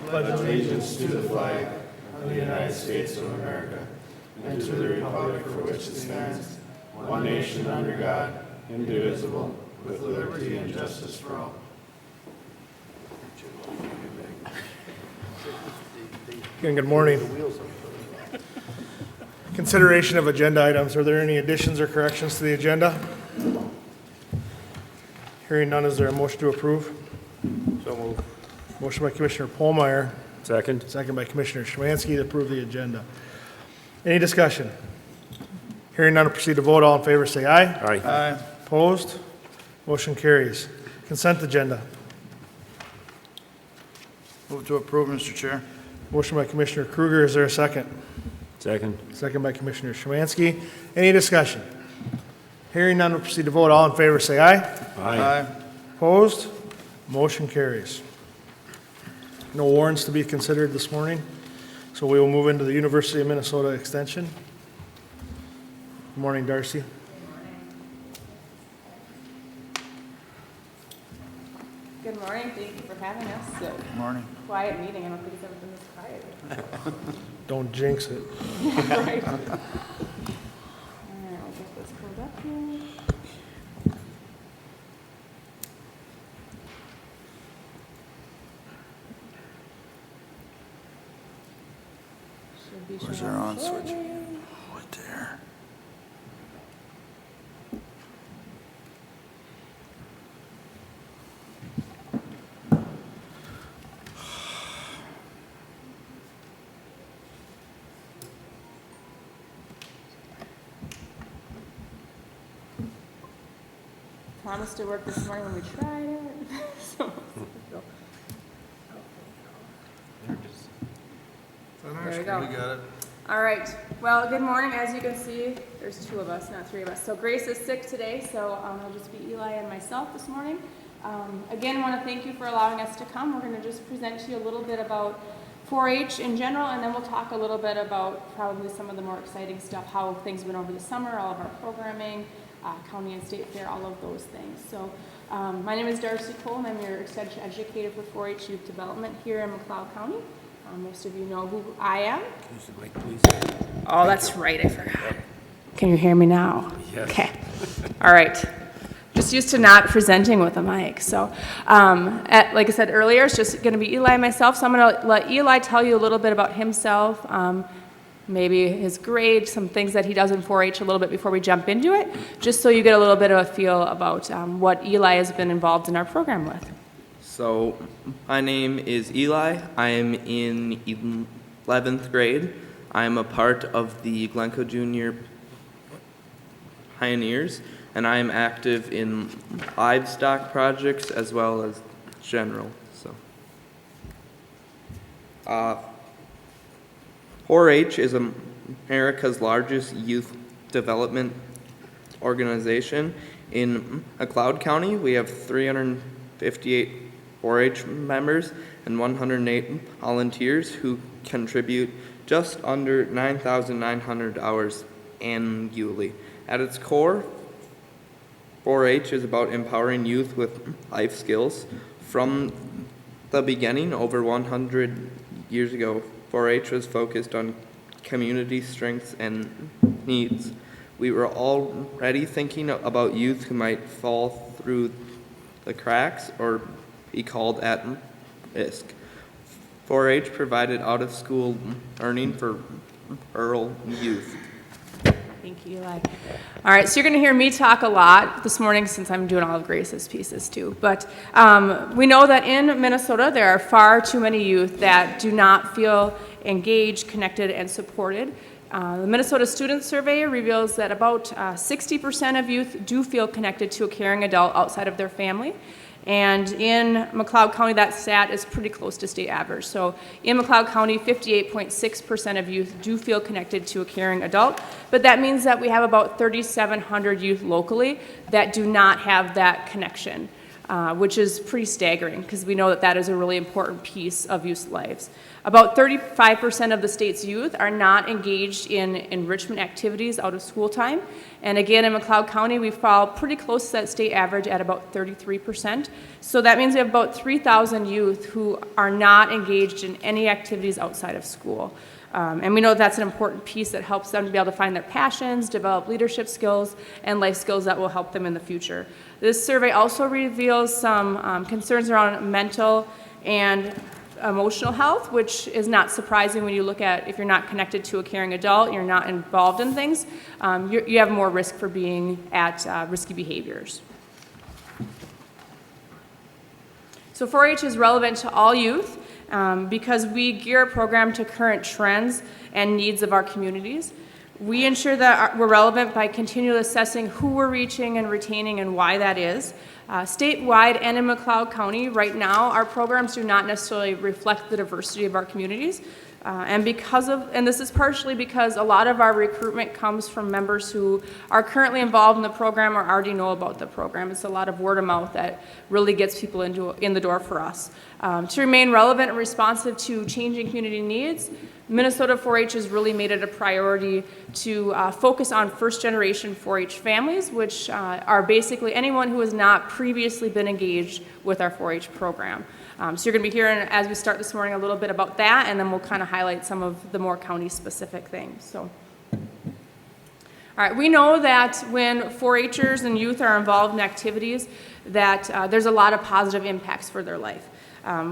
pledge allegiance to the flag of the United States of America and to the republic for which it stands, one nation under God, indivisible, with liberty and justice for all. Again, good morning. Consideration of agenda items. Are there any additions or corrections to the agenda? Hearing none, is there a motion to approve? So moved. Motion by Commissioner Pohlmeyer, Second. second by Commissioner Schmansky to approve the agenda. Any discussion? Hearing none, proceed to vote. All in favor say aye. Aye. Opposed? Motion carries. Consent agenda. Move to approve, Mr. Chair. Motion by Commissioner Kruger. Is there a second? Second. Second by Commissioner Schmansky. Any discussion? Hearing none, we'll proceed to vote. All in favor say aye. Aye. Opposed? Motion carries. No warrants to be considered this morning, so we will move into the University of Minnesota Extension. Good morning, Darcy. Good morning. Thank you for having us. Good morning. Quiet meeting. I don't think it's ever been this quiet. Don't jinx it. Right. All right, I'll get this pulled up here. Should be Where's showing our on switch? shortly. Right there. Promised to work this morning when we tried it. So, there we go. We got it. All right. Well, good morning. As you can see, there's two of us, not three of us. So Grace is sick today, so it'll just be Eli and myself this morning. Again, I want to thank you for allowing us to come. We're going to just present to you a little bit about 4-H in general, and then we'll talk a little bit about probably some of the more exciting stuff, how things went over the summer, all of our programming, county and state fair, all of those things. So my name is Darcy Cole, and I'm your extension educator for 4-H Youth Development here in McLeod County. Most of you know who I am. Use the mic, please. Oh, that's right, I forgot. Can you hear me now? Yes. Okay. All right. Just used to not presenting with a mic. So, like I said earlier, it's just going to be Eli and myself. So I'm going to let Eli tell you a little bit about himself, maybe his grade, some things that he does in 4-H a little bit before we jump into it, just so you get a little bit of a feel about what Eli has been involved in our program with. So, my name is Eli. I am in 11th grade. I am a part of the Glencoe Junior Pioneers, and I am active in livestock projects as well as general. So, 4-H is America's largest youth development organization. In McLeod County, we have 358 4-H members and 108 volunteers who contribute just under 9,900 hours annually. At its core, 4-H is about empowering youth with life skills. From the beginning, over 100 years ago, 4-H was focused on community strengths and needs. We were already thinking about youth who might fall through the cracks or be called at risk. 4-H provided out-of-school learning for rural youth. Thank you, Eli. All right, so you're going to hear me talk a lot this morning since I'm doing all of Grace's pieces too. But we know that in Minnesota there are far too many youth that do not feel engaged, connected, and supported. The Minnesota Student Survey reveals that about 60% of youth do feel connected to a caring adult outside of their family. And in McLeod County, that stat is pretty close to state average. So in McLeod County, 58.6% of youth do feel connected to a caring adult, but that means that we have about 3,700 youth locally that do not have that connection. which is pretty staggering because we know that that is a really important piece of youth lives. About 35% of the state's youth are not engaged in enrichment activities out of school time. And again, in McLeod County, we fall pretty close to that state average at about 33%. So that means we have about 3,000 youth who are not engaged in any activities outside of school. And we know that's an important piece that helps them to be able to find their passions, develop leadership skills, and life skills that will help them in the future. This survey also reveals some concerns around mental and emotional health, which is not surprising when you look at if you're not connected to a caring adult, you're not involved in things, you have more risk for being at risky behaviors. So 4-H is relevant to all youth because we gear our program to current trends and needs of our communities. We ensure that we're relevant by continually assessing who we're reaching and retaining and why that is. Statewide and in McLeod County, right now, our programs do not necessarily reflect the diversity of our communities. And this is partially because a lot of our recruitment comes from members who are currently involved in the program or already know about the program. It's a lot of word of mouth that really gets people in the door for us. To remain relevant and responsive to changing community needs, Minnesota 4-H has really made it a priority to focus on first-generation 4-H families, which are basically anyone who has not previously been engaged with our 4-H program. So you're going to be hearing, as we start this morning, a little bit about that, and then we'll kind of highlight some of the more county-specific things. So, all right, we know that when 4-Hers and youth are involved in activities, that there's a lot of positive impacts for their life.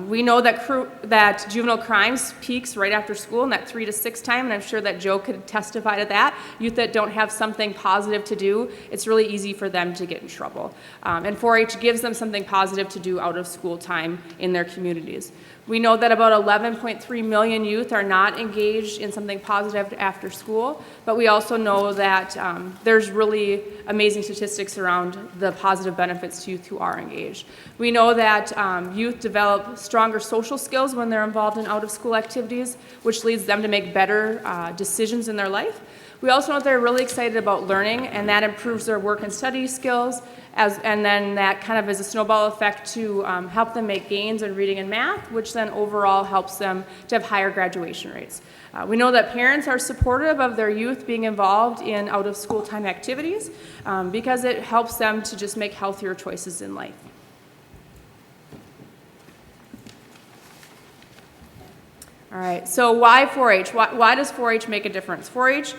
We know that juvenile crimes peaks right after school in that 3 to 6 time, and I'm sure that Joe could testify to that. Youth that don't have something positive to do, it's really easy for them to get in trouble. And 4-H gives them something positive to do out of school time in their communities. We know that about 11.3 million youth are not engaged in something positive after school, but we also know that there's really amazing statistics around the positive benefits to youth who are engaged. We know that youth develop stronger social skills when they're involved in out-of-school activities, which leads them to make better decisions in their life. We also know that they're really excited about learning, and that improves their work and study skills, and then that kind of is a snowball effect to help them make gains in reading and math, which then overall helps them to have higher graduation rates. We know that parents are supportive of their youth being involved in out-of-school time activities because it helps them to just make healthier choices in life. All right, so why 4-H? Why does 4-H make a difference? 4-H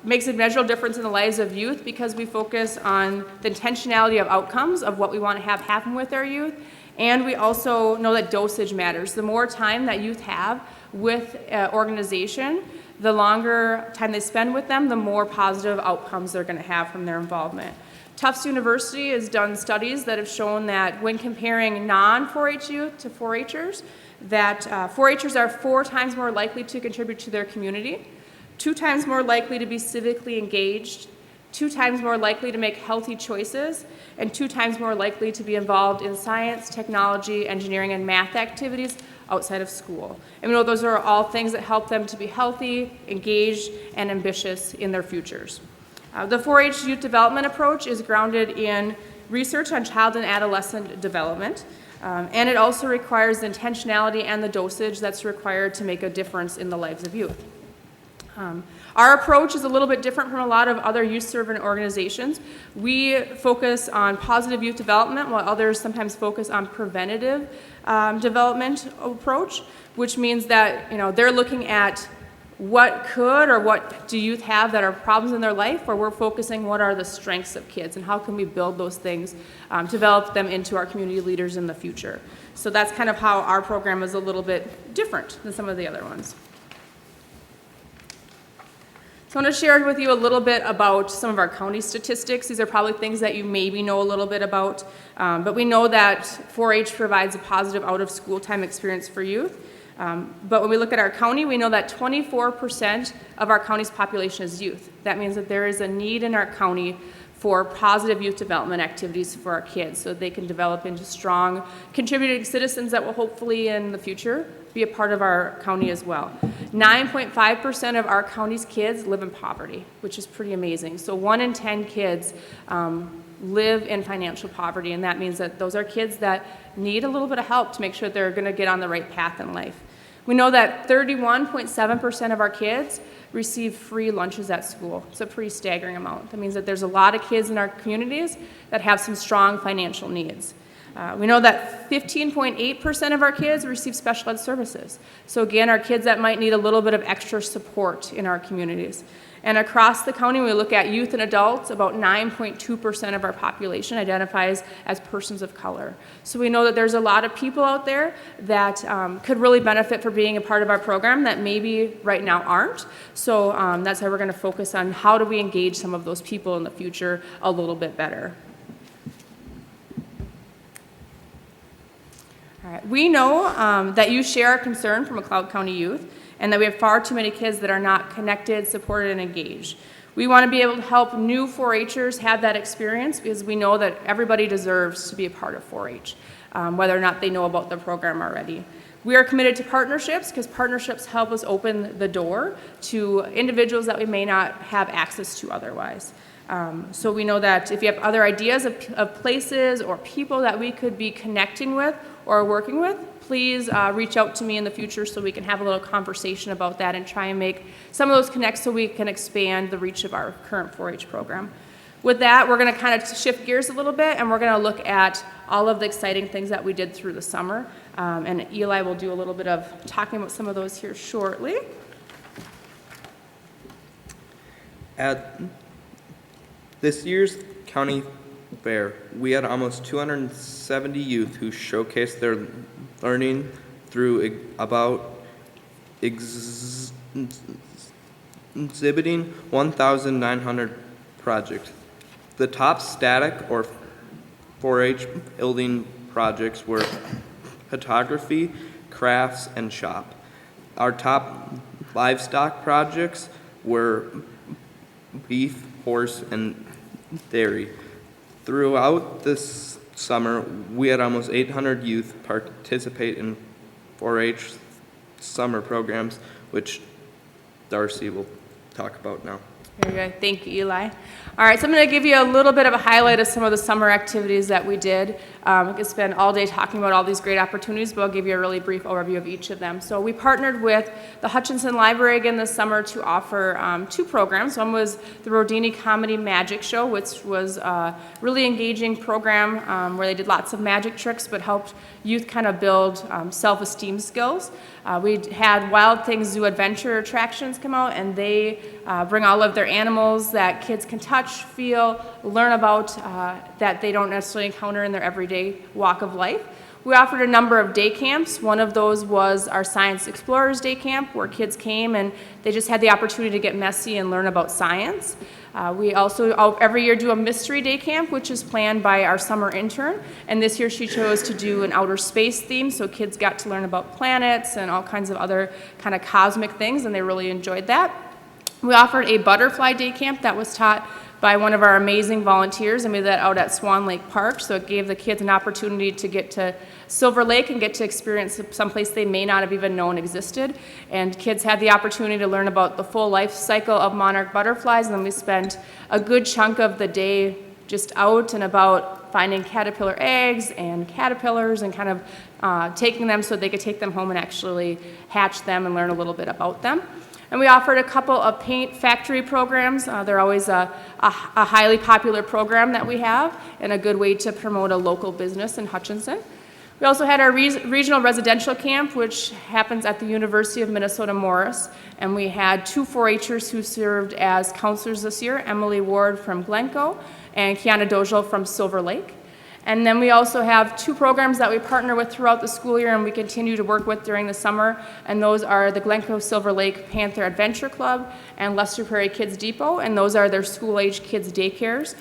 makes a measurable difference in the lives of youth because we focus on the intentionality of outcomes of what we want to have happen with our youth, and we also know that dosage matters. The more time that youth have with an organization, the longer time they spend with them, the more positive outcomes they're going to have from their involvement. Tufts University has done studies that have shown that when comparing non-4-H youth to 4-Hers, that 4-Hers are 4 times more likely to contribute to their community, 2 times more likely to be civically engaged, 2 times more likely to make healthy choices, and 2 times more likely to be involved in science, technology, engineering, and math activities outside of school. And we know those are all things that help them to be healthy, engaged, and ambitious in their futures. The 4-H youth development approach is grounded in research on child and adolescent development, and it also requires the intentionality and the dosage that's required to make a difference in the lives of youth. Our approach is a little bit different from a lot of other youth-serving organizations. We focus on positive youth development, while others sometimes focus on preventative development approach, which means that they're looking at what could or what do youth have that are problems in their life, or we're focusing what are the strengths of kids and how can we build those things, develop them into our community leaders in the future. So that's kind of how our program is a little bit different than some of the other ones. So I want to share with you a little bit about some of our county statistics. These are probably things that you maybe know a little bit about, but we know that 4-H provides a positive out-of-school time experience for youth. But when we look at our county, we know that 24% of our county's population is youth. That means that there is a need in our county for positive youth development activities for our kids so that they can develop into strong, contributing citizens that will hopefully in the future be a part of our county as well. 9.5% of our county's kids live in poverty, which is pretty amazing. So 1 in 10 kids live in financial poverty, and that means that those are kids that need a little bit of help to make sure they're going to get on the right path in life. We know that 31.7% of our kids receive free lunches at school. It's a pretty staggering amount. That means that there's a lot of kids in our communities that have some strong financial needs. We know that 15.8% of our kids receive special ed services. So again, our kids that might need a little bit of extra support in our communities. And across the county, when we look at youth and adults, about 9.2% of our population identifies as persons of color. So we know that there's a lot of people out there that could really benefit from being a part of our program that maybe right now aren't. So that's why we're going to focus on how do we engage some of those people in the future a little bit better. All right. We know that you share our concern for McLeod County youth, and that we have far too many kids that are not connected, supported, and engaged. We want to be able to help new 4-Hers have that experience because we know that everybody deserves to be a part of 4-H, whether or not they know about the program already. We are committed to partnerships because partnerships help us open the door to individuals that we may not have access to otherwise. So we know that if you have other ideas of places or people that we could be connecting with or working with, please reach out to me in the future so we can have a little conversation about that and try and make some of those connects so we can expand the reach of our current 4-H program. With that, we're going to kind of shift gears a little bit, and we're going to look at all of the exciting things that we did through the summer. And Eli will do a little bit of talking about some of those here shortly. At this year's county fair, we had almost 270 youth who showcased their learning through exhibiting 1,900 projects. The top static or 4-H building projects were photography, crafts, and shop. Our top livestock projects were beef, horse, and dairy. Throughout this summer, we had almost 800 youth participate in 4-H summer programs, which Darcy will talk about now. Very good. Thank you, Eli. All right, so I'm going to give you a little bit of a highlight of some of the summer activities that we did. We could spend all day talking about all these great opportunities, but I'll give you a really brief overview of each of them. So we partnered with the Hutchinson Library again this summer to offer 2 programs. One was the Rodini Comedy Magic Show, which was a really engaging program where they did lots of magic tricks but helped youth kind of build self-esteem skills. We had Wild Things Zoo Adventure attractions come out, and they bring all of their animals that kids can touch, feel, learn about that they don't necessarily encounter in their everyday walk of life. We offered a number of day camps. One of those was our Science Explorers Day Camp, where kids came and they just had the opportunity to get messy and learn about science. We also every year do a mystery day camp, which is planned by our summer intern. And this year she chose to do an outer space theme, so kids got to learn about planets and all kinds of other kind of cosmic things, and they really enjoyed that. We offered a butterfly day camp that was taught by one of our amazing volunteers, and we did that out at Swan Lake Park. So it gave the kids an opportunity to get to Silver Lake and get to experience someplace they may not have even known existed. And kids had the opportunity to learn about the full life cycle of monarch butterflies, and then we spent a good chunk of the day just out and about finding caterpillar eggs and caterpillars and kind of taking them so they could take them home and actually hatch them and learn a little bit about them. And we offered a couple of paint factory programs. They're always a highly popular program that we have and a good way to promote a local business in Hutchinson. We also had our regional residential camp, which happens at the University of Minnesota Morris. And we had 2 4-Hers who served as counselors this year, Emily Ward from Glencoe and Kiana Dojo from Silver Lake. And then we also have 2 programs that we partner with throughout the school year and we continue to work with during the summer, and those are the Glencoe Silver Lake Panther Adventure Club and Lester Prairie Kids Depot, and those are their school-age kids daycares.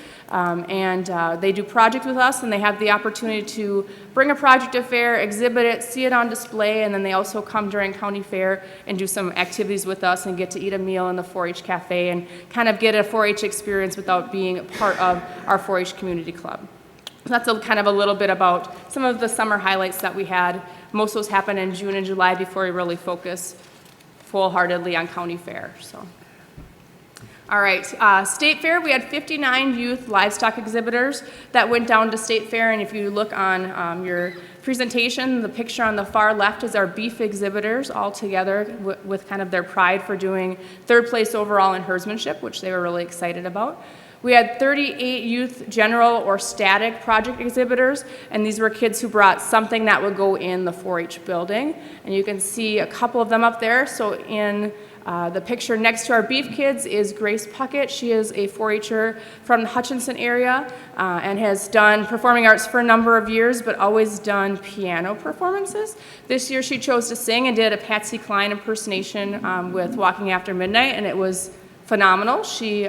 They do projects with us, and they have the opportunity to bring a project to fair, exhibit it, see it on display, and then they also come during county fair and do some activities with us and get to eat a meal in the 4-H cafe and kind of get a 4-H experience without being a part of our 4-H community club. So that's kind of a little bit about some of the summer highlights that we had. Most of those happen in June and July before we really focus full-heartedly on county fair. So, all All right, State Fair, we had 59 youth livestock exhibitors that went down to State Fair, and if you look on your presentation, the picture on the far left is our beef exhibitors all together with kind of their pride for doing 3rd place overall in herdsmanship, which they were really excited about. We had 38 youth general or static project exhibitors, and these were kids who brought something that would go in the 4-H building. And you can see a couple of them up there. So in the picture next to our beef kids is Grace Puckett. She is a 4-H'er from the Hutchinson area and has done performing arts for a number of years, but always done piano performances. This year she chose to sing and did a Patsy Cline impersonation with Walking After Midnight, and it was phenomenal. She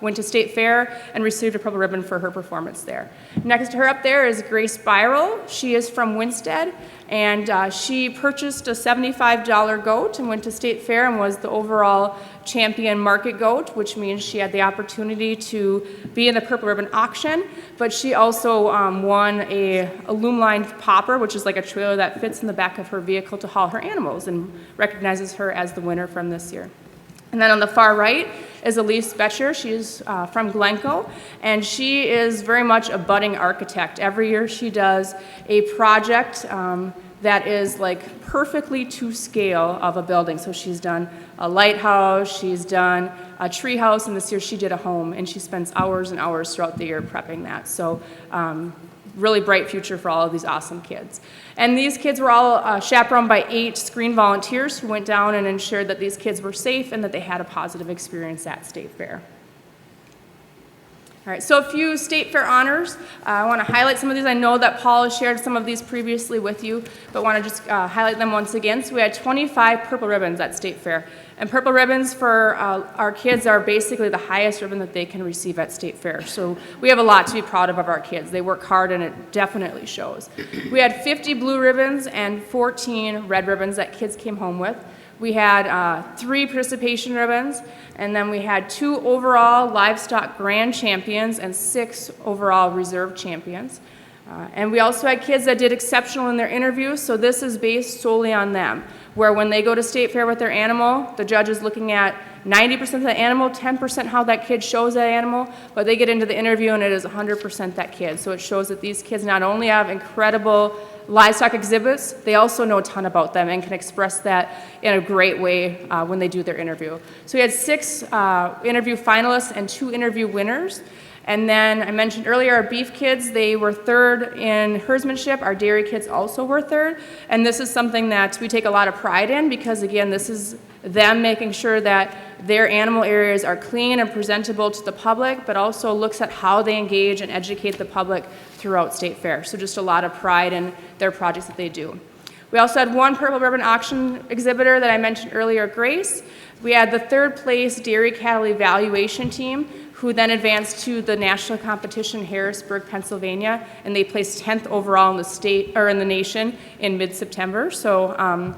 went to State Fair and received a purple ribbon for her performance there. Next to her up there is Grace Spiral. She is from Winstead, and she purchased a $75 goat and went to State Fair and was the overall champion market goat, which means she had the opportunity to be in the purple ribbon auction, but she also won a loom-lined popper, which is like a trailer that fits in the back of her vehicle to haul her animals, and recognizes her as the winner from this year. And then on the far right is Elise Betcher. She's from Glencoe, and she is very much a budding architect. Every year she does a project that is like perfectly to scale of a building. So she's done a lighthouse, she's done a tree house, and this year she did a home, and she spends hours and hours throughout the year prepping that. So really bright future for all of these awesome kids. And these kids were all chaperoned by 8 screen volunteers who went down and ensured that these kids were safe and that they had a positive experience at State Fair. All right, so a few State Fair honors. I want to highlight some of these. I know that Paul has shared some of these previously with you, but want to just highlight them once again. So we had 25 purple ribbons at State Fair. And purple ribbons for our kids are basically the highest ribbon that they can receive at State Fair. So we have a lot to be proud of our kids. They work hard, and it definitely shows. We had 50 blue ribbons and 14 red ribbons that kids came home with. We had 3 participation ribbons, and then we had 2 overall livestock grand champions and 6 overall reserve champions. And we also had kids that did exceptional in their interviews, so this is based solely on them, where when they go to State Fair with their animal, the judge is looking at 90% of the animal, 10% how that kid shows that animal, but they get into the interview and it is 100% that kid. So it shows that these kids not only have incredible livestock exhibits, they also know a ton about them and can express that in a great way when they do their interview. So we had 6 interview finalists and 2 interview winners. And then I mentioned earlier our beef kids, they were 3rd in herdsmanship. Our dairy kids also were 3rd. And this is something that we take a lot of pride in because, again, this is them making sure that their animal areas are clean and presentable to the public, but also looks at how they engage and educate the public throughout State Fair. So just a lot of pride in their projects that they do. We also had 1 purple ribbon auction exhibitor that I mentioned earlier, Grace. We had the 3rd place dairy cattle evaluation team, who then advanced to the national competition in Harrisburg, Pennsylvania, and they placed 10th overall in the state or in the nation in mid-September. So a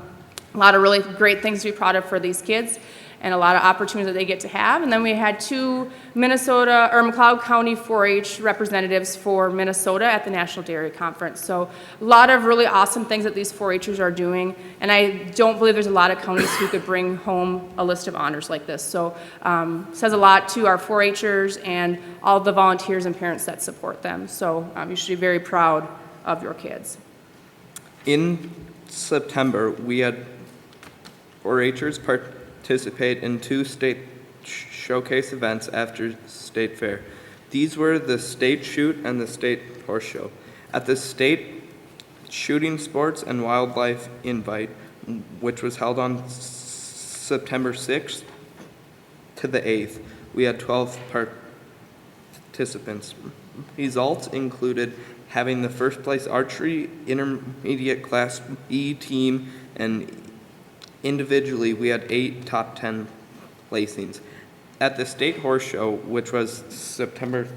lot of really great things to be proud of for these kids, and a lot of opportunities that they get to have. And then we had 2 Minnesota or McLeod County 4-H representatives for Minnesota at the National Dairy Conference. So a lot of really awesome things that these 4-Hers are doing, and I don't believe there's a lot of counties who could bring home a list of honors like this. So says a lot to our 4-Hers and all the volunteers and parents that support them. So you should be very proud of your kids. In September, we had 4-Hers participate in 2 state showcase events after State Fair. These were the State Shoot and the State Horse Show. At the State Shooting Sports and Wildlife Invite, which was held on September 6th to the 8th, we had 12 participants. Results included having the 1st place archery intermediate class E team, and individually, we had 8 top 10 placings. At the State Horse Show, which was September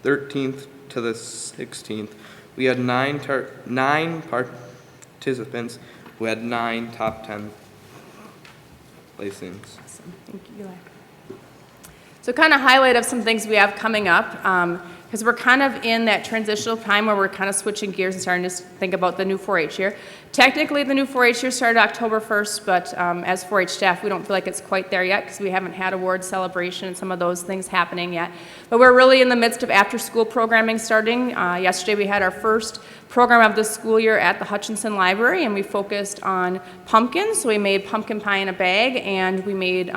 13th to the 16th, we had 9 participants who had 9 top 10 placings. Awesome. Thank you, Eli. So kind of highlight of some things we have coming up. Kind because we're kind of in that transitional time where we're kind of switching gears and starting to think about the new 4-H year. Technically, the new 4-H year started October 1st, but as 4-H staff, we don't feel like it's quite there yet because we haven't had award celebration and some of those things happening yet. But we're really in the midst of after-school programming starting. Yesterday, we had our first program of the school year at the Hutchinson Library, and we focused on pumpkins. So we made pumpkin pie in a bag, and we made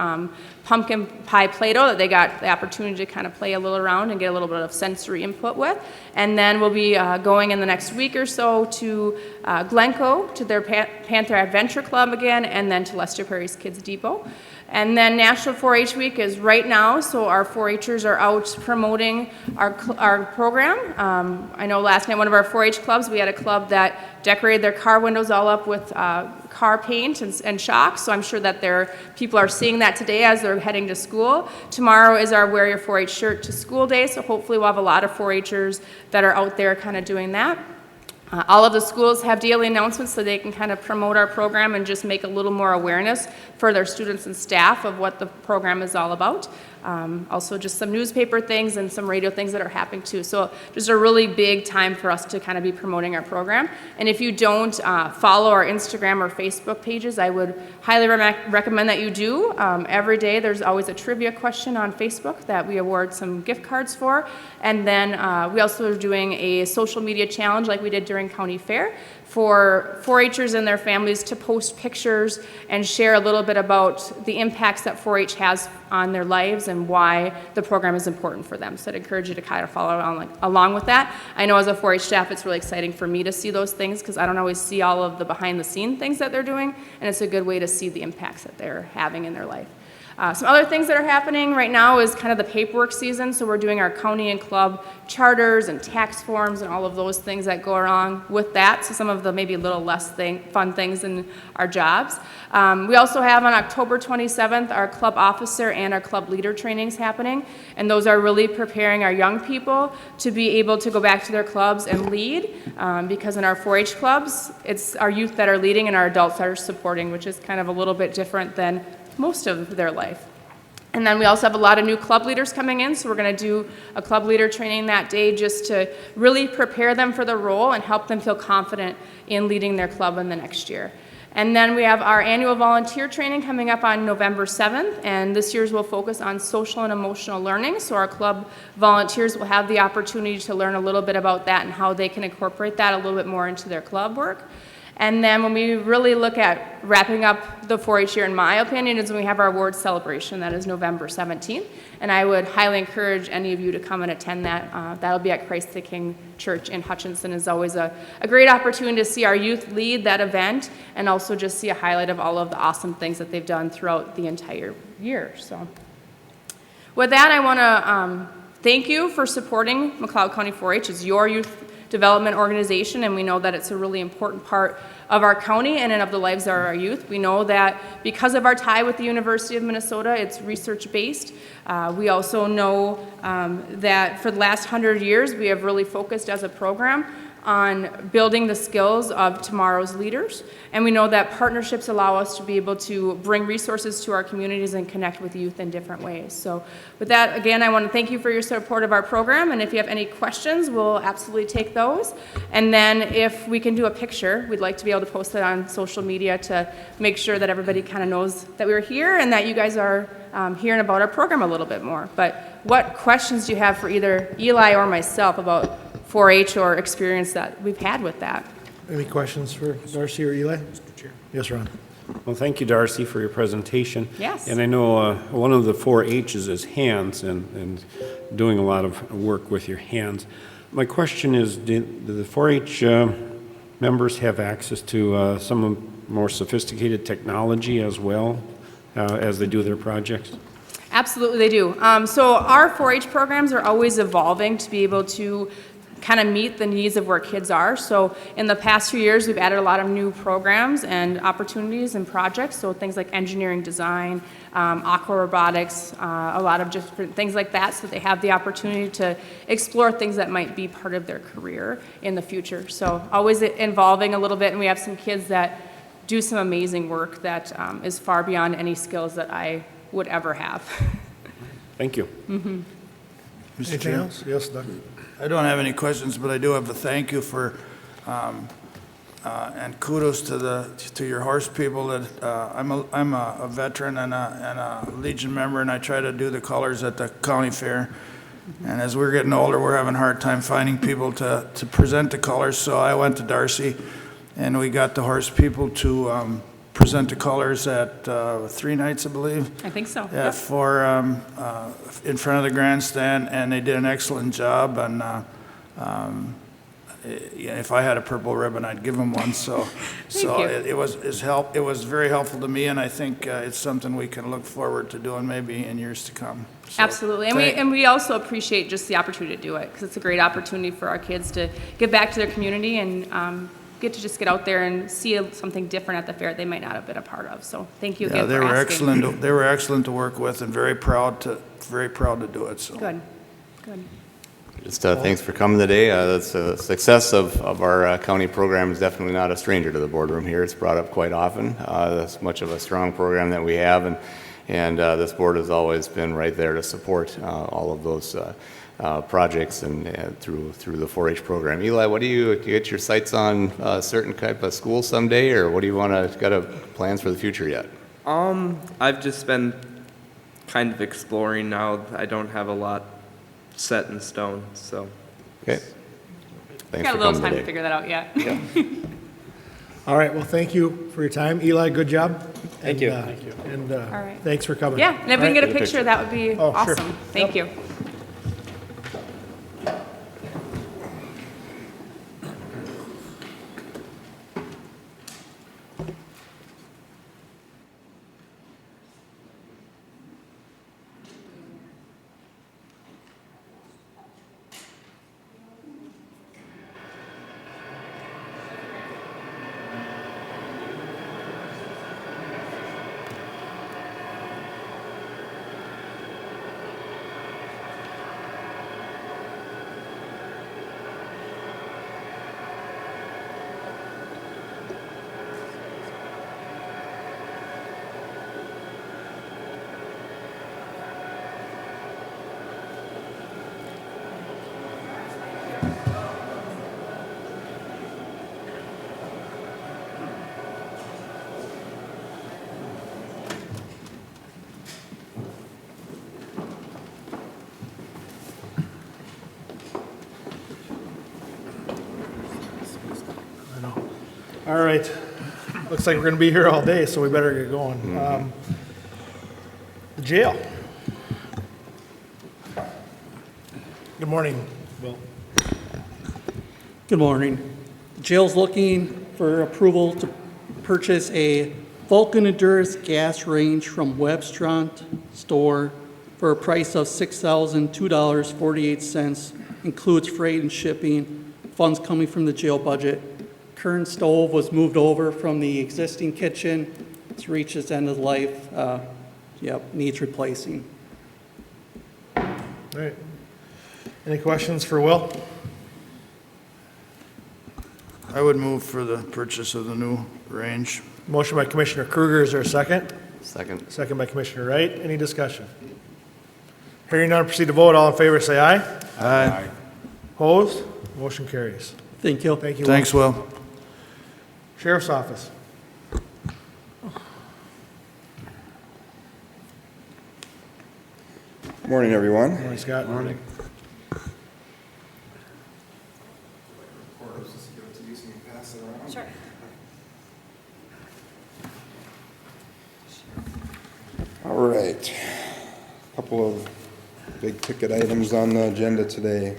pumpkin pie Play-Doh that they got the opportunity to kind of play a little around and get a little bit of sensory input with. And then we'll be going in the next week or so to Glencoe, to their Panther Adventure Club again, and then to Lester Perry's Kids Depot. And then National 4-H Week is right now, so our 4-Hers are out promoting our program. I know last night one of our 4-H clubs, we had a club that decorated their car windows all up with car paint and chalk, so I'm sure that people are seeing that today as they're heading to school. Tomorrow is our Wear Your 4-H Shirt to School Day, so hopefully we'll have a lot of 4-Hers that are out there kind of doing that. All of the schools have daily announcements so they can kind of promote our program and just make a little more awareness for their students and staff of what the program is all about. Also just some newspaper things and some radio things that are happening too. So just a really big time for us to kind of be promoting our program. And if you don't follow our Instagram or Facebook pages, I would highly recommend that you do. Every day there's always a trivia question on Facebook that we award some gift cards for. And then we also are doing a social media challenge like we did during County Fair for 4-Hers and their families to post pictures and share a little bit about the impacts that 4-H has on their lives and why the program is important for them. So I'd encourage you to kind of follow along with that. I know as a 4-H staff, it's really exciting for me to see those things because I don't always see all of the behind-the-scene things that they're doing, and it's a good way to see the impacts that they're having in their life. Some other things that are happening right now is kind of the paperwork season, so we're doing our county and club charters and tax forms and all of those things that go along with that, so some of the maybe a little less fun things in our jobs. We also have on October 27th our club officer and our club leader trainings happening, and those are really preparing our young people to be able to go back to their clubs and lead, because in our 4-H clubs, it's our youth that are leading and our adults that are supporting, which is kind of a little bit different than most of their life. And then we also have a lot of new club leaders coming in, so we're going to do a club leader training that day just to really prepare them for the role and help them feel confident in leading their club in the next year. And then we have our annual volunteer training coming up on November 7th, and this year's will focus on social and emotional learning, so our club volunteers will have the opportunity to learn a little bit about that and how they can incorporate that a little bit more into their club work. And then when we really look at wrapping up the 4-H year, in my opinion, is when we have our awards celebration. That is November 17th. And I would highly encourage any of you to come and attend that. That'll be at Christ the King Church in Hutchinson. It's always a great opportunity to see our youth lead that event and also just see a highlight of all of the awesome things that they've done throughout the entire year. So with that, I want to thank you for supporting McLeod County 4-H. It's your youth development organization, and we know that it's a really important part of our county and of the lives of our youth. We know that because of our tie with the University of Minnesota, it's research-based. We also know that for the last 100 years, we have really focused as a program on building the skills of tomorrow's leaders. And we know that partnerships allow us to be able to bring resources to our communities and connect with youth in different ways. So with that, again, I want to thank you for your support of our program. And if you have any questions, we'll absolutely take those. And then if we can do a picture, we'd like to be able to post it on social media to make sure that everybody kind of knows that we're here and that you guys are hearing about our program a little bit more. But what questions do you have for either Eli or myself about 4-H or experience that we've had with that? Any questions for Darcy or Eli? Mr. Chair. Yes, Ron. Well, thank you, Darcy, for your presentation. Yes. And I know one of the 4-H's is hands and doing a lot of work with your hands. My question is, do the 4-H members have access to some more sophisticated technology as well as they do their projects? Absolutely, they do. So our 4-H programs are always evolving to be able to kind of meet the needs of where kids are. So in the past few years, we've added a lot of new programs and opportunities and projects. So things like engineering design, aqua robotics, a lot of different things like that, so they have the opportunity to explore things that might be part of their career in the future. So always evolving a little bit, and we have some kids that do some amazing work that is far beyond any skills that I would ever have. Thank you. Anything else? Yes, Doug. I don't have any questions, but I do have a thank you for, and kudos to your horse people. That I'm a veteran and a Legion member, and I try to do the colors at the county fair. And as we're getting older, we're having a hard time finding people to present the colors. So I went to Darcy, and we got the horse people to present the colors at 3 nights, I believe. I think so. Yeah, Yep. for in front of the grandstand, and they did an excellent job. And yeah, if I had a purple ribbon, I'd give them one. So, you. it was very helpful to me, and I think it's something we can look forward to doing maybe in years to come. So, Absolutely, and we also appreciate just the opportunity to do it, because it's a great opportunity for our kids to give back to their community and get to just get out there and see something different at the fair they might not have been a part of. So thank you Yeah, again they for were asking. excellent. They were excellent to work with, and very proud to do it. So. Good, good. Just thanks for coming today. That's the success of our county program is definitely not a stranger to the boardroom here. It's brought up quite often. That's much of a strong program that we have, and this board has always been right there to support all of those projects and through the 4-H program. Eli, what do you get your sights on a certain type of school someday, or what do you want to got plans for the future yet? I've just been kind of exploring now. I don't have a lot set in stone, so. Okay. Thanks Got for a little coming time today. to figure that out yet. All right, well, thank you for your time. Eli, good job. Thank you. And All right. thanks for coming. Yeah, and if we can get a Get a picture, picture. that would be Oh, sure. awesome. Thank you. All right. Looks like we're going to be here all day, so we better get going. The jail. Good morning, Bill. Good morning. Jail's looking for approval to purchase a Vulcan Endurance gas range from Webstront store for a price of $6,002.48. Includes freight and shipping, funds coming from the jail budget. Current stove was moved over from the existing kitchen. It's reached its end of life. Needs replacing. All right. Any questions for Will? I would move for the purchase of the new range. Motion by Commissioner Kruger, is there a second? Second. Second by Commissioner Wright. Any discussion? Hearing none, proceed to vote. All in favor, say aye. Aye. Opposed? Motion carries. Thank you. Thank you, Will. Thanks, Will. Sheriff's Office. Morning, everyone. Morning, Scott. Morning. All right. Couple of big ticket items on the agenda today.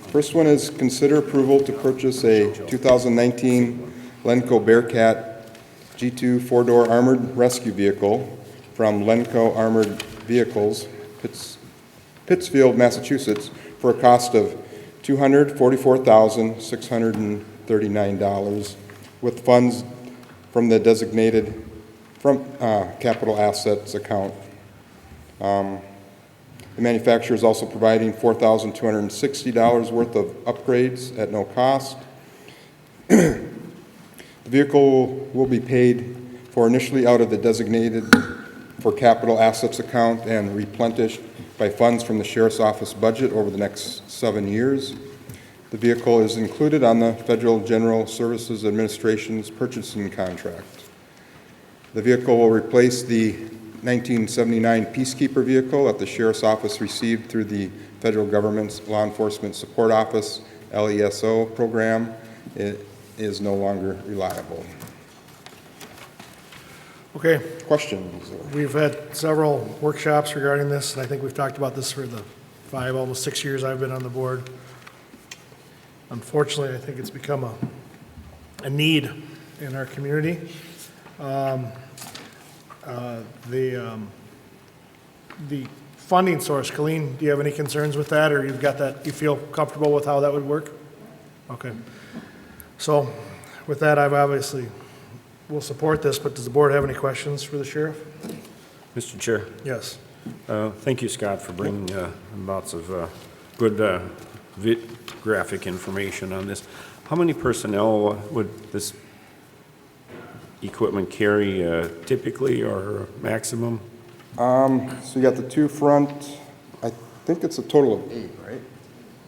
First one is consider approval to purchase a 2019 Lenco Bearcat G2 four-door armored rescue vehicle from Lenco Armored Vehicles, Pittsfield, Massachusetts, for a cost of $244,639 with funds from the designated capital assets account. The manufacturer is also providing $4,260 worth of upgrades at no cost. The vehicle will be paid for initially out of the designated for capital assets account and replenished by funds from the Sheriff's Office budget over the next 7 years. The vehicle is included on the Federal General Services Administration's purchasing contract. The vehicle will replace the 1979 Peacekeeper vehicle that the Sheriff's Office received through the federal government's Law Enforcement Support Office, LESO program. It is no longer reliable. Okay, Questions? we've had several workshops regarding this, and I think we've talked about this for the 5, almost 6 years I've been on the board. Unfortunately, I think it's become a need in our community. The funding source, Colleen, do you have any concerns with that, or you've got that, you feel comfortable with how that would work? Okay. So with that, I've obviously will support this, but does the board have any questions for the sheriff? Mr. Chair, Yes. thank you, Scott, for bringing lots of good graphic information on this. How many personnel would this equipment carry typically or maximum? So you got the two front, I think it's a total of 8, right?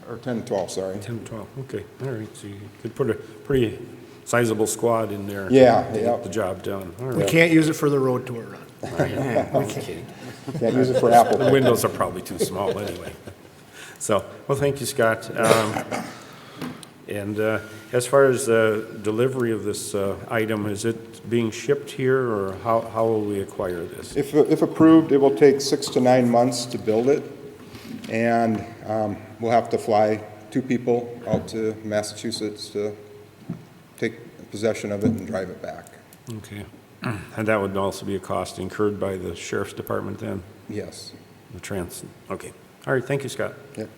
Or 10, 12, sorry. 10, 12, okay, all right, so you could put a pretty sizable squad in there. Yeah, To yeah. get the job done. All We right. can't use it for the road tour run. Can't use it for Apple. The windows are probably too small anyway. So, well, thank you, Scott. And as far as delivery of this item, is it being shipped here, or how will we acquire this? If approved, it will take 6 to 9 months to build it, and we'll have to fly 2 people out to Massachusetts to take possession of it and drive it back. Okay. And that would also be a cost incurred by the sheriff's department then? Yes. Okay. All right, thank you, Scott. Yep.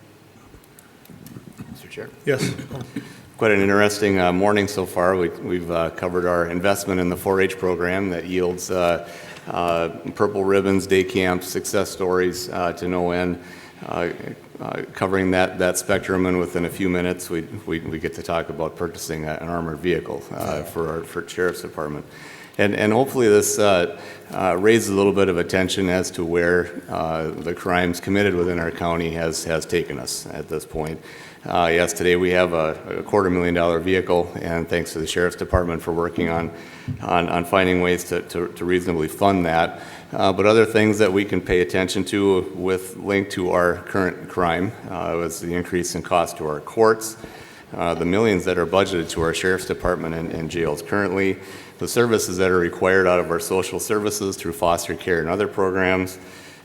Mr. Chair. Yes. Quite an interesting morning so far. We've covered our investment in the 4-H program that yields purple ribbons, day camps, success stories to no end. Covering that spectrum, and within a few minutes, we get to talk about purchasing an armored vehicle for our sheriff's department. And hopefully this raises a little bit of attention as to where the crimes committed within our county has taken us at this point. Yes, today we have a $250,000 vehicle, and thanks to the Sheriff's Department for working on finding ways to reasonably fund that. But other things that we can pay attention to with linked to our current crime was the increase in cost to our courts, the millions that are budgeted to our Sheriff's Department and jails currently, the services that are required out of our social services through foster care and other programs.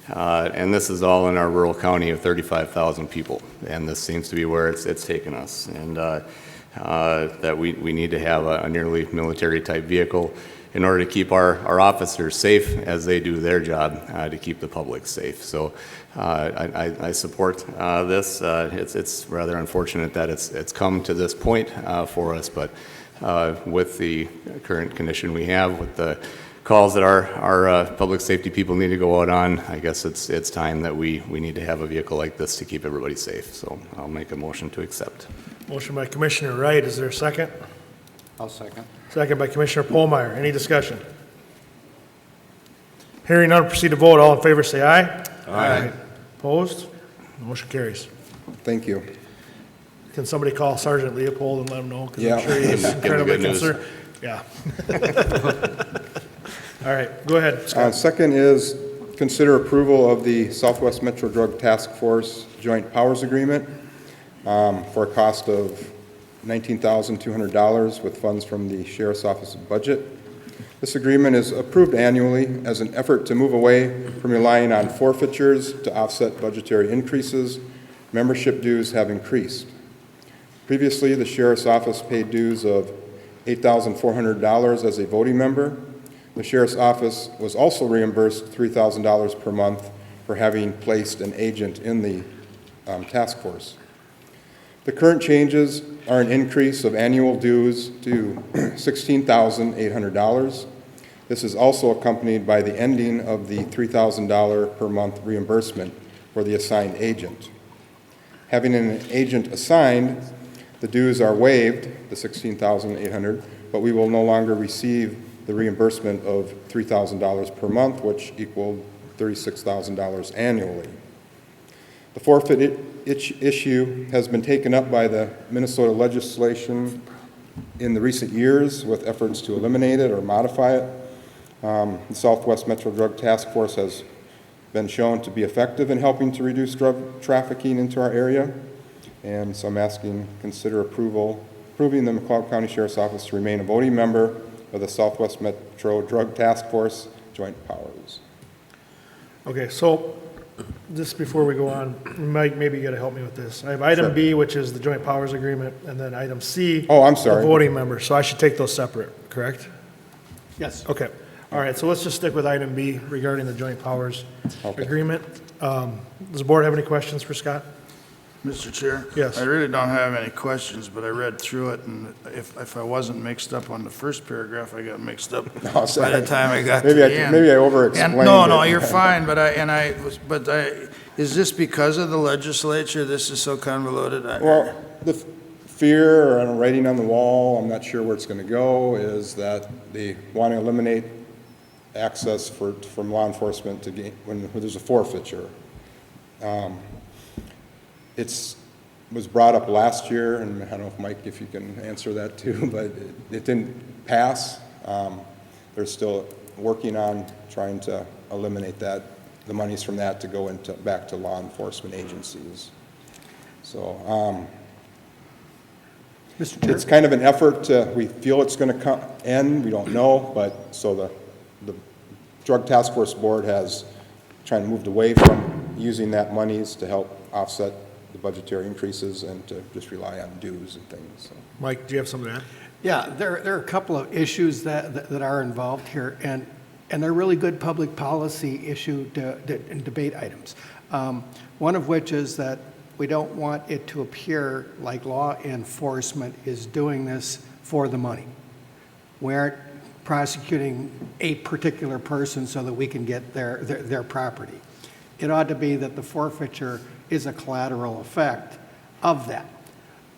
And this is all in our rural county of 35,000 people, and this seems to be where it's taken us. And that we need to have a nearly military-type vehicle in order to keep our officers safe as they do their job to keep the public safe. So I support this. It's rather unfortunate that it's come to this point for us, but with the current condition we have, with the calls that our public safety people need to go out on, I guess it's time that we need to have a vehicle like this to keep everybody safe. So I'll make a motion to accept. Motion by Commissioner Wright. Is there a second? I'll second. Second by Commissioner Polmeyer. Any discussion? Hearing none, proceed to vote. All in favor, say aye. Aye. Opposed? Motion carries. Thank you. Can somebody call Sergeant Leopold and let him know? Because Yeah. I'm sure he's Give him incredibly good news. concerned. Yeah. All right, go ahead, Scott. Second is consider approval of the Southwest Metro Drug Task Force Joint Powers Agreement for a cost of $19,200 with funds from the Sheriff's Office budget. This agreement is approved annually as an effort to move away from relying on forfeitures to offset budgetary increases. Membership dues have increased. Previously, the Sheriff's Office paid dues of $8,400 as a voting member. The Sheriff's Office was also reimbursed $3,000 per month for having placed an agent in the task force. The current changes are an increase of annual dues to $16,800. This is also accompanied by the ending of the $3,000 per month reimbursement for the assigned agent. Having an agent assigned, the dues are waived, the $16,800, but we will no longer receive the reimbursement of $3,000 per month, which equaled $36,000 annually. The forfeit issue has been taken up by the Minnesota legislation in the recent years with efforts to eliminate it or modify it. The Southwest Metro Drug Task Force has been shown to be effective in helping to reduce drug trafficking into our area. And so I'm asking consider approving the McLeod County Sheriff's Office to remain a voting member of the Southwest Metro Drug Task Force Joint Powers. Okay, so just before we go on, Mike, maybe you gotta help me with this. I have item Sure. B, which is the joint powers agreement, and then item C. Oh, I'm sorry. The voting member, so I should take those separate, correct? Yes. Okay, all right, so let's just stick with item B regarding the joint powers Okay. agreement. Does the board have any questions for Scott? Mr. Chair? Yes. I really don't have any questions, but I read through it, and if I wasn't mixed up on the first paragraph, I got mixed up by the time I got to Maybe the end. Maybe I over-explained And, no, it. you're fine, but is this because of the legislature, this is so convoluted? Well, the fear or writing on the wall, I'm not sure where it's going to go, is that they want to eliminate access from law enforcement to gain, when there's a forfeiture. Was brought up last year, and I don't know if Mike, if you can answer that too, but it didn't pass. They're still working on trying to eliminate that, the monies from that to go back to law enforcement agencies. So, Mr. Chair? it's kind of an effort we feel it's going to end, we don't know, but so the Drug Task Force Board has moved away from using that monies to help offset the budgetary increases and to just rely on dues and things. So. Mike, do you have something to add? Yeah, there are a couple of issues that are involved here, and they're really good public policy issue and debate items. One of which is that we don't want it to appear like law enforcement is doing this for the money. We aren't prosecuting a particular person so that we can get their property. It ought to be that the forfeiture is a collateral effect of that.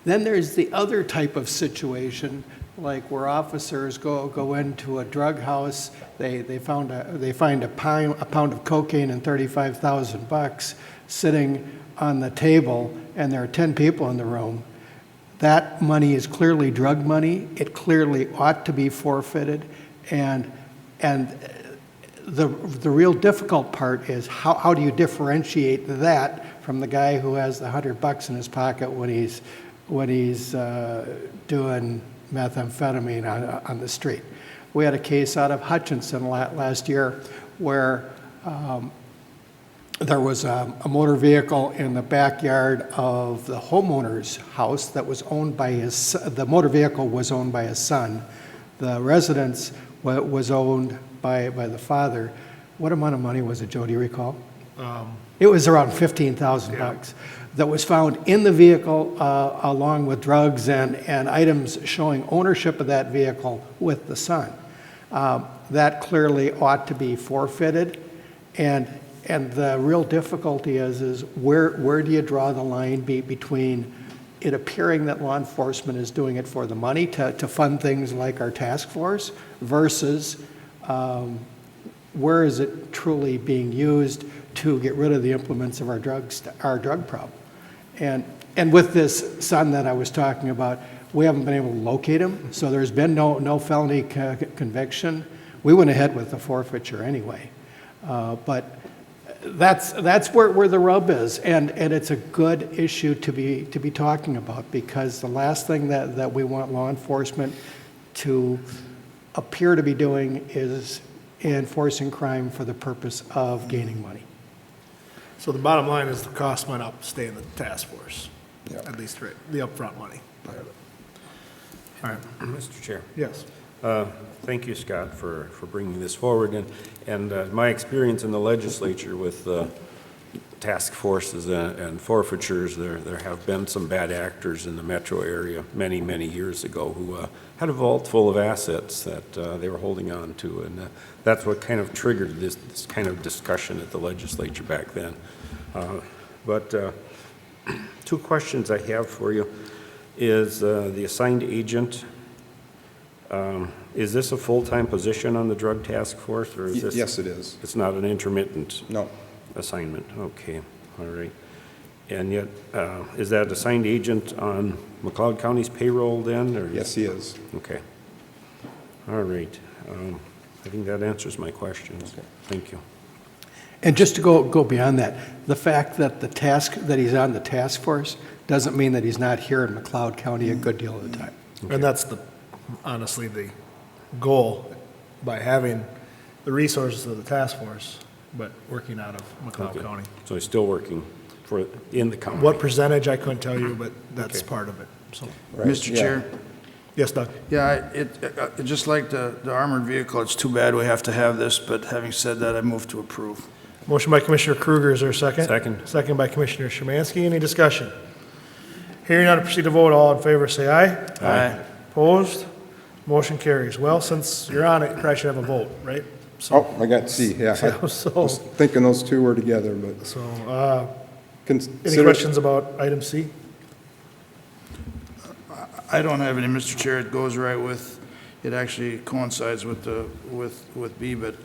Then there's the other type of situation, like where officers go into a drug house, they find a pound of cocaine and $35,000 sitting on the table, and there are 10 people in the room. That money is clearly drug money. It clearly ought to be forfeited, and the real difficult part is how do you differentiate that from the guy who has the $100 in his pocket when he's doing methamphetamine on the street. We had a case out of Hutchinson last year where there was a motor vehicle in the backyard of the homeowner's house that was owned by the motor vehicle was owned by his son. The residence was owned by the father. What amount of money was it, Joe, do you recall? It was around $15,000 that was found in the vehicle along with drugs and items showing ownership of that vehicle with the son. That clearly ought to be forfeited, and the real difficulty is where do you draw the line between it appearing that law enforcement is doing it for the money to fund things like our task force versus where is it truly being used to get rid of the implements of our drug problem. And with this son that I was talking about, we haven't been able to locate him, so there's been no felony conviction. We went ahead with the forfeiture anyway. But that's where the rub is, and it's a good issue to be talking about, because the last thing that we want law enforcement to appear to be doing is enforcing crime for the purpose of gaining money. So the bottom line is the cost went up, stay in the task force, Yeah. at least the upfront money. All right, Mr. Chair. yes. Thank you, Scott, for bringing this forward. And my experience in the legislature with task forces and forfeitures, there have been some bad actors in the metro area many, many years ago who had a vault full of assets that they were holding on to. And that's what kind of triggered this kind of discussion at the legislature back then. But two questions I have for you is the assigned agent. Is this a full-time position on the drug task force, or is this? Yes, it is. It's not an intermittent No. assignment? Okay, all right. And yet, is that assigned agent on McLeod County's payroll then, or? Yes, he is. Okay. All right. I think that answers my questions. Thank you. And just to go beyond that, the fact that that he's on the task force doesn't mean that he's not here in McLeod County a good deal of the time. And that's honestly, the goal by having the resources of the task force, but working out of McLeod Okay. County. So he's still working in the county? What percentage, I couldn't tell you, but that's part of it, so. Right, Mr. yeah. Chair? Yes, Doug? Yeah, just like the armored vehicle, it's too bad we have to have this, but having said that, I move to approve. Motion by Commissioner Kruger, is there a second? Second. Second by Commissioner Szymanski, any discussion? Hearing none, proceed to vote, all in favor say aye. Aye. Opposed? Motion carries. Well, since you're on it, you probably should have a vote, right? So, Oh, I got C, yeah. I so, was thinking those two were together, but any consider, questions about item C? I don't have any, Mr. Chair. It goes right with, it actually coincides with B, but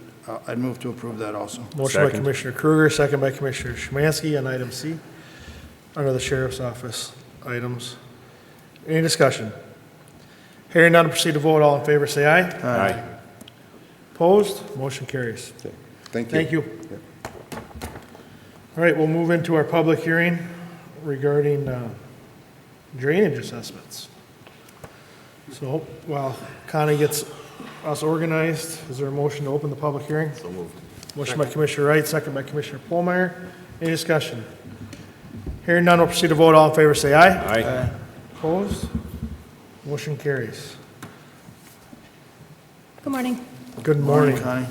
I'd move to approve that also. Motion by Second. Commissioner Kruger, second by Commissioner Szymanski on item C, under the Sheriff's Office items. Any discussion? Hearing none, proceed to vote. All in favor, say aye. Aye. Opposed? Motion carries. okay, thank you. Thank you. All right, we'll move into our public hearing regarding drainage assessments. So while Connie gets us organized, is there a motion to open the public hearing? So moved. Motion by Commissioner Wright, second by Commissioner Polmeyer. Any discussion? Hearing none, we'll proceed to vote. All in favor, say aye. Aye. Opposed? Motion carries. Good morning. Good morning. Connie?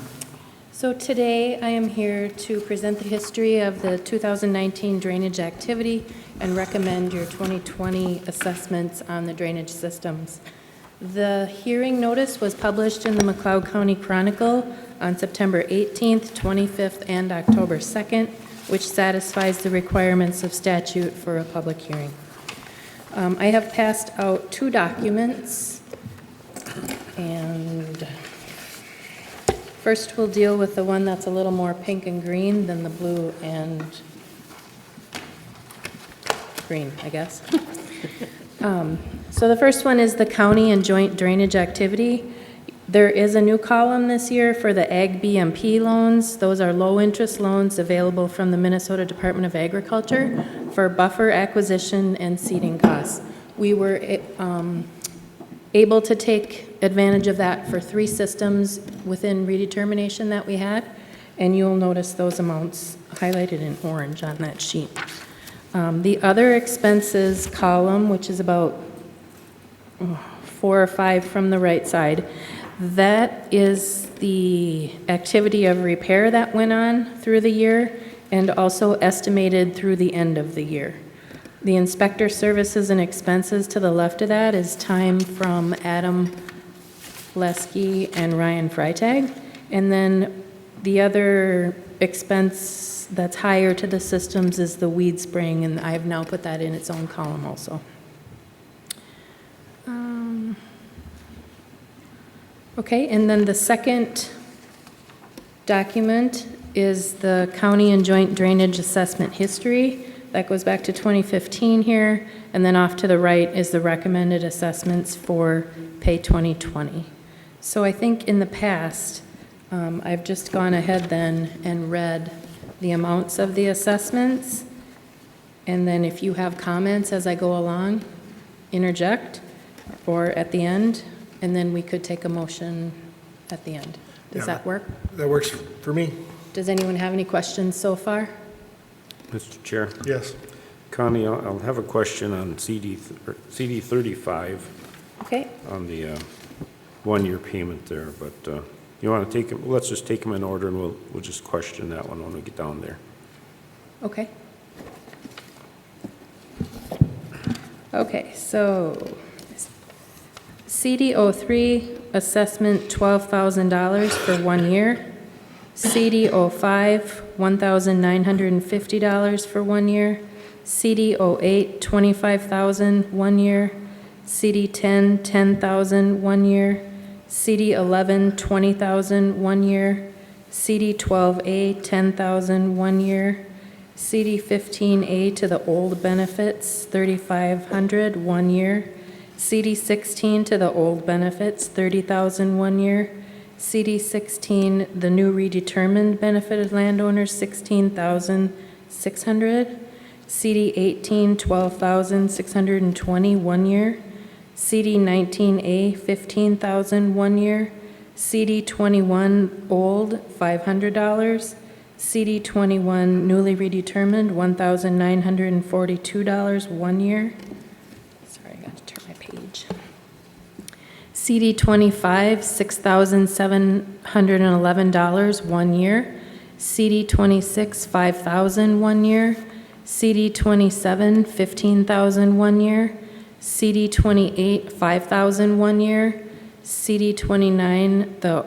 So today I am here to present the history of the 2019 drainage activity and recommend your 2020 assessments on the drainage systems. The hearing notice was published in the McLeod County Chronicle on September 18th, 25th, and October 2nd, which satisfies the requirements of statute for a public hearing. I have passed out 2 documents, and first we'll deal with the one that's a little more pink and green than the blue and green, I guess. So the first one is the county and joint drainage activity. There is a new column this year for the Ag BMP loans. Those are low-interest loans available from the Minnesota Department of Agriculture for buffer acquisition and seeding costs. We were able to take advantage of that for 3 systems within redetermination that we had, and you'll notice those amounts highlighted in orange on that sheet. The other expenses column, which is about 4 or 5 from the right side, that is the activity of repair that went on through the year and also estimated through the end of the year. The inspector services and expenses to the left of that is time from Adam Lesky and Ryan Freitag. And then the other expense that's higher to the systems is the weed spraying, and I have now put that in its own column also. Okay, and then the second document is the county and joint drainage assessment history. That goes back to 2015 here, and then off to the right is the recommended assessments for pay 2020. So I think in the past, I've just gone ahead then and read the amounts of the assessments, and then if you have comments as I go along, interject, or at the end, and then we could take a motion at the end. Does that work? That works for me. Does anyone have any questions so far? Mr. Chair. Yes. Connie, I'll have a question on CD 35 Okay, on the 1-year payment there, but you want to take them, let's just take them in order and we'll just question that one when we get down there. okay. Okay, so CD 03, assessment $12,000 for 1 year. CD 05, $1,950 for 1 year. CD 08, $25,000 1 year. CD 10, $10,000 1 year. CD 11, $20,000 1 year. CD 12A, $10,000 1 year. CD 15A to the old benefits, $3,500, 1 year. CD 16 to the old benefits, $30,000, 1 year. CD 16, the new redetermined benefited landowners, $16,600. CD 18, $12,620, 1 year. CD 19A, $15,000, 1 year. CD 21 old, $500. CD 21 newly redetermined, $1,942, 1 year. Sorry, I got to turn my page. CD 25, $6,711, 1 year. CD 26, $5,000, 1 year. CD 27, $15,000, 1 year. CD 28, $5,000, 1 year. CD 29, the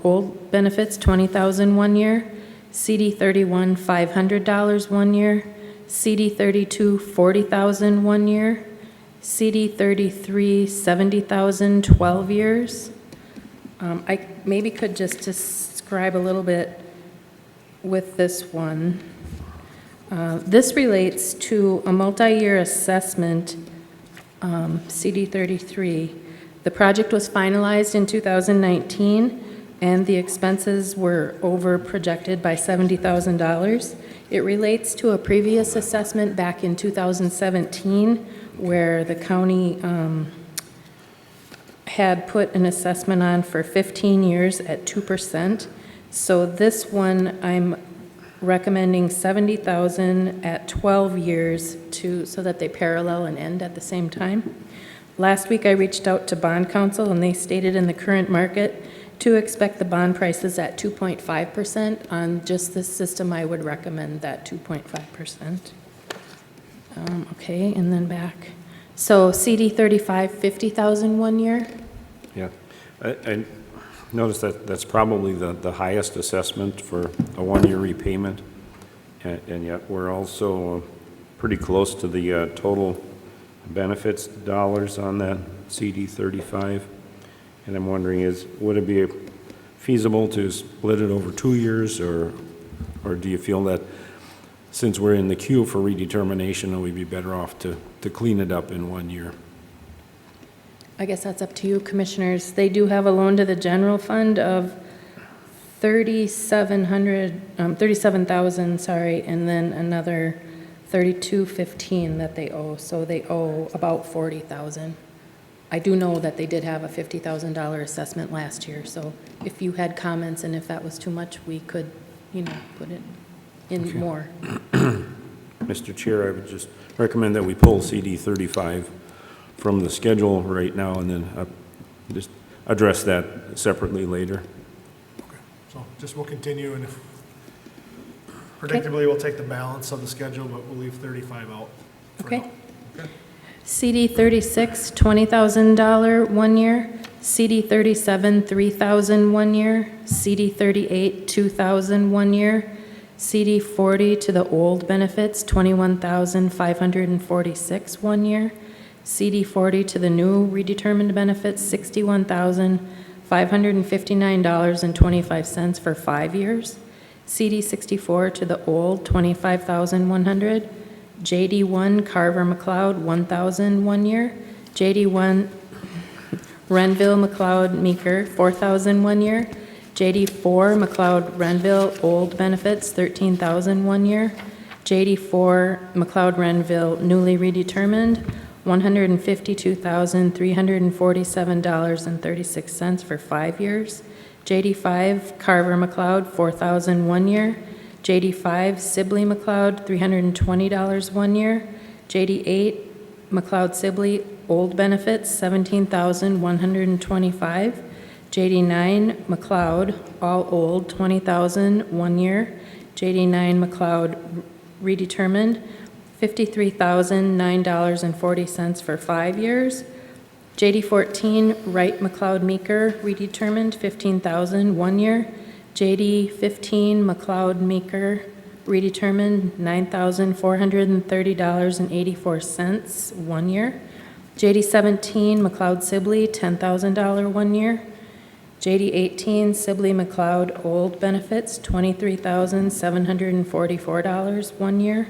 old benefits, $20,000, 1 year. CD 31, $500, 1 year. CD 32, $40,000, 1 year. CD 33, $70,000, 12 years. I maybe could just describe a little bit with this one. This relates to a multi-year assessment, CD 33. The project was finalized in 2019, and the expenses were over projected by $70,000. It relates to a previous assessment back in 2017, where the county had put an assessment on for 15 years at 2%. So this one, I'm recommending $70,000 at 12 years so that they parallel and end at the same time. Last week, I reached out to bond counsel, and they stated in the current market to expect the bond prices at 2.5%. On just this system, I would recommend that 2.5%. Okay, and then back. So CD 35, $50,000, 1 year. Yeah. I noticed that that's probably the highest assessment for a 1-year repayment, and yet we're also pretty close to the total benefits dollars on that CD 35. And I'm wondering, would it be feasible to split it over 2 years, or do you feel that since we're in the queue for redetermination, we'd be better off to clean it up in 1 year? I guess that's up to you, commissioners. They do have a loan to the general fund of $37,000, sorry, and then another $32,15 that they owe. So they owe about $40,000. I do know that they did have a $50,000 assessment last year. So if you had comments and if that was too much, we could, put it in more. Mr. Chair, I would just recommend that we pull CD 35 from the schedule right now, and then just address that separately later. Okay, so just we'll continue, and if predictably, we'll take the balance of the schedule, but we'll leave 35 out. Okay. CD 36, $20,000, 1 year. CD 37, $3,000, 1 year. CD 38, $2,000, 1 year. CD 40 to the old benefits, $21,546, 1 year. CD 40 to the new redetermined benefits, $61,559.25 for 5 years. CD 64 to the old, $25,100. JD1 Carver McLeod, $1,000, 1 year. JD1 Renville McLeod Meeker, $4,000, 1 year. JD4 McLeod Renville old benefits, $13,000, 1 year. JD4 McLeod Renville newly redetermined, $152,347.36 for 5 years. JD5 Carver McLeod, $4,000, 1 year. JD5 Sibley McLeod, $320, 1 year. JD8 McLeod Sibley old benefits, $17,125. JD9 McLeod all old, $20,000, 1 year. JD9 McLeod redetermined, $53,009.40 for 5 years. JD14 Wright McLeod Meeker redetermined, $15,000, 1 year. JD15 McLeod Meeker redetermined, $9,430.84, 1 year. JD17 McLeod Sibley, $10,000, 1 year. JD 18, Sibley McLeod Old Benefits, $23,744 1 year.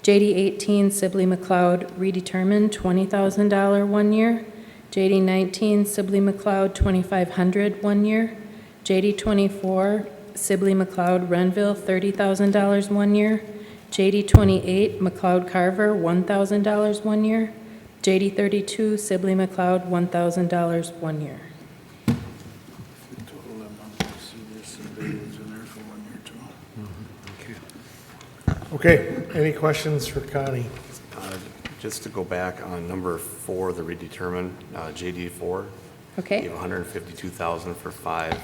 JD 18, Sibley McLeod Redetermined, $20,000 1 year. JD 19, Sibley McLeod $2,500 1 year. JD 24, Sibley McLeod Renville, $30,000 1 year. JD 28, McLeod Carver, $1,000 1 year. JD 32, Sibley McLeod, $1,000 1 year. Total amount of seniors and babies in there for 1 year too. Okay, any questions for Connie? Just to go back on number 4, the redetermined, JD4. Okay. You have 152,000 for five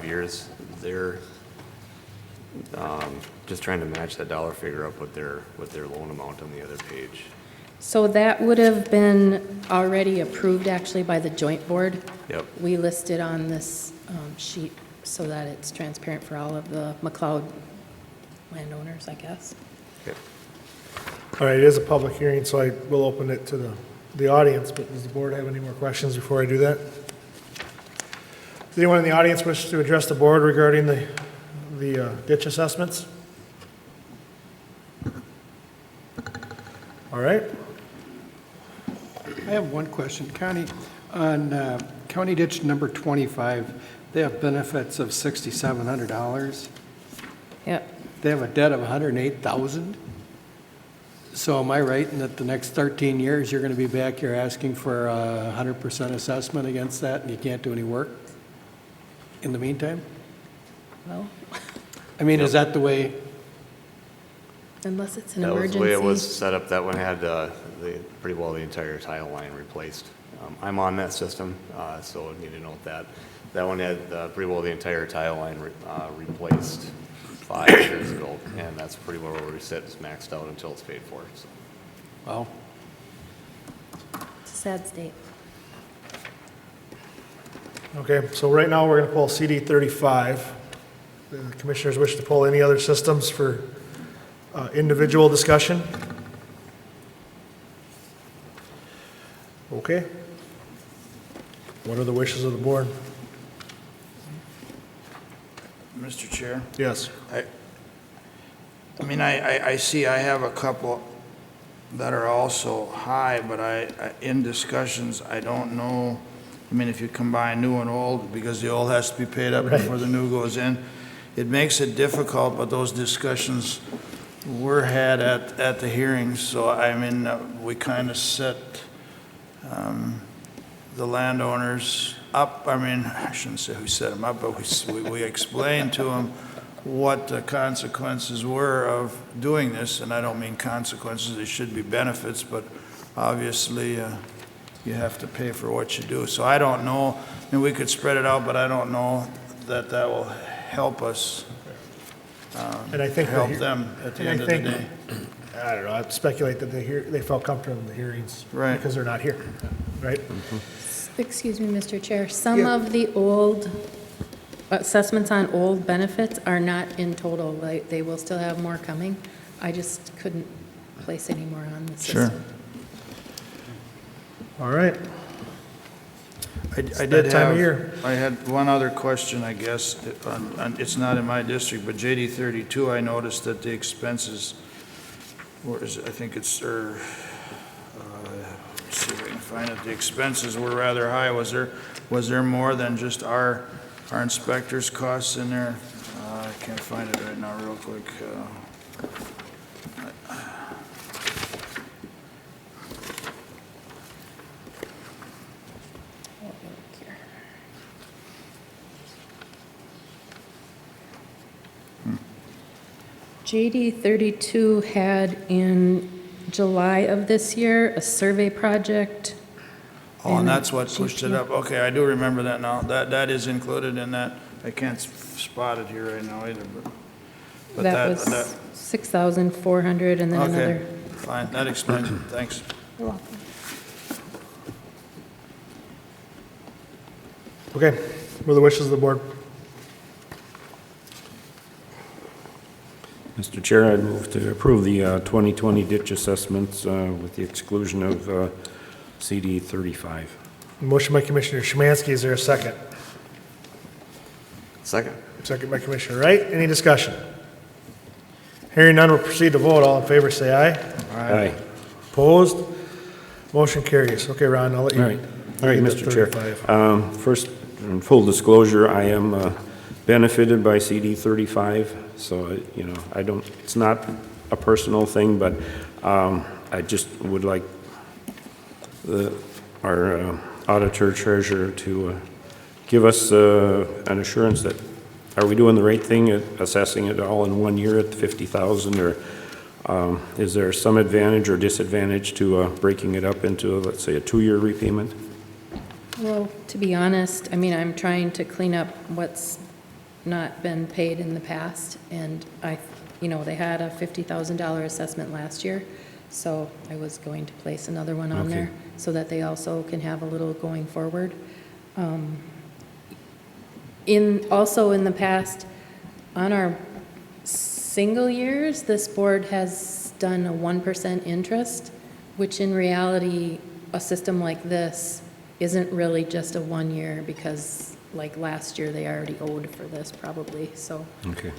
years. They're just trying to match that dollar figure up with their loan amount on the other page. So that would have been already approved actually by the joint board. Yep. We listed on this sheet so that it's transparent for all of the McLeod landowners, I guess. Okay. All right, it is a public hearing, so I will open it to the audience, but does the board have any more questions before I do that? Does anyone in the audience wish to address the board regarding the ditch assessments? All right. I have one question. Connie, on County Ditch number 25, they have benefits of $6,700. Yep. They have a debt of $108,000. So am I right in that the next 13 years, you're going to be back here asking for a 100% assessment against that, and you can't do any work in the meantime? Well, I mean, is that the way? unless it's an That was emergency. the way it was set up. That one had pretty well the entire tile line replaced. I'm on that system, so I need to note that. That one had pretty well the entire tile line replaced 5 years ago, and that's pretty well where we sit. It's maxed out until it's paid for. So. Wow. It's a sad state. Okay, so right now, we're going to pull CD 35. The commissioners wish to pull any other systems for individual discussion? Okay. What are the wishes of the board? Mr. Chair? Yes. I mean, I see I have a couple that are also high, but in discussions, I don't know. I mean, if you combine new and old, because the old has to be paid up before the new goes in, it makes it difficult, but those discussions were had at the hearings. So, I mean, we kind of set the landowners up. I mean, I shouldn't say we set them up, but we explained to them what the consequences were of doing this. And I don't mean consequences, they should be benefits, but obviously you have to pay for what you do. So I don't know, I mean, we could spread it out, but I don't know that will help us, And I think help them at the end of the day. I don't know, I'd speculate that they felt comfortable in the hearings. Right. Because they're not here, right? Excuse me, Mr. Chair. Some Yeah. of the old assessments on old benefits are not in total. They will still have more coming. I just couldn't place any more on the system. Sure. All right. I that did time of have, year. I had one other question, I guess, it's not in my district, but JD 32, I noticed that the expenses, where is it? I think it's, let's see if I can find it, the expenses were rather high. Was there more than just our inspectors' costs in there? I can't find it right now real quick. JD 32 had in July of this year a survey project. Oh, and that's what pushed it up. Okay, I do remember that now. That is included in that. I can't spot it here right now either, but That was 6,400 and then okay, another. fine. That explains it. Thanks. You're welcome. Okay, what are the wishes of the board? Mr. Chair, I move to approve the 2020 ditch assessments with the exclusion of CD 35. Motion by Commissioner Szymanski, is there a second? Second. Second by Commissioner Wright. Any discussion? Hearing none, we'll proceed to vote. All in favor, say aye. Aye. Opposed? Motion carries. Okay, Ron, I'll let you. All right, Mr. Chair. 35. First, in full disclosure, I am benefited by CD 35, so, you know, I don't, it's not a personal thing, but I just would like our auditor treasurer to give us an assurance that, are we doing the right thing at assessing it all in 1 year at 50,000, or is there some advantage or disadvantage to breaking it up into, let's say, a 2-year repayment? Well, to be honest, I mean, I'm trying to clean up what's not been paid in the past, and they had a $50,000 assessment last year, so I was going to place another one on there so that they also can have a little going forward. Also in the past, on our single years, this board has done a 1% interest, which in reality, a system like this isn't really just a 1 year, because like last year, they already owed for this probably, so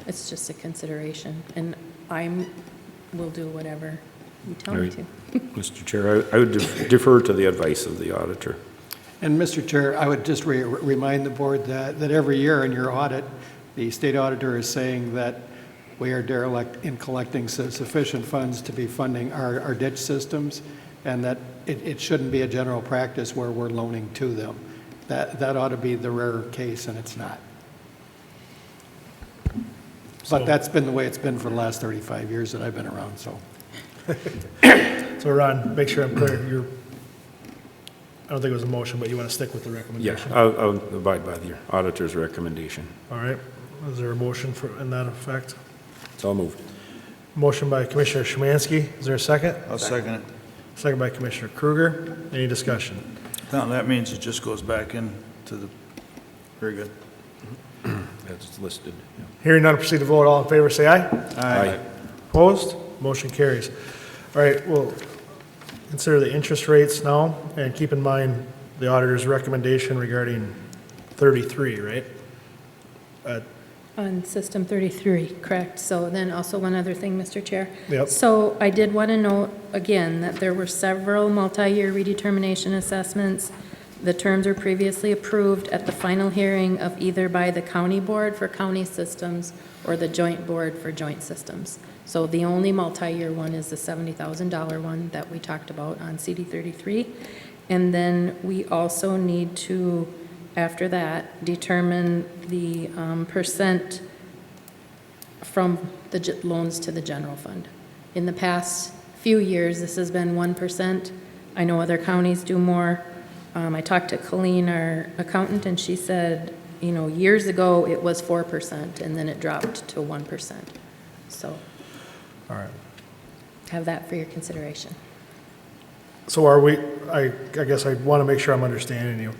it's just a consideration. And will do whatever you tell me to. Mr. Chair, I would defer to the advice of the auditor. And Mr. Chair, I would just remind the board that every year in your audit, the state auditor is saying that we are derelict in collecting sufficient funds to be funding our ditch systems, and that it shouldn't be a general practice where we're loaning to them. That ought to be the rare case, and it's not. But that's been the way it's been for the last 35 years that I've been around, so. So Ron, make sure I'm clear, I don't think it was a motion, but you want to stick with the recommendation? Yeah, I'll abide by the auditor's recommendation. All right. Is there a motion in that effect? It's all moved. Motion by Commissioner Szymanski. Is there a second? I'll second it. Second by Commissioner Kruger. Any discussion? No, that means it just goes back into the, very good. That's listed. Yeah. Hearing none, proceed to vote. All in favor, say aye. Aye. Opposed? Motion carries. All right, we'll consider the interest rates now, and keep in mind the auditor's recommendation regarding 33, right? On System 33, correct. So then also one other thing, Mr. Chair. Yep. So I did want to note again that there were several multi-year redetermination assessments. The terms were previously approved at the final hearing of either by the county board for county systems or the joint board for joint systems. So the only multi-year one is the $70,000 one that we talked about on CD 33. And then we also need to, after that, determine the percent from the loans to the general fund. In the past few years, this has been 1%. I know other counties do more. I talked to Colleen, our accountant, and she said, years ago it was 4%, and then it dropped to 1%. So, all right. Have that for your consideration. So are we, I guess I want to make sure I'm understanding you.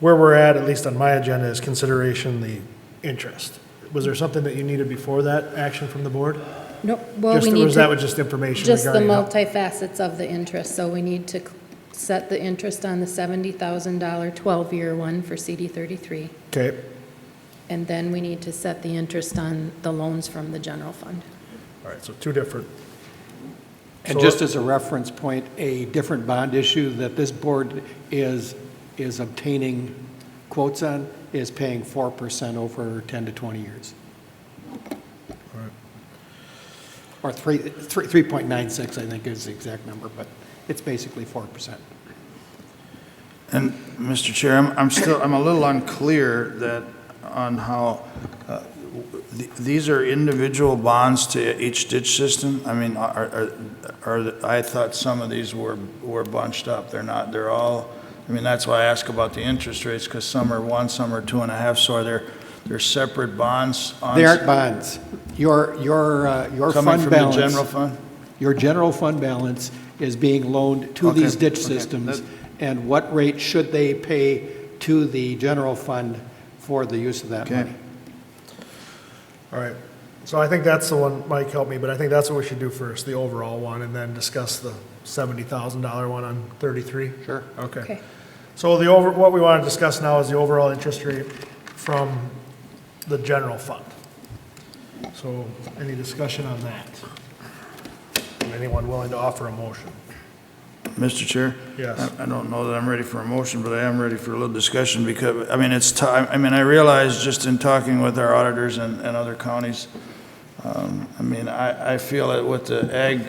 Where we're at least on my agenda, is consideration the interest. Was there something that you needed before that action from the board? No, well, we need to. Or was that just information just the regarding multifacets of the interest. So we need to set the interest on the $70,000 12-year one for CD 33. Okay. And then we need to set the interest on the loans from the general fund. All right, so two different. And just as a reference point, a different bond issue that this board is obtaining quotes on is paying 4% over 10 to 20 years. All right. Or 3.96, I think is the exact number, but it's basically 4%. And Mr. Chair, I'm a little unclear on how, these are individual bonds to each ditch system? I mean, I thought some of these were bunched up. They're not, they're all, I mean, that's why I ask about the interest rates, because some are 1, some are 2.5, so they're separate bonds? They aren't bonds. Your Coming fund from balance. the general fund? Your general fund balance is being loaned to these ditch systems, and what rate should they pay to the general fund for the use of that money? All right. So I think that's the one, Mike helped me, but I think that's what we should do first, the overall one, and then discuss the $70,000 one on 33? Sure. Okay. So what we want to discuss now is the overall interest rate from the general fund. So any discussion on that? Anyone willing to offer a motion? Mr. Chair? Yes. I don't know that I'm ready for a motion, but I am ready for a little discussion because, I mean, it's time, I mean, I realize just in talking with our auditors and other counties, I mean, I feel that with the ag,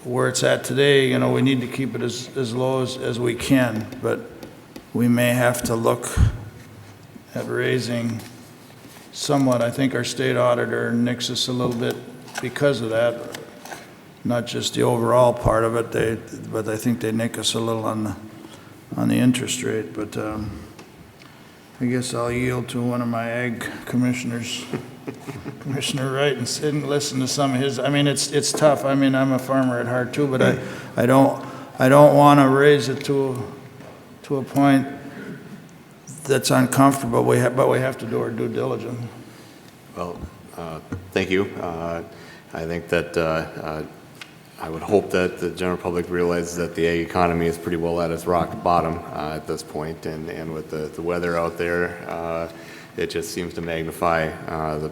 where it's at today, you know, we need to keep it as low as we can, but we may have to look at raising somewhat. I think our state auditor nicks us a little bit because of that. Not just the overall part of it, but I think they nick us a little on the interest rate. But I guess I'll yield to one of my ag commissioners, Commissioner Wright, and sit and listen to some of his. I mean, it's tough. I mean, I'm a farmer at heart too, but I don't want to raise it to a point that's uncomfortable. But we have to do our due diligence. Well, thank you. I think that I would hope that the general public realizes that the ag economy is pretty well at its rock bottom at this point, and with the weather out there, it just seems to magnify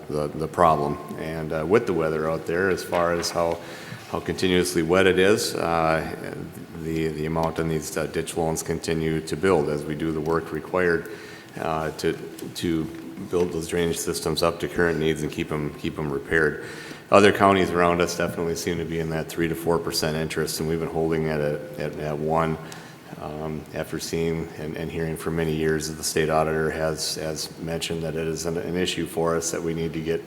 the problem. And with the weather out there, as far as how continuously wet it is, the amount on these ditch loans continue to build as we do the work required to build those drainage systems up to current needs and keep them repaired. Other counties around us definitely seem to be in that 3 to 4% interest, and we've been holding at 1 after seeing and hearing for many years that the state auditor has mentioned that it is an issue for us that we need to get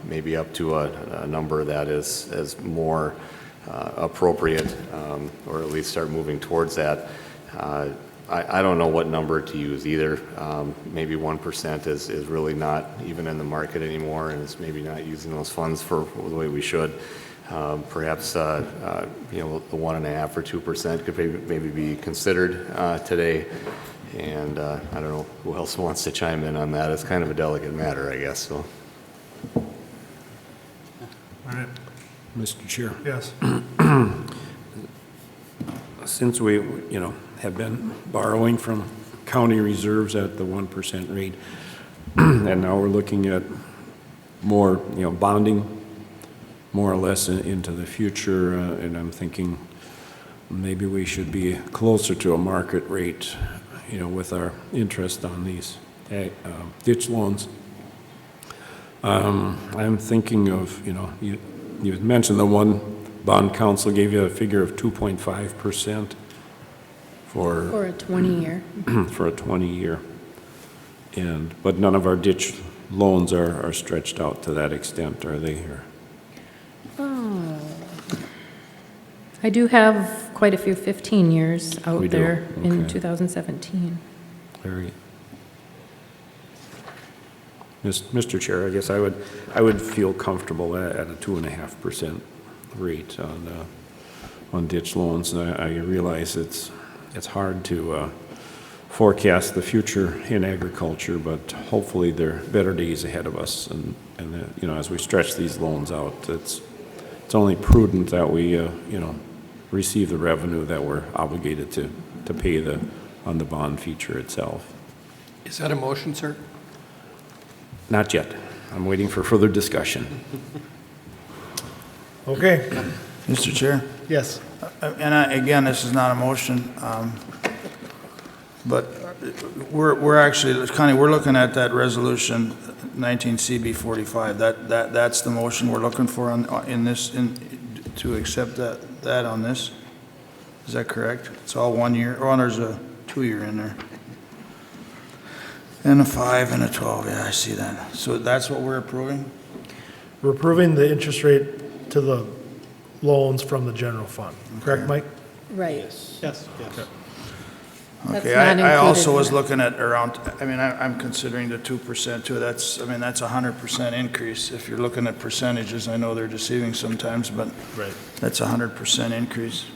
maybe up to a number that is more appropriate, or at least start moving towards that. I don't know what number to use either. Maybe 1% is really not even in the market anymore, and it's maybe not using those funds for the way we should. Perhaps the 1.5 or 2% could maybe be considered today. And I don't know who else wants to chime in on that. It's kind of a delicate matter, I guess. So. All right. Mr. Chair. Yes. Since we, have been borrowing from county reserves at the 1% rate, and now we're looking at more, bonding more or less into the future, and I'm thinking maybe we should be closer to a market rate, with our interest on these ditch loans. I'm thinking of, you mentioned the one bond council gave you a figure of 2.5%. For a 20-year. For a 20-year. But none of our ditch loans are stretched out to that extent, are they? Oh. I do have quite a few 15 years out there in 2017. Very. Mr. Chair, I guess I would feel comfortable at a 2.5% rate on ditch loans. I realize it's hard to forecast the future in agriculture, but hopefully there are better days ahead of us. And as we stretch these loans out, it's only prudent that we, receive the revenue that we're obligated to pay on the bond feature itself. Is that a motion, sir? Not yet. I'm waiting for further discussion. Okay. Mr. Chair? Yes. And again, this is not a motion, but we're actually, Connie, we're looking at that resolution 19 CB 45. That's the motion we're looking for to accept that on this. Is that correct? It's all 1 year. Oh, and there's a 2-year in there. And a 5 and a 12. Yeah, I see that. So that's what we're approving? We're approving the interest rate to the loans from the general fund. Correct, Mike? Right. Yes. Okay. That's Okay, not I also included was in looking at around, I'm considering the 2% too. That's a 100% increase. If you're looking at percentages, I know they're deceiving sometimes, but Right. that's a 100% increase.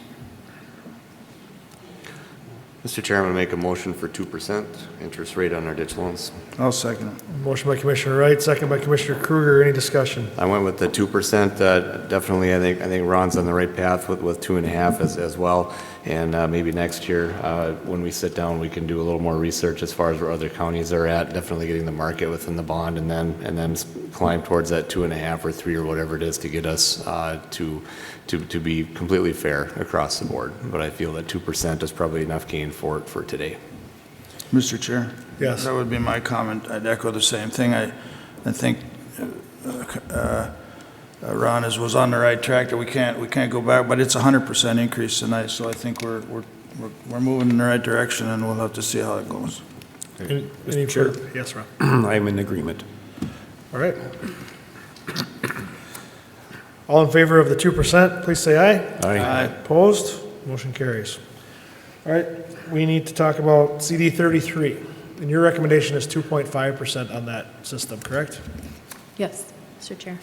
Mr. Chair, I'm going to make a motion for 2% interest rate on our ditch loans. I'll second it. Motion by Commissioner Wright, second by Commissioner Kruger. Any discussion? I went with the 2%. Definitely, I think Ron's on the right path with 2.5 as well. And maybe next year, when we sit down, we can do a little more research as far as where other counties are at. Definitely getting the market within the bond, and then climb towards that 2.5 or 3 or whatever it is to get us to be completely fair across the board. But I feel that 2% is probably enough gain for today. Mr. Chair? Yes. That would be my comment. I'd echo the same thing. I think Ron was on the right track, that we can't go back, but it's a 100% increase tonight, so I think we're moving in the right direction, and we'll have to see how it goes. Any further? Yes, Ron. I'm in agreement. All right. All in favor of the 2%, please say aye. Aye. Opposed? Motion carries. All right, we need to talk about CD 33. And your recommendation is 2.5% on that system, correct? Yes, Mr. Chair.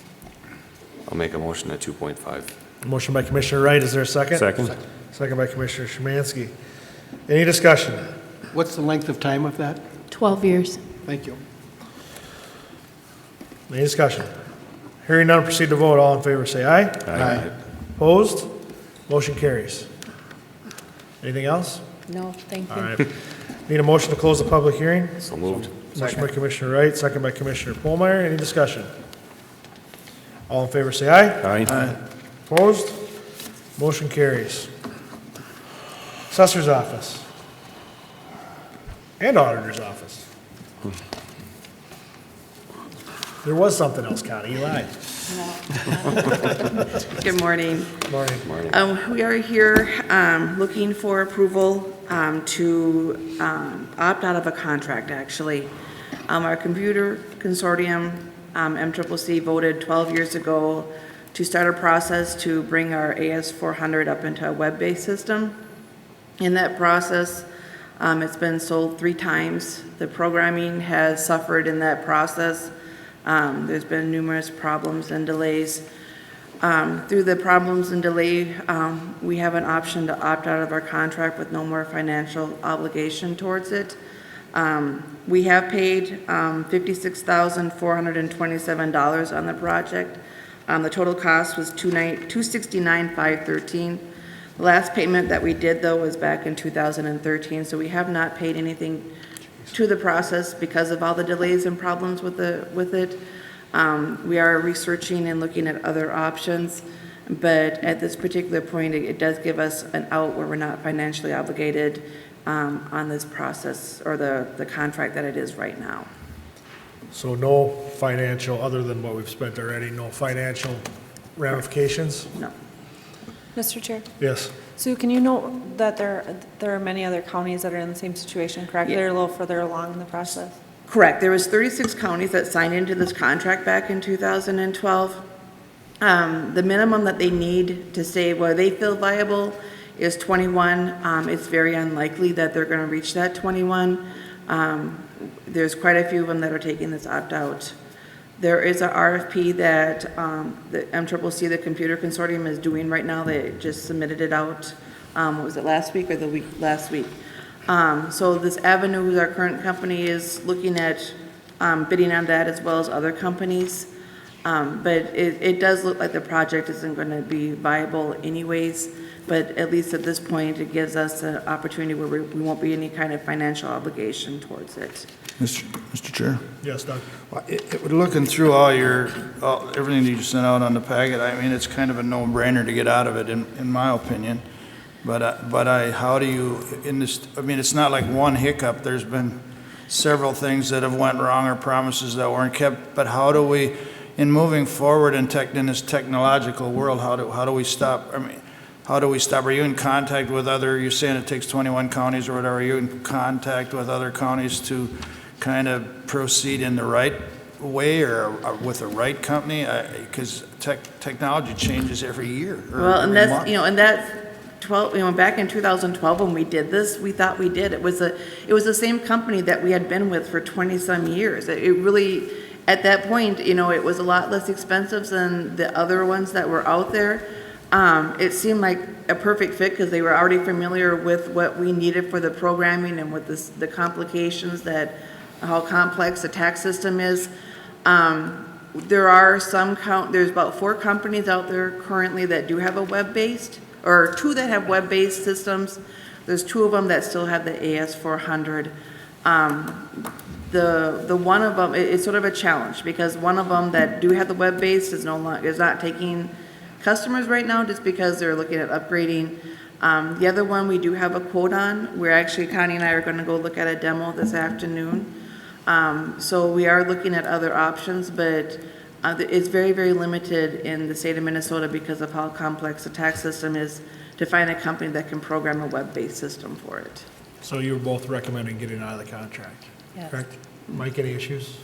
I'll make a motion at 2.5. Motion by Commissioner Wright. Is there a second? Second. Second by Commissioner Szymanski. Any discussion? What's the length of time of that? 12 years. Thank you. Any discussion? Hearing none, proceed to vote. All in favor, say aye. Aye. Opposed? Motion carries. Anything else? No, thank you. All right. Need a motion to close the public hearing? So moved. Motion by Commissioner Wright, second by Commissioner Polmeyer. Any discussion? All in favor, say aye. Aye. Opposed? Motion carries. Assessor's office. And auditor's office. There was something else, Connie, you lied. Good morning. Morning. We are here looking for approval to opt out of a contract, actually. Our computer consortium, MCCC, voted 12 years ago to start a process to bring our AS400 up into a web-based system. In that process, it's been sold 3 times. The programming has suffered in that process. There's been numerous problems and delays. Through the problems and delay, we have an option to opt out of our contract with no more financial obligation towards it. We have paid $56,427 on the project. The total cost was $269,513. The last payment that we did, though, was back in 2013, so we have not paid anything to the process because of all the delays and problems with it. We are researching and looking at other options, but at this particular point, it does give us an out where we're not financially obligated on this process or the contract that it is right now. So no financial, other than what we've spent already, no financial ramifications? No. Mr. Chair? Yes. Sue, can you note that there are many other counties that are in the same situation, correct? Yeah. They're a little further along in the process? Correct. There was 36 counties that signed into this contract back in 2012. The minimum that they need to say where they feel viable is 21. It's very unlikely that they're going to reach that 21. There's quite a few of them that are taking this opt-out. There is an RFP that the MCCC, the Computer Consortium, is doing right now. They just submitted it out, was it last week or the week last week? So this Avenue, our current company, is looking at bidding on that as well as other companies. But it does look like the project isn't going to be viable anyways. But at least at this point, it gives us an opportunity where we won't be any kind of financial obligation towards it. Mr. Chair? Yes, Doug. Looking through everything you sent out on the packet, I mean, it's kind of a no-brainer to get out of it, in my opinion. But how do you, in this, I mean, it's not like one hiccup. There's been several things that have went wrong or promises that weren't kept. But how do we, in moving forward in this technological world, how do we stop? I mean, how do we stop? Are you in contact with you're saying it takes 21 counties or whatever, are you in contact with other counties to kind of proceed in the right way or with the right company? Because technology changes every year. Well, and that's, and that's 12, back in 2012 when we did this, we thought we did. It was the same company that we had been with for 20-some years. It really, at that point, it was a lot less expensive than the other ones that were out there. It seemed like a perfect fit because they were already familiar with what we needed for the programming and with the complications that how complex the tax system is. There are there's about 4 companies out there currently that do have a web-based, or 2 that have web-based systems. There's 2 of them that still have the AS400. The one of them, it's sort of a challenge, because one of them that do have the web-based is not taking customers right now, just because they're looking at upgrading. The other one we do have a quote on. We're actually, Connie and I are gonna go look at a demo this afternoon. So we are looking at other options, but it's very, very limited in the state of Minnesota because of how complex the tax system is to find a company that can program a web-based system for it. So you were both recommending getting out of the contract, Yes. correct? Mike, any issues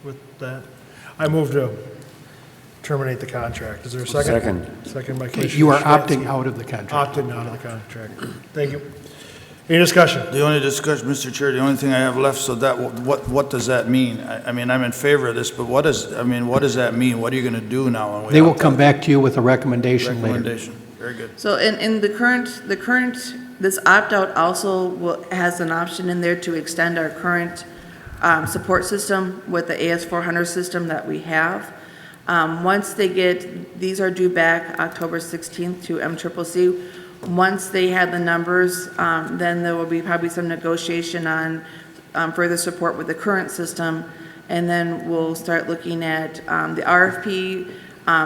with that? I move to terminate the contract. Is there a second? Second. Second by Commissioner You are Schwartz. opting out of the contract. Opting out of the contract. Thank you. Any discussion? The only discussion, Mr. Chair, the only thing I have left, so that, what does that mean? I mean, I'm in favor of this, but what does that mean? What are you gonna do now? when we They will opt come out? back to you with a recommendation later. Recommendation, very good. So in the current, this opt-out also has an option in there to extend our current support system with the AS400 system that we have. Once these are due back October 16th to MCCC. Once they have the numbers, then there will be probably some negotiation on further support with the current system. And then we'll start looking at the RFP.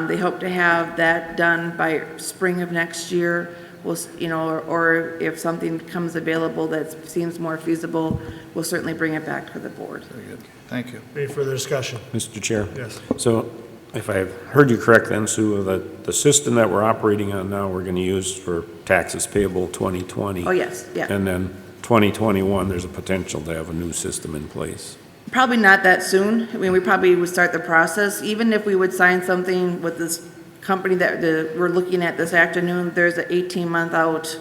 They hope to have that done by spring of next year. Or if something comes available that seems more feasible, we'll certainly bring it back to the board. Very good, thank you. Any further discussion? Mr. Chair? Yes. So if I've heard you correct then, Sue, the system that we're operating on now, we're going to use for taxes payable 2020. Oh, yes, yeah. And then 2021, there's a potential to have a new system in place. Probably not that soon. I mean, we probably would start the process. Even if we would sign something with this company that we're looking at this afternoon, there's an 18-month out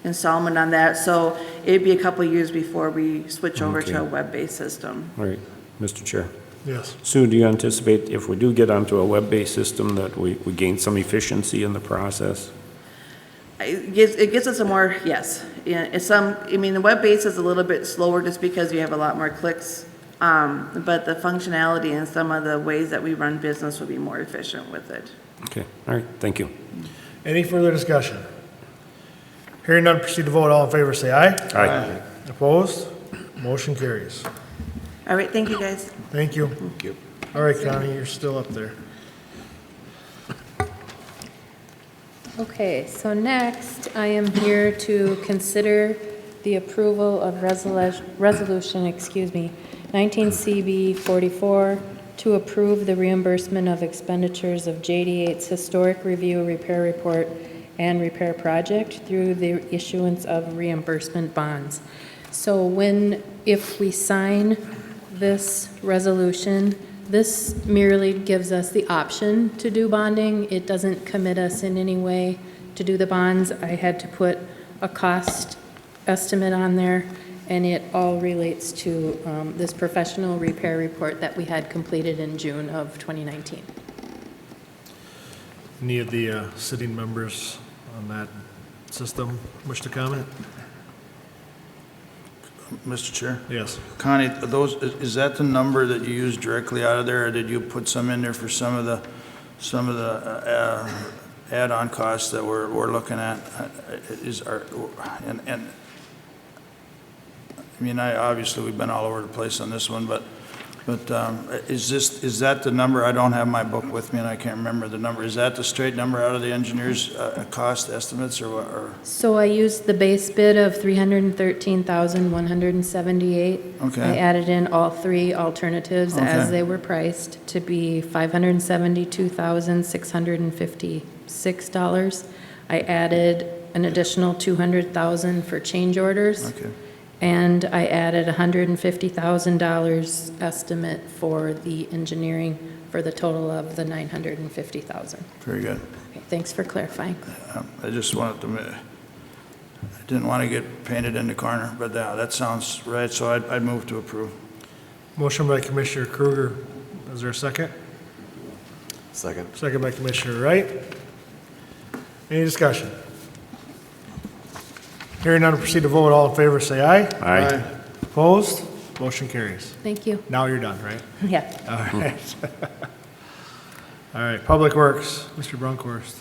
installment on that. So it'd be a couple of years before we switch over to a web-based system. All right, Mr. Chair. Yes. Sue, do you anticipate if we do get onto a web-based system that we gain some efficiency in the process? It gives us a more, yes. Yeah, the web-based is a little bit slower just because you have a lot more clicks. But the functionality and some of the ways that we run business will be more efficient with it. Okay, all right, thank you. Any further discussion? Hearing none, proceed to vote. All in favor, say aye. Aye. Opposed? Motion carries. All right, thank you, guys. Thank you. Thank you. All right, Connie, you're still up there. Okay, so next, I am here to consider the approval of resolution, 19 CB 44, to approve the reimbursement of expenditures of JD8's historic review, repair report, and repair project through the issuance of reimbursement bonds. So if we sign this resolution, this merely gives us the option to do bonding. It doesn't commit us in any way to do the bonds. I had to put a cost estimate on there, and it all relates to this professional repair report that we had completed in June of 2019. Any of the sitting members on that system wish to comment? Mr. Chair? Yes. Connie, is that the number that you used directly out of there, or did you put some in there for some of the add-on costs that we're looking at? Obviously, we've been all over the place on this one, but is that the number? I don't have my book with me, and I can't remember the number. Is that the straight number out of the engineer's cost estimates, or what? So I used the base bid of $313,178. Okay. I added in all three alternatives as Okay. they were priced to be $572,656. I added an additional $200,000 for change orders. Okay. And I added $150,000 estimate for the engineering for the total of the $950,000. Very good. Okay, thanks for clarifying. I just wanted to, I didn't want to get painted in the corner, but that sounds right, so I'd move to approve. Motion by Commissioner Kruger. Is there a second? Second. Second by Commissioner Wright. Any discussion? Hearing none, proceed to vote. All in favor, say aye. Aye. Opposed? Motion carries. Thank you. Now you're done, right? Yeah. All right. All right, Public Works, Mr. Brunkhorst.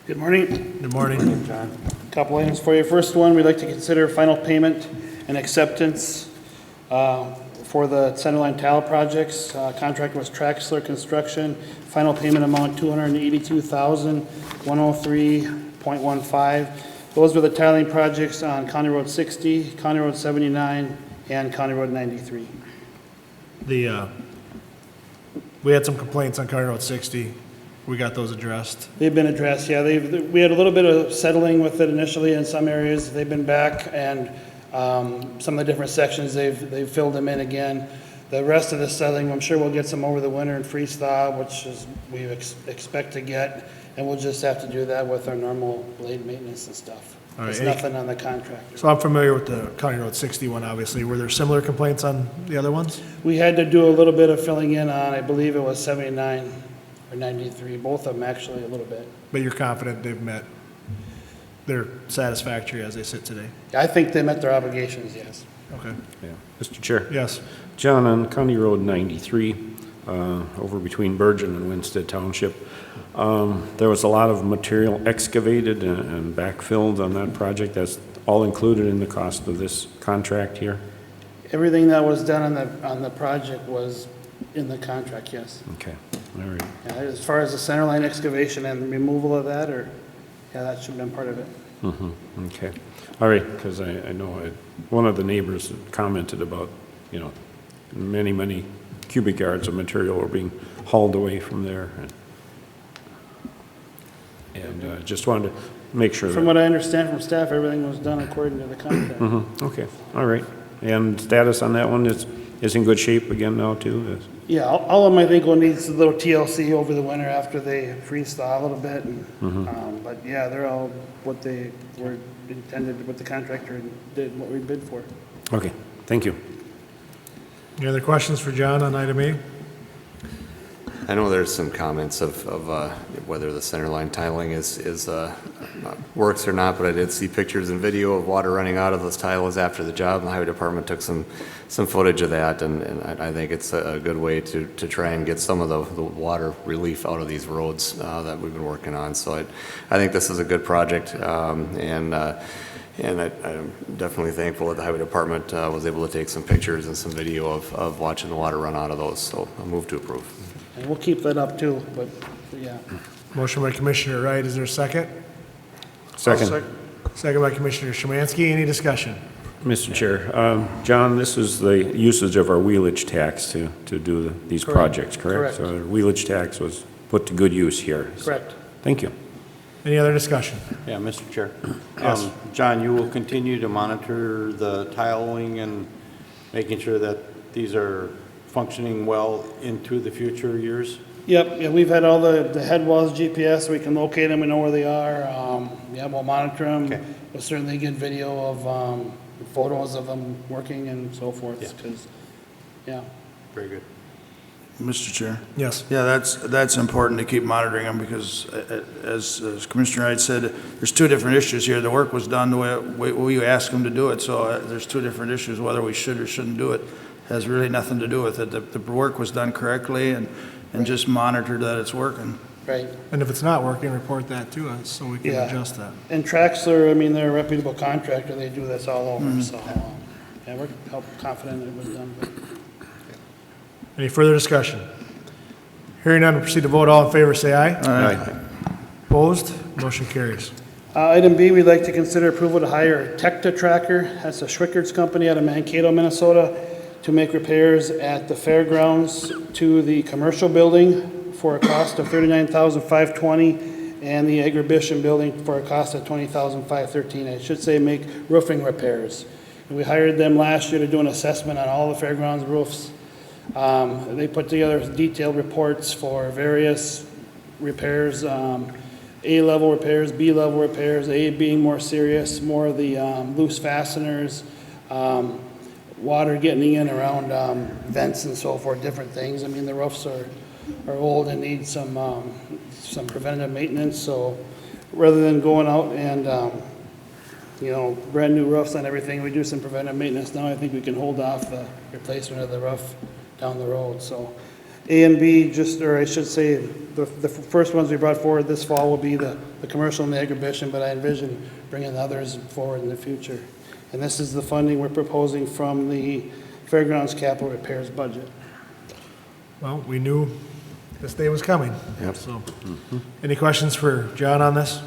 Good morning. Good morning. John. Couple items for you. First one, we'd like to consider final payment and acceptance for the centerline tile projects. Contract was Traxler Construction. Final payment amount $282,103.15. Those were the tiling projects on County Road 60, County Road 79, and County Road 93. We had some complaints on County Road 60. We got those addressed. They've been addressed, yeah. We had a little bit of settling with it initially in some areas. They've been back, and some of the different sections, they've filled them in again. The rest of the settling, I'm sure we'll get some over the winter and freeze thaw, which is we expect to get, and we'll just have to do that with our normal blade maintenance and stuff. All right, There's nothing on the contractor. So I'm familiar with the County Road 60 one, obviously. Were there similar complaints on the other ones? We had to do a little bit of filling in on, I believe it was 79 or 93, both of them actually a little bit. But you're confident they're satisfactory as they sit today? I think they met their obligations, yes. Okay. Yeah. Mr. Chair? Yes. John, on County Road 93, over between Bergen and Winstead Township, there was a lot of material excavated and backfilled on that project. That's all included in the cost of this contract here? Everything that was done on the project was in the contract, yes. Okay, all right. Yeah, as far as the centerline excavation and removal of that, that should have been part of it. Mm-hmm. Okay, all right, because I know one of the neighbors commented about, many cubic yards of material were being hauled away from there. And just wanted to make sure. From what I understand from staff, everything was done according to the contract. Mm-hmm. Okay, all right. And status on that one is in good shape again now, too? Yeah, all of them I think will need a little TLC over the winter after they freeze thaw a little bit. And, but yeah, they're all what they were intended, what the contractor did, what we bid for. Okay, thank you. Any other questions for John on item A? I know there's some comments of whether the centerline tiling is works or not, but I did see pictures and video of water running out of those tiles after the job, and the highway department took some footage of that, and I think it's a good way to try and get some of the water relief out of these roads that we've been working on. So I think this is a good project, and I'm definitely thankful that the highway department was able to take some pictures and some video of watching the water run out of those. So I'll move to approve. And we'll keep that up too, but yeah. Motion by Commissioner Wright. Is there a second? Second. Second by Commissioner Szymanski. Any discussion? Mr. Chair, John, this is the usage of our wheelage tax to do these projects, correct? Correct. So our wheelage tax was put to good use here. Correct. Thank you. Any other discussion? Yeah, Mr. Chair. Yes. John, you will continue to monitor the tiling and making sure that these are functioning well into the future years? Yep, yeah, we've had all the head walls GPS, we can locate them, we know where they are. Yeah, we'll monitor them. Okay. We'll certainly get video of, photos of them working and so forth, Yeah. because, yeah. Very good. Mr. Chair? Yes. Yeah, that's important to keep monitoring them because as Commissioner Wright said, there's two different issues here. The work was done the way we asked them to do it, so there's two different issues, whether we should or shouldn't do it. Has really nothing to do with it. The work was done correctly and just monitor that it's working. Right. And if it's not working, report that to us so we can Yeah. adjust that. And Traxler, I mean, they're a reputable contractor, they do this all over, so, yeah, we're confident it was done. But Any further discussion? Hearing none, we'll proceed to vote. All in favor, say aye. Aye. Opposed? Motion carries. Item B, we'd like to consider approval to hire Tecta Tracker. That's a Schwickert's company out of Mankato, Minnesota, to make repairs at the Fairgrounds to the commercial building for a cost of $39,520 and the Exhibition building for a cost of $20,513. I should say make roofing repairs. And we hired them last year to do an assessment on all the Fairgrounds roofs. They put together detailed reports for various repairs, A-level repairs, B-level repairs, A being more serious, more of the loose fasteners, water getting in around vents and so forth, different things. I mean, the roofs are old and need some preventative maintenance, so rather than going out and brand new roofs on everything. We do some preventive maintenance now. I think we can hold off the replacement of the roof down the road. So A and B, or I should say, the first ones we brought forward this fall will be the commercial and the exhibition, but I envision bringing others forward in the future. And this is the funding we're proposing from the Fairgrounds capital repairs budget. Well, we knew this day was coming. Yep. So, any questions for John on this?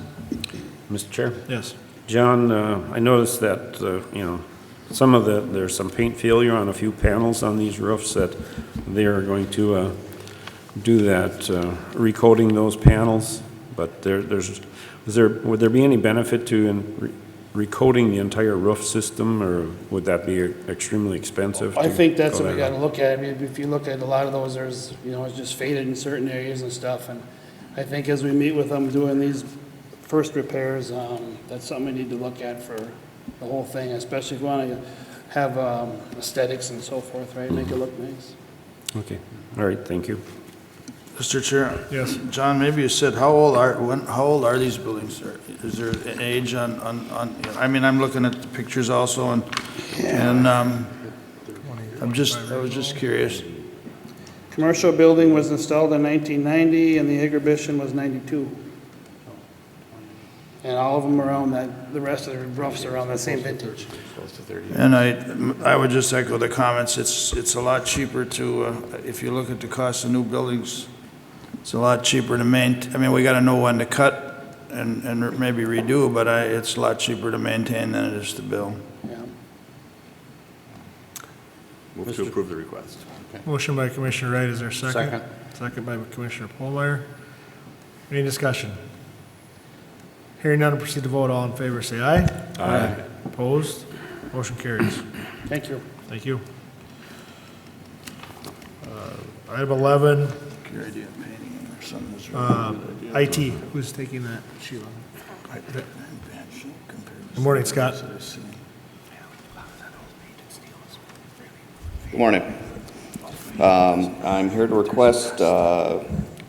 Mr. Chair? Yes. John, I noticed that, there's some paint failure on a few panels on these roofs that they are going to do that, recoating those panels, but would there be any benefit to recoating the entire roof system, or would that be extremely expensive? I think that's what we got to look at. I mean, if you look at a lot of those, there's, it's just faded in certain areas and stuff, and I think as we meet with them doing these first repairs, that's something we need to look at for the whole thing, especially if we want to have aesthetics and so forth, right? Make it look nice. Okay, all right, thank you. Mr. Chair? Yes. John, maybe you said, how old are these buildings? Is there an age on, I mean, I'm looking at the pictures also, and I was just curious. Commercial building was installed in 1990, and the exhibition was 92. And all of them around that, the rest of the roofs are around the same vintage. And I would just echo the comments, it's a lot cheaper to, if you look at the cost of new buildings, it's a lot cheaper to maintain. I mean, we gotta know when to cut and maybe redo, but it's a lot cheaper to maintain than it is to build. Yeah. Move to approve the request. Motion by Commissioner Wright, is there a second? Second. Second by Commissioner Polmeyer. Any discussion? Hearing none, proceed to vote. All in favor, say aye. Aye. Opposed? Motion carries. Thank you. Thank you. Item 11, Your idea of painting or something is really good. IT. Who's taking that? Sheila. Good morning, Scott. Good morning. I'm here to request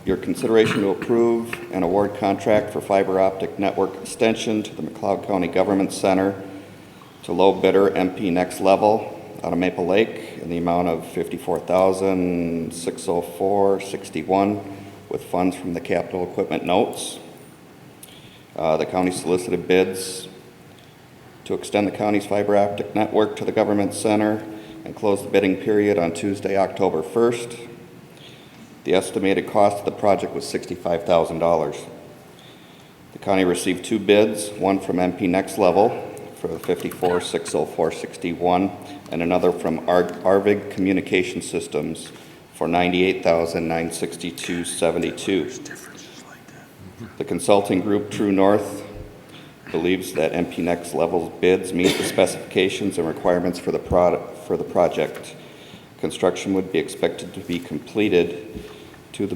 your consideration to approve an award contract for fiber optic network extension to the McLeod County Government Center to low bidder MP Next Level out of Maple Lake in the amount of $54,604.61 with funds from the capital equipment notes. The county solicited bids to extend the county's fiber optic network to the government center and close the bidding period on Tuesday, October 1st. The estimated cost of the project was $65,000. The county received two bids, one from MP Next Level for $54,604.61 and another from Arvig Communication Systems for $98,962.72. The consulting group True North believes that MP Next Level's bids meet the specifications and requirements for the project. Construction would be expected to be completed to the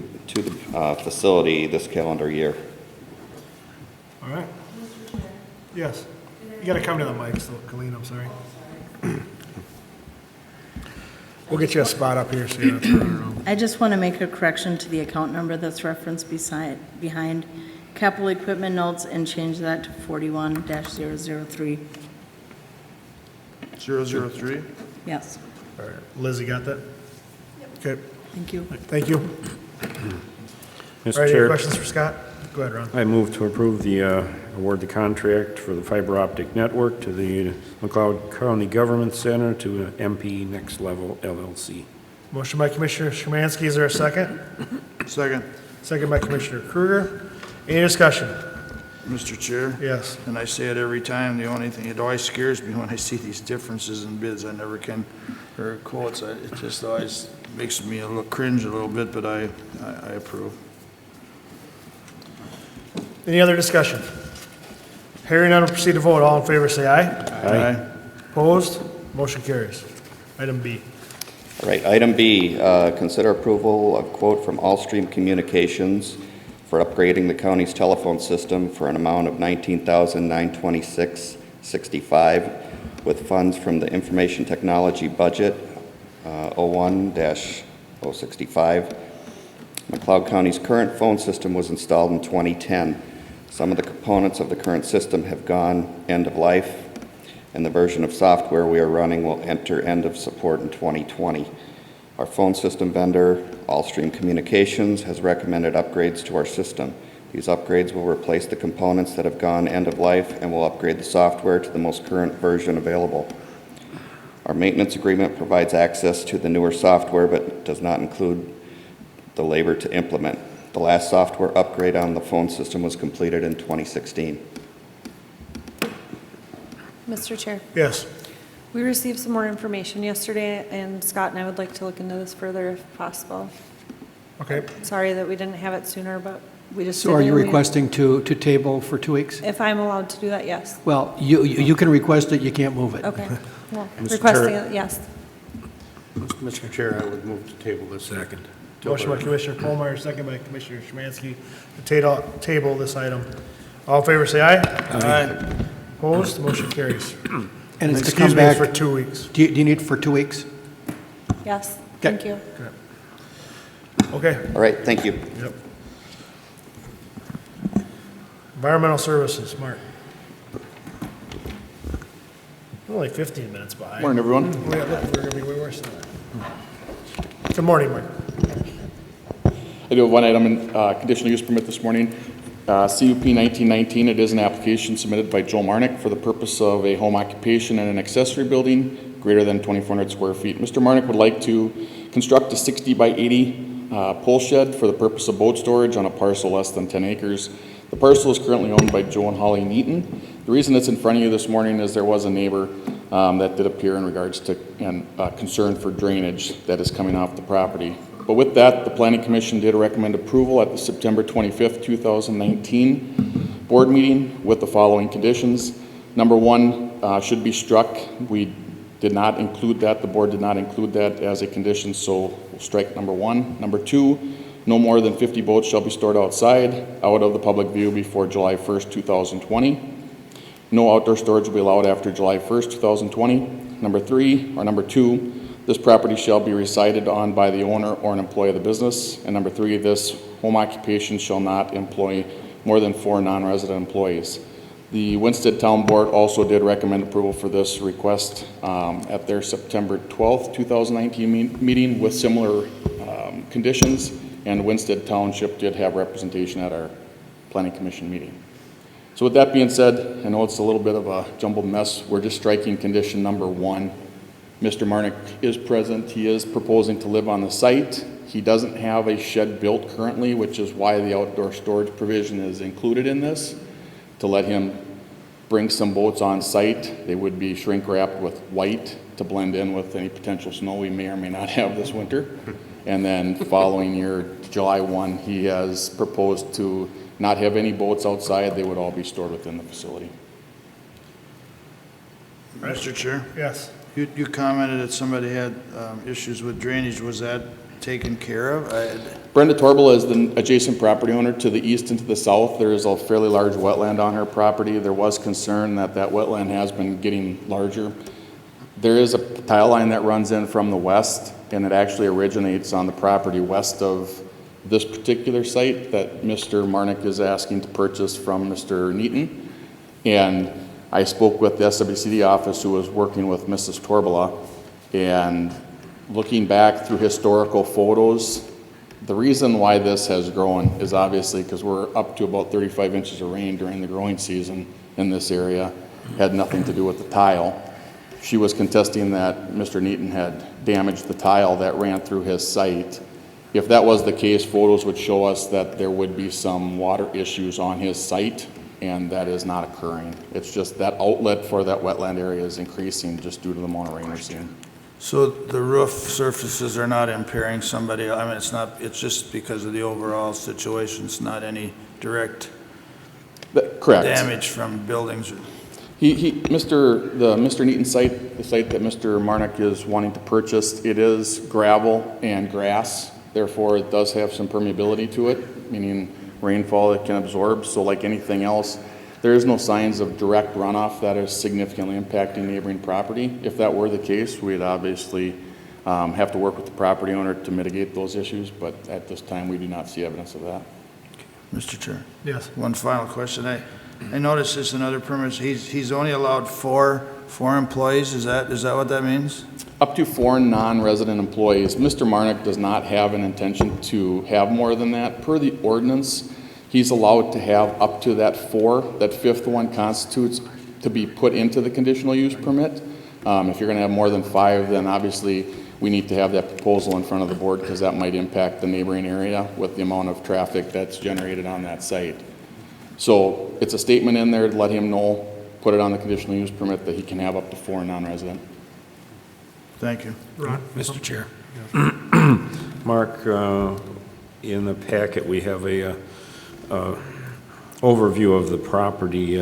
facility this calendar year. All right. Yes. You got to come to the mic, so Colleen, I'm sorry. We'll get you a spot up here so you don't have to run around. I just want to make a correction to the account number that's referenced behind capital equipment notes and change that to 41-003. 003? Yes. All right. Lizzie got that? Okay. Thank you. Thank you. Mr. All right, any Chair, questions for Scott? Go ahead, Ron. I move to approve the award the contract for the fiber optic network to the McLeod County Government Center to MP Next Level LLC. Motion by Commissioner Szymanski. Is there a second? Second. Second by Commissioner Kruger. Any discussion? Mr. Chair? Yes. And I say it every time, the only thing, it always scares me when I see these differences in bids. I never can, or quotes, it just always makes me a little cringe a little bit, but I approve. Any other discussion? Hearing none, proceed to vote. All in favor, say aye. Aye. Opposed? Motion carries. Item B. All right, item B, consider approval of quote from Allstream Communications for upgrading the county's telephone system for an amount of $19,926.65 with funds from the information technology budget 01-065. McLeod County's current phone system was installed in 2010. Some of the components of the current system have gone end of life, and the version of software we are running will enter end of support in 2020. Our phone system vendor, Allstream Communications, has recommended upgrades to our system. These upgrades will replace the components that have gone end of life and will upgrade the software to the most current version available. Our maintenance agreement provides access to the newer software but does not include the labor to implement. The last software upgrade on the phone system was completed in 2016. Mr. Chair, Yes. we received some more information yesterday, and Scott and I would like to look into this further if possible. Okay. Sorry that we didn't have it sooner, but we just. So are you didn't- requesting to table for 2 weeks? If I'm allowed to do that, yes. Well, you can request it, you can't move it. Okay, well, Mr. requesting Chair. it, yes. Mr. Chair, I would move to table this. Second. Motion by Commissioner Colmeyer, second by Commissioner Szymanski to table this item. All in favor, say aye. Aye. Opposed, motion carries. And it's to Excuse come me, back. for 2 weeks. Do you need it for 2 weeks? Yes, thank you. Okay. All right, thank you. Yep. Environmental Services, Mark. We're only 15 minutes behind. Morning, everyone. We're going to be way worse than that. Good morning, Mark. I do have one item in conditional use permit this morning. CUP 1919, it is an application submitted by Joe Marnick for the purpose of a home occupation and an accessory building greater than 2,400 square feet. Mr. Marnick would like to construct a 60 by 80 pole shed for the purpose of boat storage on a parcel less than 10 acres. The parcel is currently owned by Joe and Holly Neaton. The reason it's in front of you this morning is there was a neighbor that did appear in regards to concern for drainage that is coming off the property. But with that, the Planning Commission did recommend approval at the September 25th, 2019 board meeting with the following conditions. Number one should be struck. We did not include that. The board did not include that as a condition, so we'll strike number one. Number two, no more than 50 boats shall be stored outside, out of the public view before July 1st, 2020. No outdoor storage will be allowed after July 1st, 2020. Number two, this property shall be resided on by the owner or an employee of the business. And number three, this home occupation shall not employ more than 4 non-resident employees. The Winsted Town Board also did recommend approval for this request at their September 12th, 2019 meeting with similar conditions. And Winsted Township did have representation at our Planning Commission meeting. So with that being said, I know it's a little bit of a jumbled mess. We're just striking condition number one. Mr. Marnick is present. He is proposing to live on the site. He doesn't have a shed built currently, which is why the outdoor storage provision is included in this, to let him bring some boats on site. They would be shrink wrapped with white to blend in with any potential snow we may or may not have this winter. And then following year, July 1, he has proposed to not have any boats outside. They would all be stored within the facility. Mr. Chair? Yes. You commented that somebody had issues with drainage. Was that taken care of? Brenda Torble is the adjacent property owner. To the east and to the south, there is a fairly large wetland on her property. There was concern that that wetland has been getting larger. There is a tile line that runs in from the west, and it actually originates on the property west of this particular site that Mr. Marnick is asking to purchase from Mr. Neaton. And I spoke with the SWCD office who was working with Mrs. Torbola, and looking back through historical photos, the reason why this has grown is obviously because we're up to about 35 inches of rain during the growing season in this area. Had nothing to do with the tile. She was contesting that Mr. Neaton had damaged the tile that ran through his site. If that was the case, photos would show us that there would be some water issues on his site, and that is not occurring. It's just that outlet for that wetland area is increasing just due to the amount of rain we're seeing. So the roof surfaces are not impairing somebody? I mean, it's just because of the overall situation. It's not any direct Correct. damage from buildings? Mr. Neaton's site, the site that Mr. Marnick is wanting to purchase, it is gravel and grass. Therefore, it does have some permeability to it, meaning rainfall it can absorb. So like anything else, there is no signs of direct runoff that is significantly impacting neighboring property. If that were the case, we'd obviously have to work with the property owner to mitigate those issues, but at this time, we do not see evidence of that. Mr. Chair. Yes. One final question. I noticed this in other permits, he's only allowed four employees, is that what that means? Up to 4 non-resident employees. Mr. Marnick does not have an intention to have more than that. Per the ordinance, he's allowed to have up to that 4. That fifth one constitutes to be put into the conditional use permit. If you're going to have more than 5, then obviously we need to have that proposal in front of the board because that might impact the neighboring area with the amount of traffic that's generated on that site. So it's a statement in there to let him know, put it on the conditional use permit that he can have up to 4 non-resident. Thank you. Ron? Mr. Chair. Mark, in the packet, we have a overview of the property.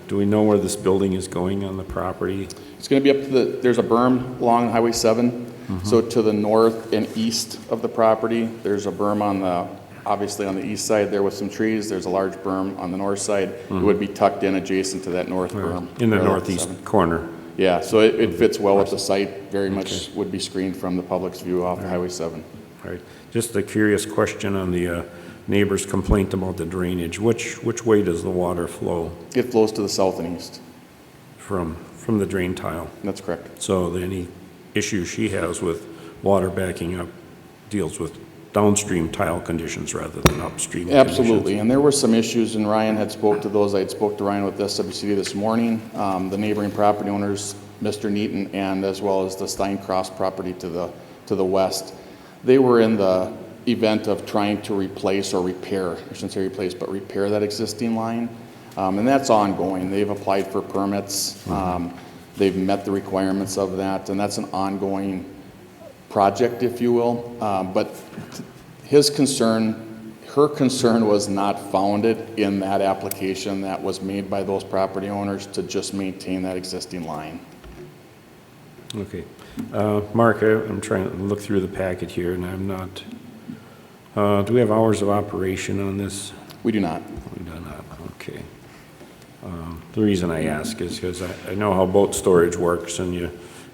Do we know where this building is going on the property? It's going to be up to there's a berm along Highway 7. So to the north and east of the property, there's a berm obviously on the east side there with some trees. There's a large berm on the north side. It would be tucked in adjacent to that north berm. In the northeast corner. Yeah, so it fits well with the site, very much would be screened from the public's view off of Highway 7. Right. Just a curious question on the neighbor's complaint about the drainage. Which way does the water flow? It flows to the south and east. From the drain tile? That's correct. So any issue she has with water backing up deals with downstream tile conditions rather than upstream Absolutely, conditions. and there were some issues, and Ryan had spoke to those. I had spoke to Ryan with SWCD this morning, the neighboring property owners, Mr. Neaton, and as well as the Steincross property to the west. They were in the event of trying to replace or repair, I shouldn't say replace, but repair that existing line, and that's ongoing. They've applied for permits. They've met the requirements of that, and that's an ongoing project, if you will. But her concern was not founded in that application that was made by those property owners to just maintain that existing line. Okay. Mark, I'm trying to look through the packet here, and I'm not... do we have hours of operation on this? We do not. We do not, okay. The reason I ask is because I know how boat storage works, and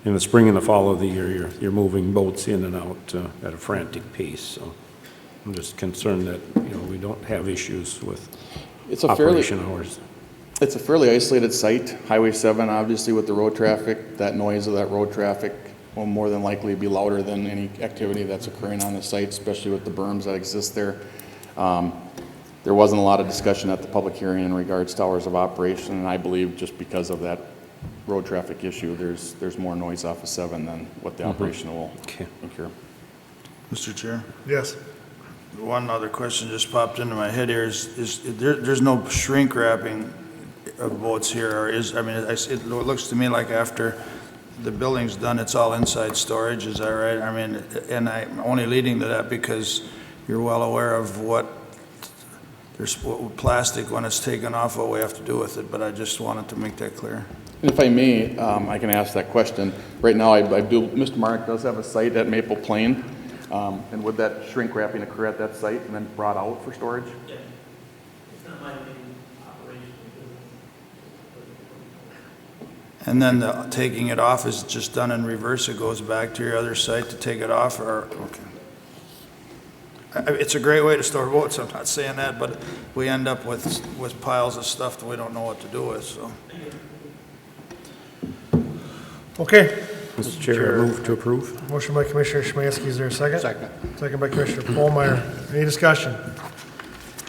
in the spring and the fall of the year, you're moving boats in and out at a frantic pace. So I'm just concerned that we don't have issues with operation hours. It's a fairly isolated site. Highway 7, obviously, with the road traffic, that noise of that road traffic will more than likely be louder than any activity that's occurring on the site, especially with the berms that exist there. There wasn't a lot of discussion at the public hearing in regards to hours of operation, and I believe just because of that road traffic issue, there's more noise off of 7 than what the operation will incur. Mr. Chair? Yes. One other question just popped into my head here there's no shrink wrapping of boats here, or it looks to me like after the building's done, it's all inside storage, is that right? And I'm only leading to that because you're well aware of what plastic, when it's taken off, what we have to do with it, but I just wanted to make that clear. And if I may, I can ask that question. Right now, Mr. Mark does have a site at Maple Plain, and would that shrink wrapping occur at that site and then brought out for storage? Yeah. It's not my main operation. And then taking it off is just done in reverse, it goes back to your other site to take it off, or, okay. It's a great way to store boats, I'm not saying that, but we end up with piles of stuff that we don't know what to do with, so. Okay. Mr. Chair, I move to approve. Motion by Commissioner Szymanski, is there a second? Second. Second by Commissioner Polmeyer. Any discussion?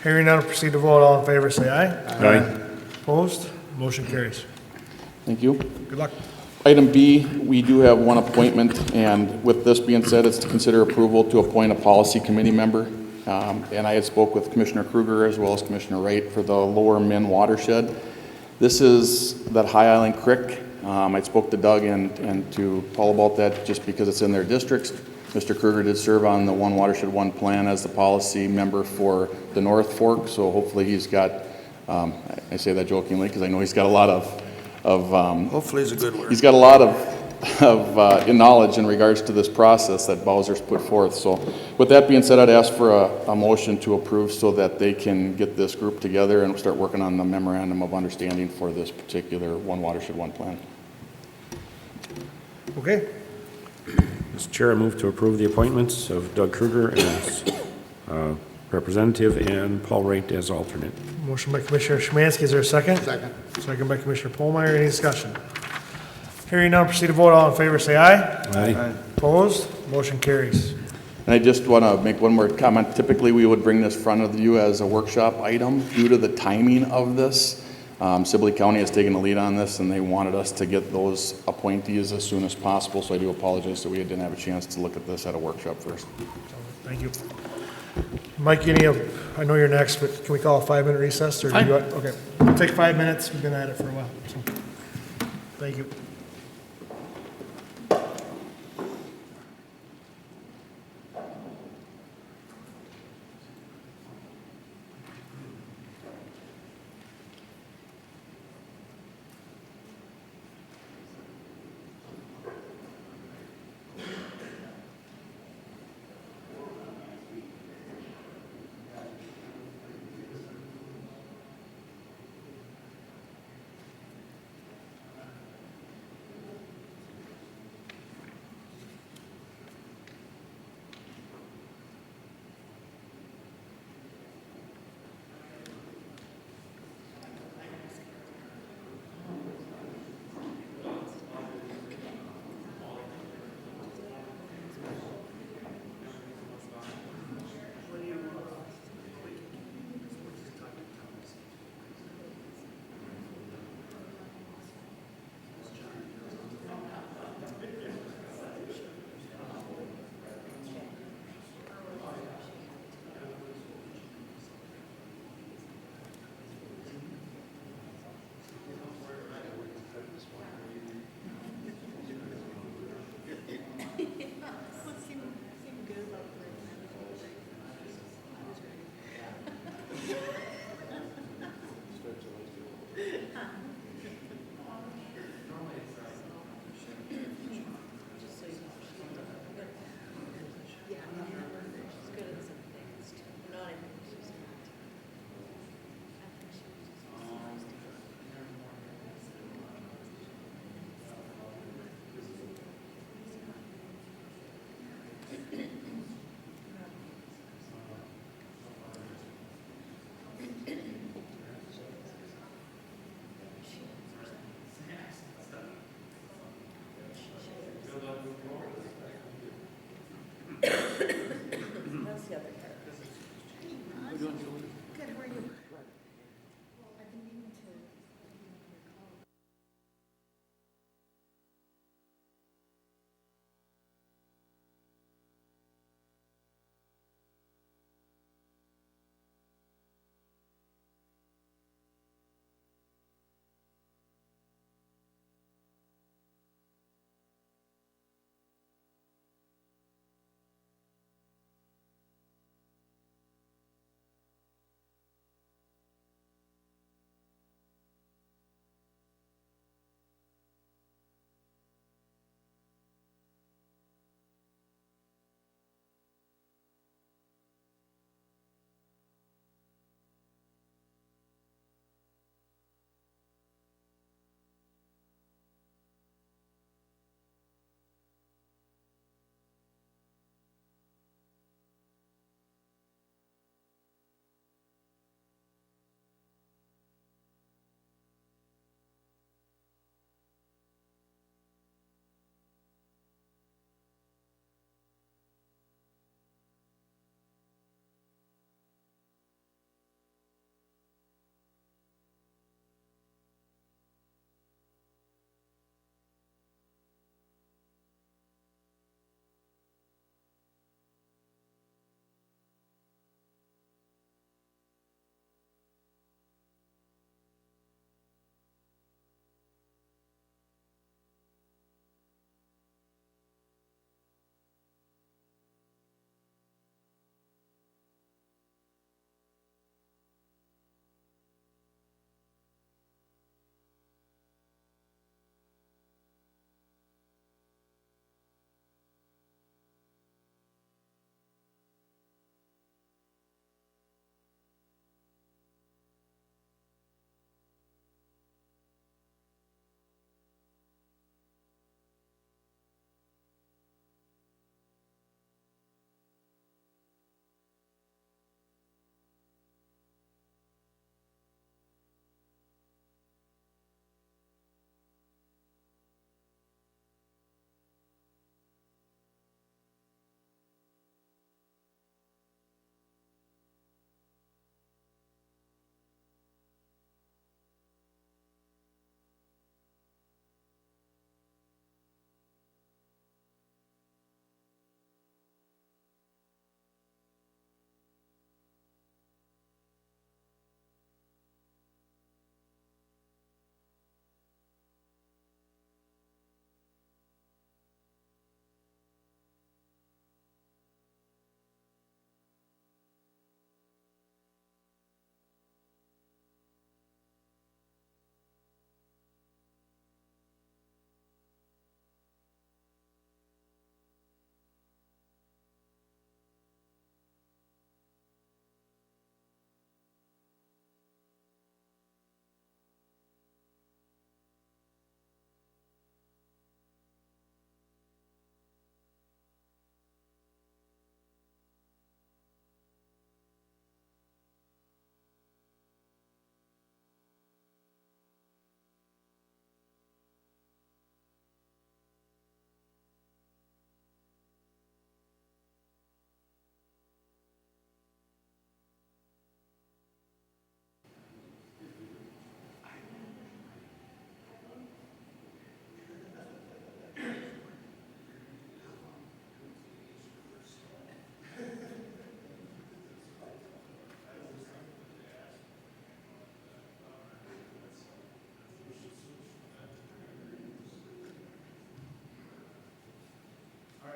Hearing none, proceed to vote. All in favor, say aye. Aye. Opposed? Motion carries. Thank you. Good luck. Item B, we do have one appointment, and with this being said, it's to consider approval to appoint a policy committee member. And I had spoke with Commissioner Kruger as well as Commissioner Wright for the Lower Min watershed. This is that High Island Creek. I spoke to Doug and to Paul about that just because it's in their districts. Mr. Kruger did serve on the One Watershed, One Plan as the policy member for the North Fork, so hopefully he's got, I say that jokingly because I know he's got a lot of hopefully it's a good word. He's got a lot of knowledge in regards to this process that Bowser's put forth. So with that being said, I'd ask for a motion to approve so that they can get this group together and start working on the memorandum of understanding for this particular One Watershed, One Plan. Okay. Mr. Chair, I move to approve the appointments of Doug Kruger as representative and Paul Wright as alternate. Motion by Commissioner Szymanski, is there a second? Second. Second by Commissioner Polmeyer, any discussion? Hearing none, proceed to vote. All in favor, say aye. Aye. Opposed? Motion carries. And I just want to make one more comment. Typically, we would bring this in front of you as a workshop item. Due to the timing of this, Sibley County has taken the lead on this, and they wanted us to get those appointees as soon as possible, so I do apologize that we didn't have a chance to look at this at a workshop first. Thank you. Mike, I know you're next, but can we call a 5-minute recess? Or do you, okay, we'll take 5 minutes. We've been at it for a while. So, thank you.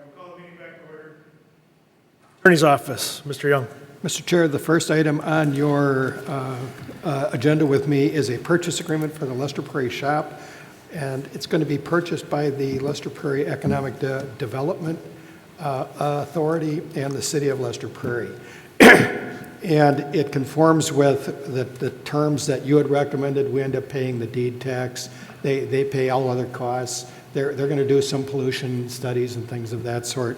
we'll call the meeting back to order. Attorney's Office, Mr. Young. Mr. Chair, the first item on your agenda with me is a purchase agreement for the Lester Prairie Shop, and it's going to be purchased by the Lester Prairie Economic Development Authority and the City of Lester Prairie. And it conforms with the terms that you had recommended. We end up paying the deed tax. They pay all other costs. They're going to do some pollution studies and things of that sort.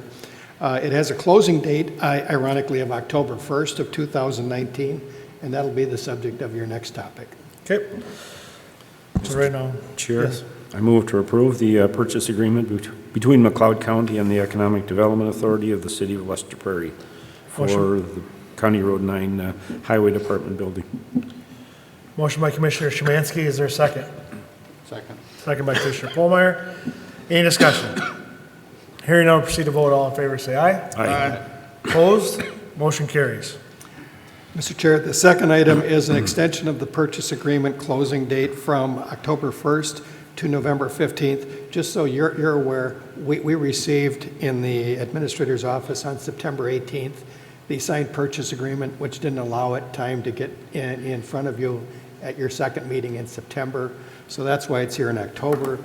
It has a closing date, ironically, of October 1st of 2019, and that'll be the subject of your next topic. Okay. So right now, Chair, yes. I move to approve the purchase agreement between McLeod County and the Economic Development Authority of the City of Lester Prairie for the County Road 9 Highway Department building. Motion by Commissioner Szymanski. Is there a second? Second. Second by Commissioner Polmeyer. Any discussion? Hearing none, proceed to vote. All in favor, say aye. Aye. Opposed? Motion carries. Mr. Chair, the second item is an extension of the purchase agreement closing date from October 1st to November 15th. Just so you're aware, we received in the Administrator's Office on September 18th the signed purchase agreement, which didn't allow it time to get in front of you at your second meeting in September. So that's why it's here in October.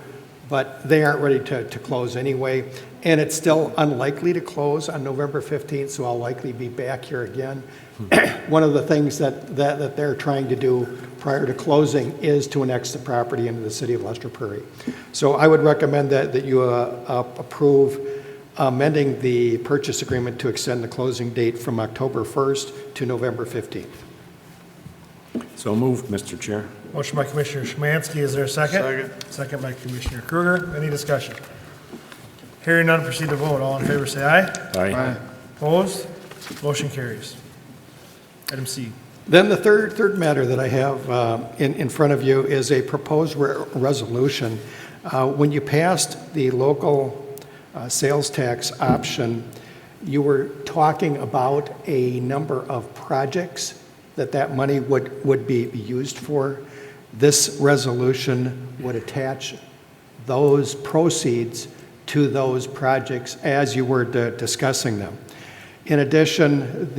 But they aren't ready to close anyway. And it's still unlikely to close on November 15th, so I'll likely be back here again. One of the things that they're trying to do prior to closing is to annex the property into the City of Lester Prairie. So I would recommend that you approve amending the purchase agreement to extend the closing date from October 1st to November 15th. So moved, Mr. Chair. Motion by Commissioner Szymanski. Is there a second? Second. Second by Commissioner Kruger. Any discussion? Hearing none, proceed to vote. All in favor, say aye. Aye. Opposed? Motion carries. Item C. Then the third matter that I have in front of you is a proposed resolution. When you passed the local sales tax option, you were talking about a number of projects that money would be used for. This resolution would attach those proceeds to those projects as you were discussing them. In addition, and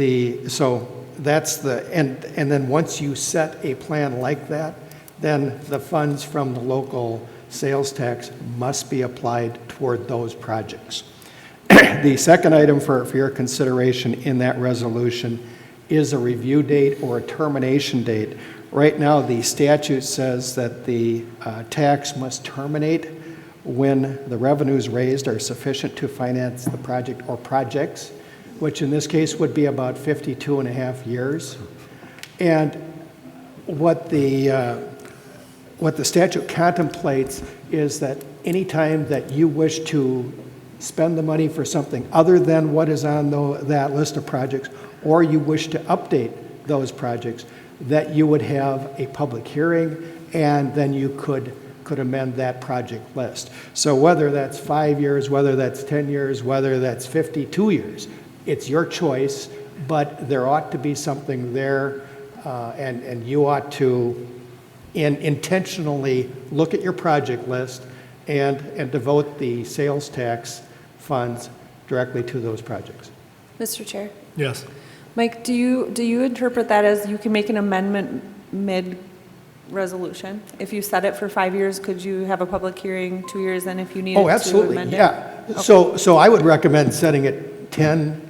then once you set a plan like that, then the funds from the local sales tax must be applied toward those projects. The second item for your consideration in that resolution is a review date or a termination date. Right now, the statute says that the tax must terminate when the revenues raised are sufficient to finance the project or projects, which in this case would be about 52 and a half years. And what the statute contemplates is that any time that you wish to spend the money for something other than what is on that list of projects, or you wish to update those projects, that you would have a public hearing, and then you could amend that project list. So whether that's 5 years, whether that's 10 years, whether that's 52 years, it's your choice, but there ought to be something there, and you ought to intentionally look at your project list and devote the sales tax funds directly to those projects. Mr. Chair. Yes. Mike, do you interpret that as you can make an amendment mid-resolution? If you set it for 5 years, could you have a public hearing 2 years in if you needed to amend it? Oh, absolutely, yeah. Okay. So I would recommend setting it 10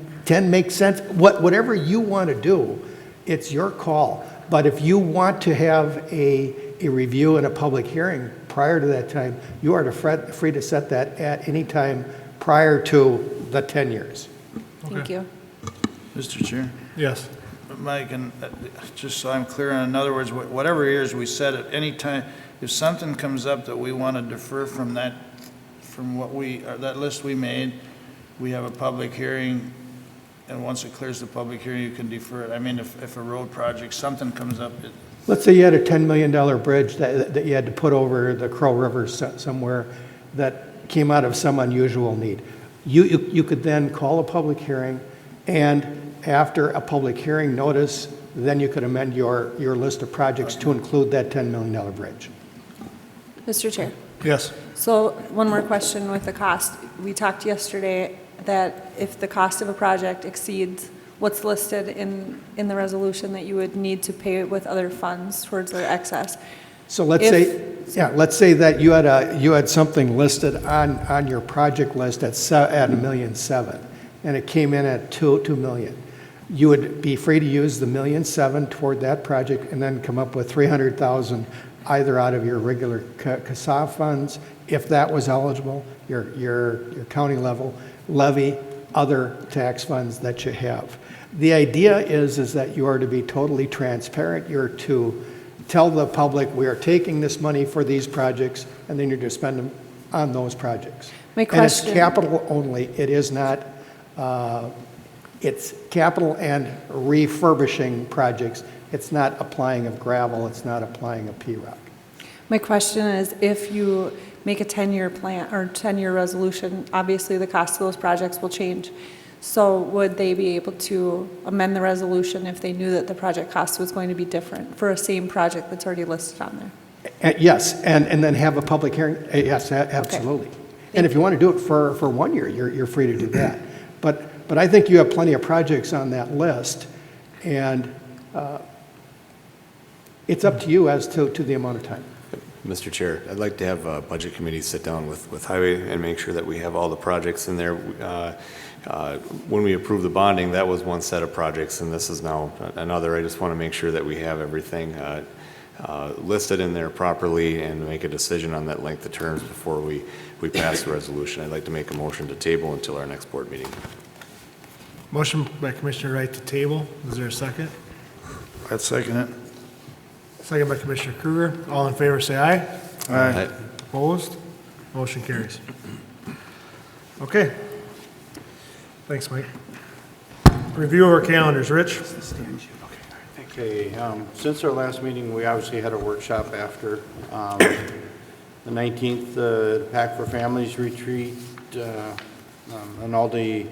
makes sense. Whatever you want to do, it's your call. But if you want to have a review and a public hearing prior to that time, you are free to set that at any time prior to the 10 years. Thank you. Mr. Chair? Yes. Mike, and just so I'm clear, in other words, whatever years we set at any time, if something comes up that we want to defer from that list we made, we have a public hearing, and once it clears the public hearing, you can defer it. I mean, if a road project, something comes up. Let's say you had a $10 million bridge that you had to put over the Crow River somewhere that came out of some unusual need. You could then call a public hearing, and after a public hearing notice, then you could amend your list of projects to include that $10 million bridge. Mr. Chair. Yes. So one more question with the cost. We talked yesterday that if the cost of a project exceeds what's listed in the resolution, that you would need to pay it with other funds towards the excess. So let's let's say that you had something listed on your project list at $1.7 million, and it came in at $2 million. You would be free to use the $1.7 million toward that project and then come up with $300,000 either out of your regular CASA funds, if that was eligible, your county level levy, other tax funds that you have. The idea is that you are to be totally transparent. You're to tell the public, we are taking this money for these projects, and then you're to spend them on those projects. My question. And it's capital only. It is not, it's capital and refurbishing projects. It's not applying of gravel. It's not applying of P-rock. My question is, if you make a 10-year plan or 10-year resolution, obviously the cost of those projects will change. So would they be able to amend the resolution if they knew that the project cost was going to be different for a same project that's already listed on there? Yes, and then have a public hearing. Yes, absolutely. Okay. And if you want to do it for 1 year, you're free to do that. But I think you have plenty of projects on that list, and it's up to you as to the amount of time. Mr. Chair, I'd like to have a budget committee sit down with Highway and make sure that we have all the projects in there. When we approved the bonding, that was one set of projects, and this is now another. I just want to make sure that we have everything listed in there properly and make a decision on that length of terms before we pass the resolution. I'd like to make a motion to table until our next board meeting. Motion by Commissioner Wright to table. Is there a second? I'd second it. Second by Commissioner Kruger. All in favor, say aye. Aye. Opposed? Motion carries. Okay. Thanks, Mike. Review of our calendars. Rich? Okay, since our last meeting, we obviously had a workshop after the 19th, the Pack for Families retreat, an all-day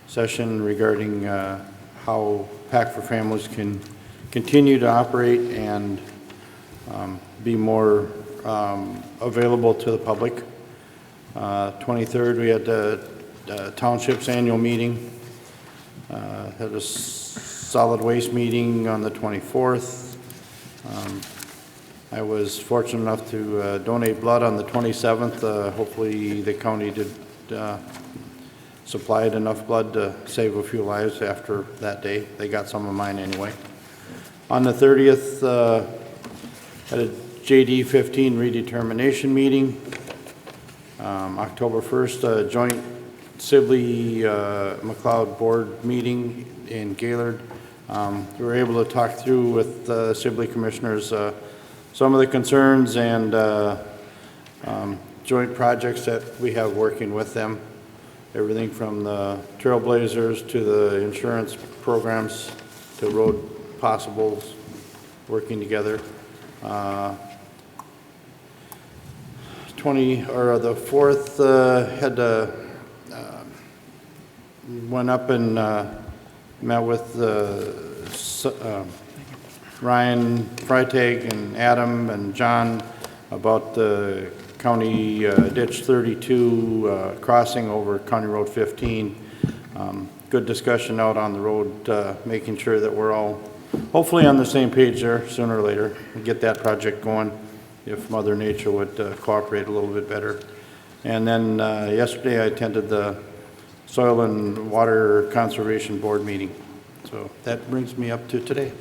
session regarding how Pack for Families can continue to operate and be more available to the public. 23rd, we had the Township's annual meeting. Had a solid waste meeting on the 24th. I was fortunate enough to donate blood on the 27th. Hopefully the county did supplied enough blood to save a few lives after that day. They got some of mine anyway. On the 30th, had a JD 15 redetermination meeting. October 1st, joint Sibley McLeod board meeting in Gaylord. We were able to talk through with Sibley commissioners some of the concerns and joint projects that we have working with them. Everything from the Trailblazers to the insurance programs to road possibles, working together. The 4th had went up and met with Ryan Freitag and Adam and John about the County Ditch 32 crossing over County Road 15. Good discussion out on the road, making sure that we're all hopefully on the same page there sooner or later and get that project going if Mother Nature would cooperate a little bit better. And then yesterday I attended the Soil and Water Conservation Board meeting. So that brings me up to today.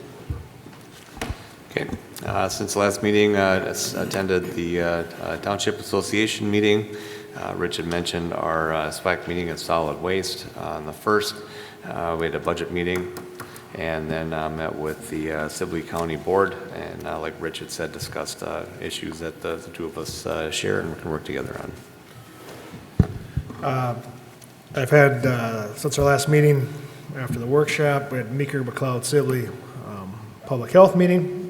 Okay. Since the last meeting, attended the Township Association meeting. Rich had mentioned our SWAC meeting of solid waste. On the 1st, we had a budget meeting, and then met with the Sibley County Board, and like Rich had said, discussed issues that the two of us share and can work together on. I've had, since our last meeting, after the workshop, we had Meeker, McLeod, Sibley public health meeting,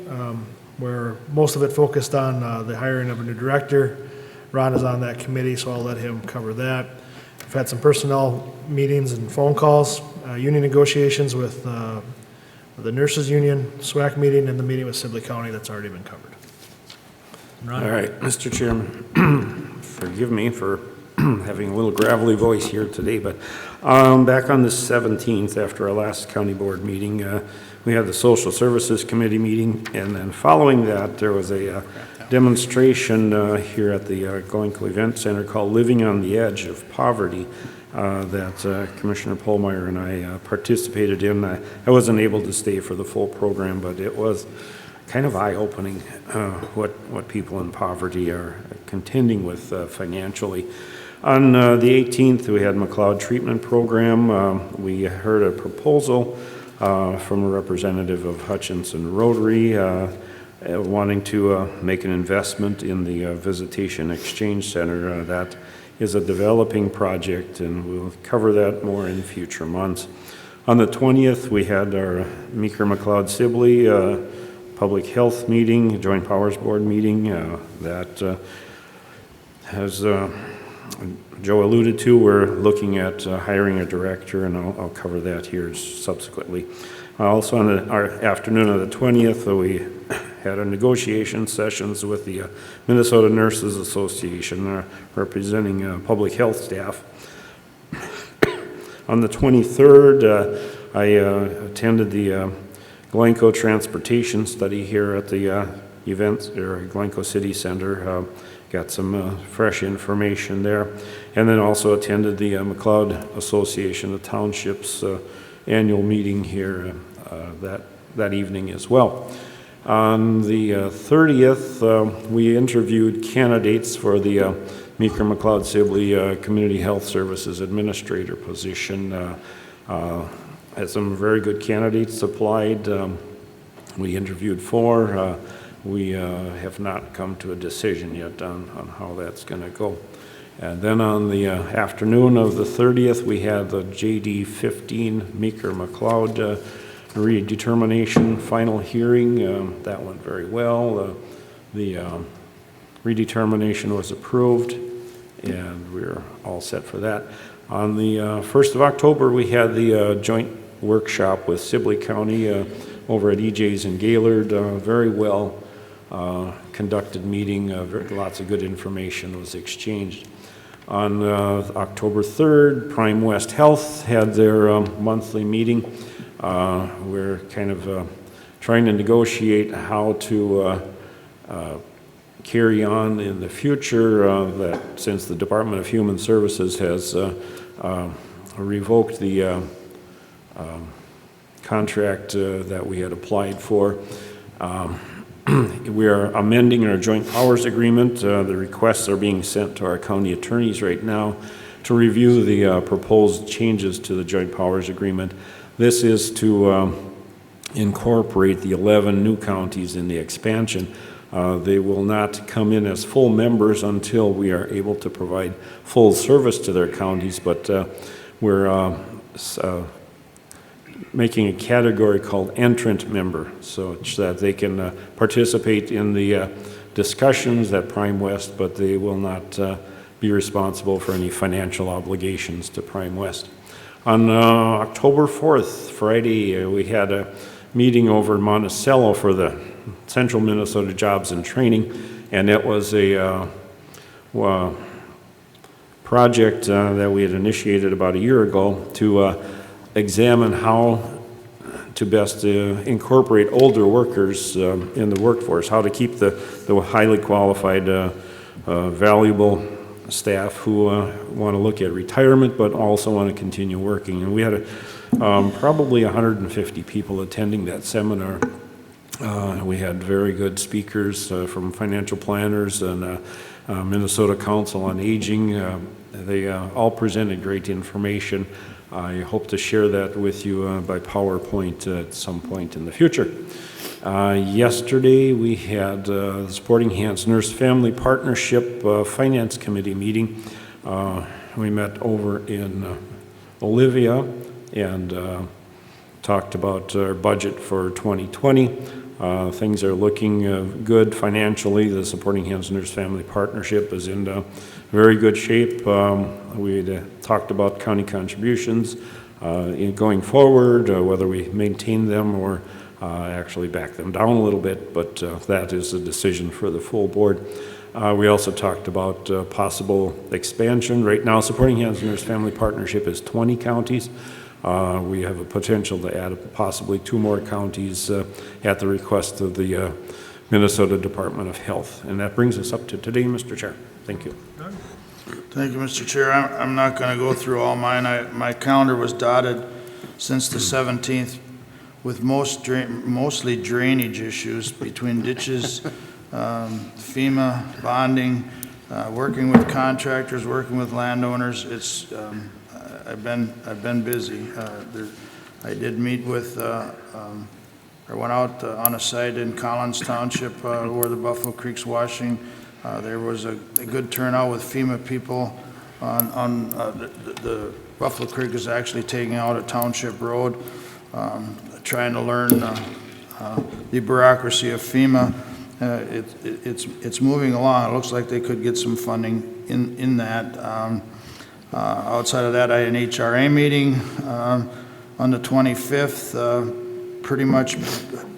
where most of it focused on the hiring of a new director. Ron is on that committee, so I'll let him cover that. I've had some personnel meetings and phone calls, union negotiations with the nurses union, SWAC meeting, and the meeting with Sibley County that's already been covered. Ron? All right, Mr. Chairman, forgive me for having a little gravelly voice here today, but back on the 17th, after our last county board meeting, we had the Social Services Committee meeting, and then following that, there was a demonstration here at the Glencoe Event Center called Living on the Edge of Poverty that Commissioner Pohlmeyer and I participated in. I wasn't able to stay for the full program, but it was kind of eye-opening what people in poverty are contending with financially. On the 18th, we had McLeod Treatment Program. We heard a proposal from a representative of Hutchinson Rotary wanting to make an investment in the Visitation Exchange Center. That is a developing project, and we'll cover that more in future months. On the 20th, we had our Meeker McLeod Sibley Public Health meeting, Joint Powers Board meeting that has Joe alluded to. We're looking at hiring a director, and I'll cover that here subsequently. Also on our afternoon of the 20th, we had our negotiation sessions with the Minnesota Nurses Association representing public health staff. On the 23rd, I attended the Glencoe Transportation Study here at the Glencoe City Center. Got some fresh information there. And then also attended the McLeod Association of Townships annual meeting here that evening as well. On the 30th, we interviewed candidates for the Meeker McLeod Sibley Community Health Services Administrator position. Had some very good candidates applied. We interviewed 4. We have not come to a decision yet on how that's going to go. And then on the afternoon of the 30th, we had the JD 15 Meeker McLeod redetermination final hearing. That went very well. The redetermination was approved, and we're all set for that. On the 1st of October, we had the joint workshop with Sibley County over at EJ's in Gaylord. Very well conducted meeting. Lots of good information was exchanged. On October 3rd, Prime West Health had their monthly meeting. We're kind of trying to negotiate how to carry on in the future, that since the Department of Human Services has revoked the contract that we had applied for. We are amending our joint powers agreement. The requests are being sent to our county attorneys right now to review the proposed changes to the joint powers agreement. This is to incorporate the 11 new counties in the expansion. They will not come in as full members until we are able to provide full service to their counties, but we're making a category called entrant member, so that they can participate in the discussions at Prime West, but they will not be responsible for any financial obligations to Prime West. On October 4th, Friday, we had a meeting over in Monticello for the Central Minnesota Jobs and Training, and it was a project that we had initiated about a year ago to examine how to best incorporate older workers in the workforce, how to keep the highly qualified, valuable staff who want to look at retirement but also want to continue working. And we had probably 150 people attending that seminar. We had very good speakers from financial planners and Minnesota Council on Aging. They all presented great information. I hope to share that with you by PowerPoint at some point in the future. Yesterday we had the Supporting Hands Nurse Family Partnership Finance Committee meeting. We met over in Olivia and talked about our budget for 2020. Things are looking good financially. The Supporting Hands Nurse Family Partnership is in very good shape. We talked about county contributions going forward, whether we maintain them or actually back them down a little bit, but that is a decision for the full board. We also talked about possible expansion. Right now, Supporting Hands Nurse Family Partnership is 20 counties. We have a potential to add possibly 2 more counties at the request of the Minnesota Department of Health. And that brings us up to today, Mr. Chair. Thank you. Thank you, Mr. Chair. I'm not going to go through all mine. My calendar was dotted since the 17th with mostly drainage issues between ditches, FEMA, bonding, working with contractors, working with landowners. I've been busy. I did meet with, I went out on a site in Collins Township where the Buffalo Creek's washing. There was a good turnout with FEMA people on the Buffalo Creek is actually taking out a township road, trying to learn the bureaucracy of FEMA. It's moving along. It looks like they could get some funding in that. Outside of that, I had an HRA meeting on the 25th. Pretty much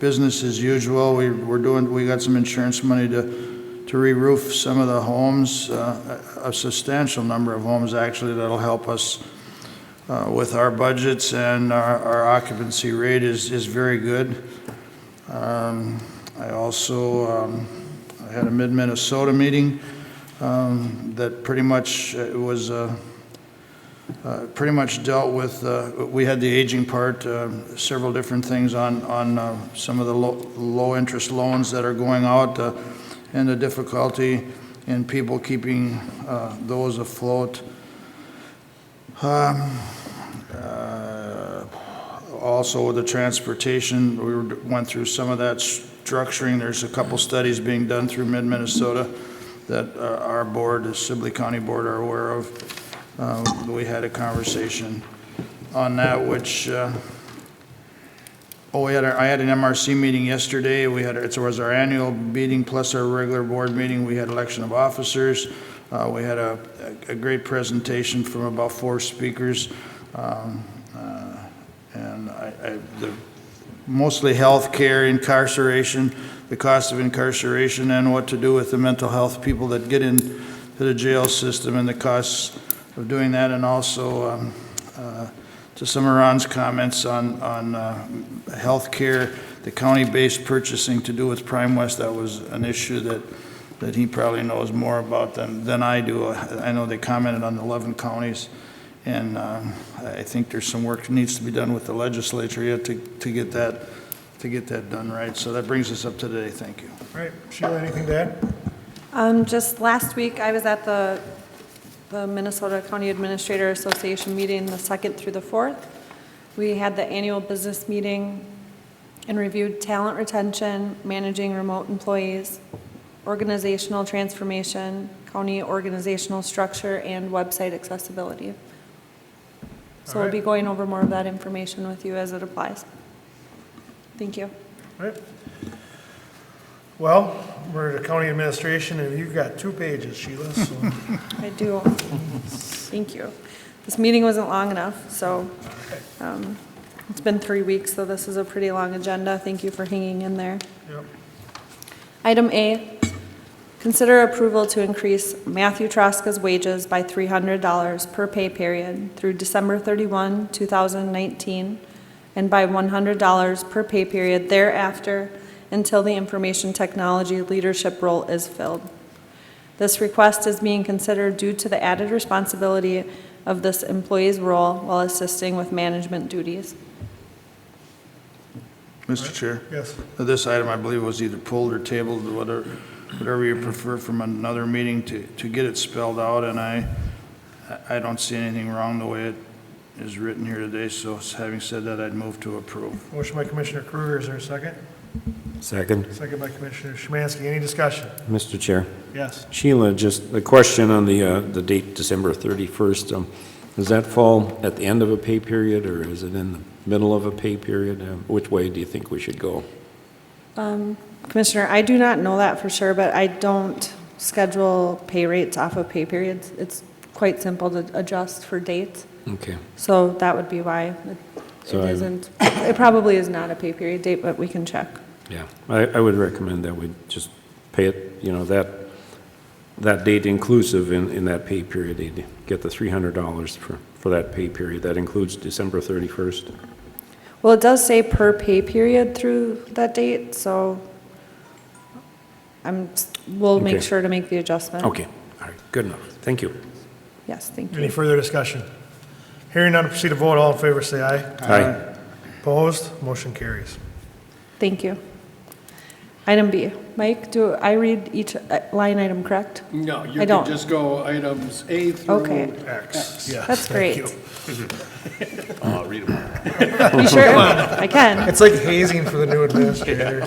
business as usual. We got some insurance money to re-roof some of the homes, a substantial number of homes actually that'll help us with our budgets, and our occupancy rate is very good. I also I had a Mid-Minnesota meeting that pretty much was pretty much dealt with, we had the aging part, several different things on some of the low interest loans that are going out, and the difficulty in people keeping those afloat. Also the transportation, we went through some of that structuring. There's a couple studies being done through Mid-Minnesota that our board, the Sibley County Board, are aware of. We had a conversation on that, which I had an MRC meeting yesterday. It was our annual meeting plus our regular board meeting. We had election of officers. We had a great presentation from about 4 speakers, and mostly health care, incarceration, the cost of incarceration, and what to do with the mental health people that get into the jail system and the costs of doing that, and also to some of Ron's comments on health care, the county-based purchasing to do with Prime West. That was an issue that he probably knows more about than I do. I know they commented on the 11 counties, and I think there's some work that needs to be done with the legislature yet to get that done right. So that brings us up to today. Thank you. All right, Sheila, anything to add? Just last week, I was at the Minnesota County Administrator Association meeting the 2nd through the 4th. We had the annual business meeting and reviewed talent retention, managing remote employees, organizational transformation, county organizational structure, and website accessibility. So we'll be going over more of that information with you as it applies. Thank you. All right. Well, we're the county administration, and you've got 2 pages, Sheila. So. I do. Thank you. This meeting wasn't long enough, so it's been 3 weeks, so this is a pretty long agenda. Thank you for hanging in there. Yep. Item A, consider approval to increase Matthew Troska's wages by $300 per pay period through December 31, 2019, and by $100 per pay period thereafter until the information technology leadership role is filled. This request is being considered due to the added responsibility of this employee's role while assisting with management duties. Mr. Chair? Yes. This item, I believe, was either pulled or tabled, whatever you prefer, from another meeting to get it spelled out, and I don't see anything wrong the way it is written here today, so having said that, I'd move to approve. Motion by Commissioner Kruger. Is there a second? Second. Second by Commissioner Szymanski. Any discussion? Mr. Chair. Yes. Sheila, just a question on the date, December 31st. Does that fall at the end of a pay period, or is it in the middle of a pay period? Which way do you think we should go? Commissioner, I do not know that for sure, but I don't schedule pay rates off of pay periods. It's quite simple to adjust for dates. Okay. So that would be why it probably is not a pay period date, but we can check. Yeah, I would recommend that we just pay it, that that date inclusive in that pay period. They'd get the $300 for that pay period. That includes December 31st. Well, it does say per pay period through that date, so we'll Okay. make sure to make the adjustment. Okay, all right, good enough. Thank you. Yes, thank Any you. further discussion? Hearing none, proceed to vote. All in favor, say aye. Aye. Opposed? Motion carries. Thank you. Item B. Mike, do I read each line item correct? No, you I can don't. just go items A through Okay. X. Yeah, That's thank great. you. Read them. You sure? I can. It's like hazing for the new administrator.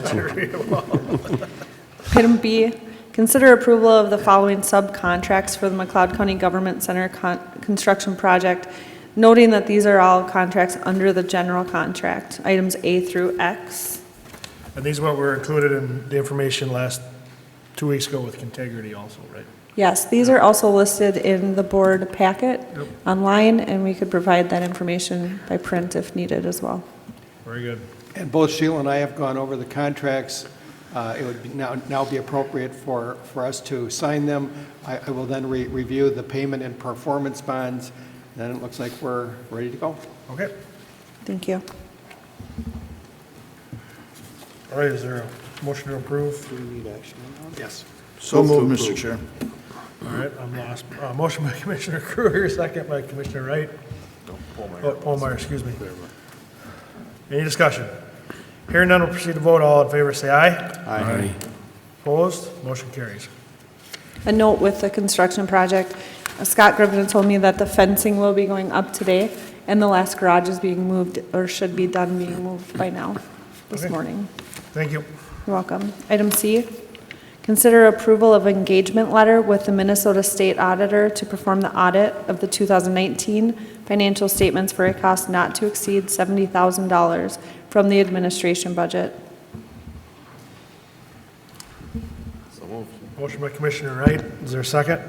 Item B, consider approval of the following subcontracts for the McLeod County Government Center construction project, noting that these are all contracts under the general contract, items A through X. And these what were included in the information 2 weeks ago with Contegrity also, right? Yes, these are also listed in the board packet Yep. online, and we could provide that information by print if needed as well. Very good. And both Sheila and I have gone over the contracts. It would be now be appropriate for us to sign them. I will then review the payment and performance bonds. Then it looks like we're ready to go. Okay. Thank you. All right, is there a motion to approve? Do we need action on that? Yes. So moved, Mr. Chair. All right, I'm lost. Motion by Commissioner Kruger, second by Commissioner Wright. Pullmeyer, excuse me. Any discussion? Hearing none, we'll proceed to vote. All in favor, say aye. Aye. Opposed? Motion carries. A note with the construction project, Scott Griffin told me that the fencing will be going up today, and the last garage is being moved, or should be done being moved by now, this Okay. morning. Thank you. You're welcome. Item C, consider approval of engagement letter with the Minnesota State Auditor to perform the audit of the 2019 financial statements for a cost not to exceed $70,000 from the administration budget. So moved. Motion by Commissioner Wright. Is there a second?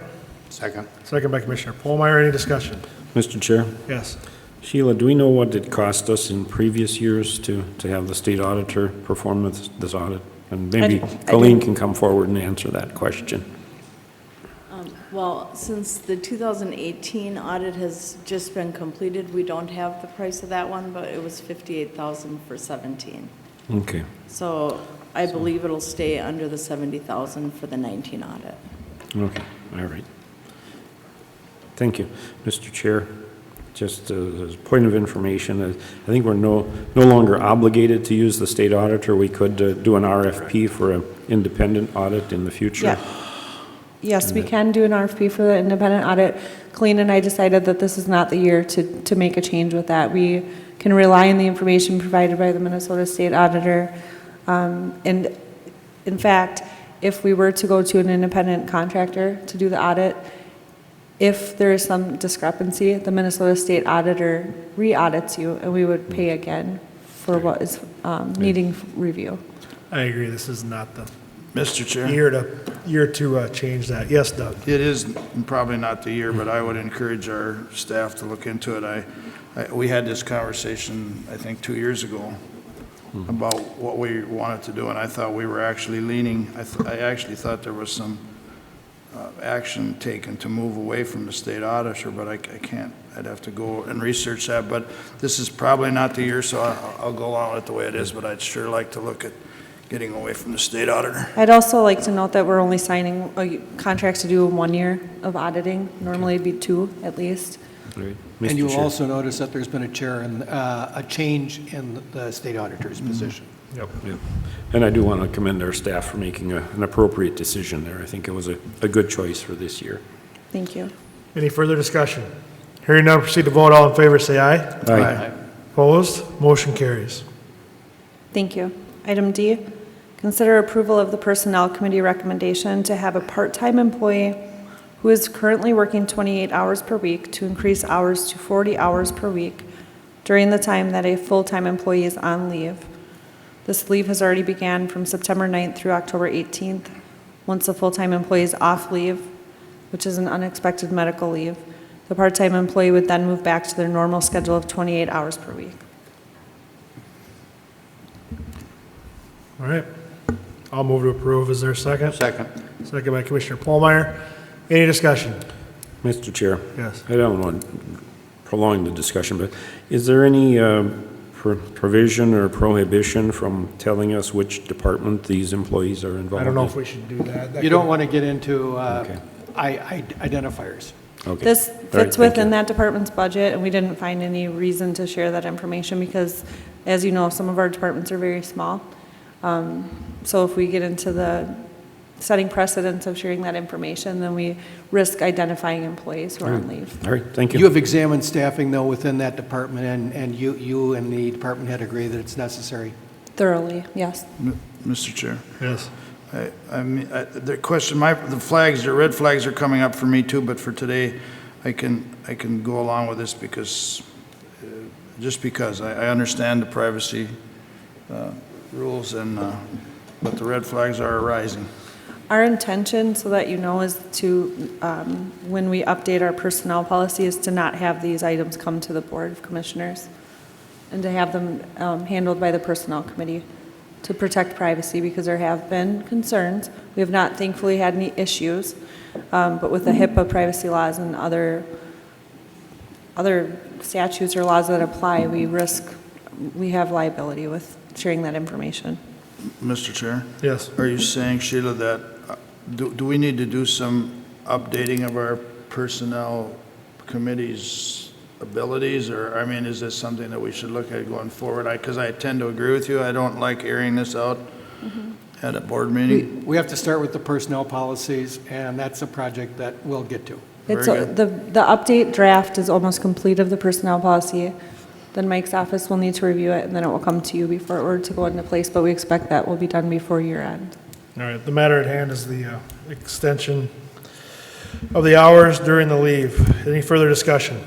Second. Second by Commissioner Pullmeyer. Any discussion? Mr. Chair? Yes. Sheila, do we know what it cost us in previous years to have the state auditor perform this audit? And maybe Colleen can come forward and answer that question. Well, since the 2018 audit has just been completed, we don't have the price of that one, but it was $58,000 for 17. Okay. So I believe it'll stay under the $70,000 for the 19 audit. Okay, all right. Thank you. Mr. Chair, just as a point of information, I think we're no longer obligated to use the state auditor. We could do an RFP for an independent audit in the future. Yeah. Yes, we can do an RFP for the independent audit. Colleen and I decided that this is not the year to make a change with that. We can rely on the information provided by the Minnesota State Auditor. And in fact, if we were to go to an independent contractor to do the audit, if there is some discrepancy, the Minnesota State Auditor re-audits you, and we would pay again for what is needing review. I agree. This is not the Mr. Chair. year to change that. Yes, Doug. It is probably not the year, but I would encourage our staff to look into it. We had this conversation, I think, 2 years ago about what we wanted to do, and I thought we were actually leaning, I actually thought there was some action taken to move away from the state auditor, but I can't, I'd have to go and research that, but this is probably not the year, so I'll go along with it the way it is, but I'd sure like to look at getting away from the state auditor. I'd also like to note that we're only signing contracts to do 1 year of auditing. Normally it'd be 2 at least. Right. And you'll Chair. also notice that there's been a change in the state auditor's position. Yep. Yep. And I do want to commend our staff for making an appropriate decision there. I think it was a good choice for this year. Thank you. Any further discussion? Hearing none, proceed to vote. All in favor, say aye. Aye. Opposed? Motion carries. Thank you. Item D, consider approval of the Personnel Committee recommendation to have a part-time employee who is currently working 28 hours per week to increase hours to 40 hours per week during the time that a full-time employee is on leave. This leave has already began from September 9th through October 18th. Once a full-time employee is off leave, which is an unexpected medical leave, the part-time employee would then move back to their normal schedule of 28 hours per week. All right. I'll move to approve. Is there a second? Second. Second by Commissioner Paulmeyer. Any discussion? Mr. Chair? Yes. I don't want to prolong the discussion, but is there any provision or prohibition from telling us which department these employees are involved in? I don't know if we should do that. You don't want to get into identifiers. Okay. This All right, fits thank within you. that department's budget, and we didn't find any reason to share that information because, as you know, some of our departments are very small. So if we get into the setting precedents of sharing that information, then we risk identifying employees who are on leave. All right, thank you. You have examined staffing, though, within that department, and you and the department head agree that it's necessary? Thoroughly, yes. Mr. Chair. Yes. The question, the flags, the red flags are coming up for me too, but for today, I can go along with this because, just because I understand the privacy rules but the red flags are arising. Our intention, so that you know, is to, when we update our personnel policy, is to not have these items come to the Board of Commissioners and to have them handled by the Personnel Committee to protect privacy, because there have been concerns. We have not thankfully had any issues, but with the HIPAA privacy laws and other statutes or laws that apply, we have liability with sharing that information. Mr. Chair? Yes. Are you saying, Sheila, that, do we need to do some updating of our personnel committee's abilities, or, I mean, is this something that we should look at going forward? Because I tend to agree with you. I don't like airing this out at a board meeting. We have to start with the personnel policies, and that's a project that we'll get to. It's the update draft is almost complete of the personnel policy. Then Mike's office will need to review it, and then it will come to you before it were to go into place, but we expect that will be done before year end. All right, the matter at hand is the extension of the hours during the leave. Any further discussion?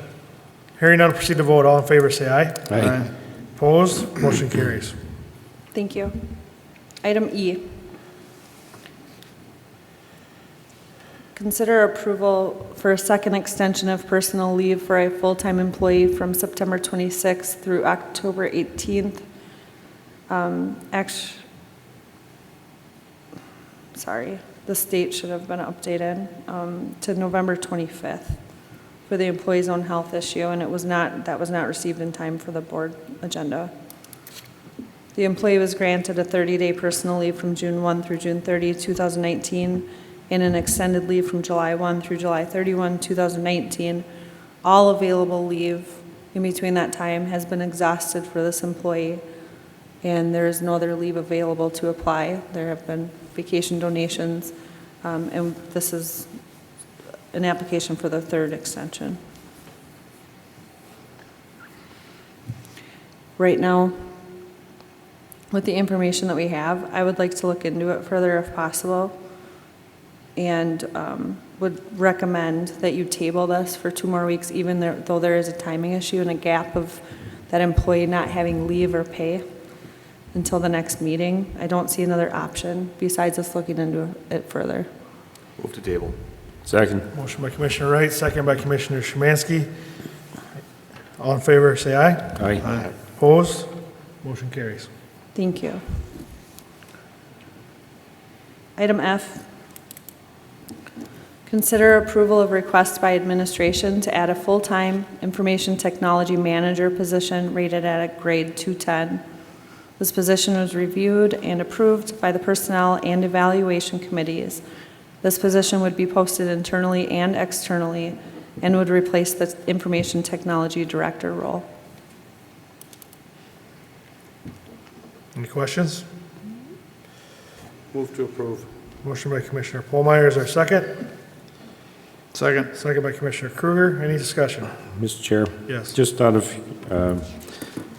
Hearing none, proceed to vote. All in favor, say aye. Aye. Opposed? Motion carries. Thank you. Item E. Consider approval for a second extension of personal leave for a full-time employee from September 26th through October 18th. The state should have been updated to November 25th for the employee's own health issue, and that was not received in time for the board agenda. The employee was granted a 30-day personal leave from June 1 through June 30, 2019, and an extended leave from July 1 through July 31, 2019. All available leave in between that time has been exhausted for this employee, and there is no other leave available to apply. There have been vacation donations, and this is an application for the third extension. Right now, with the information that we have, I would like to look into it further if possible, and would recommend that you table this for 2 more weeks, even though there is a timing issue and a gap of that employee not having leave or pay until the next meeting. I don't see another option besides us looking into it further. Move to table. Second. Motion by Commissioner Wright, second by Commissioner Szymanski. All in favor, say aye. Aye. Opposed? Motion carries. Thank you. Item F. Consider approval of request by administration to add a full-time information technology manager position rated at a grade 210. This position was reviewed and approved by the Personnel and Evaluation Committees. This position would be posted internally and externally and would replace the Information Technology Director role. Any questions? Move to approve. Motion by Commissioner Paulmeyer, is there a second? Second. Second by Commissioner Kruger. Any discussion? Mr. Chair? Yes. Just out of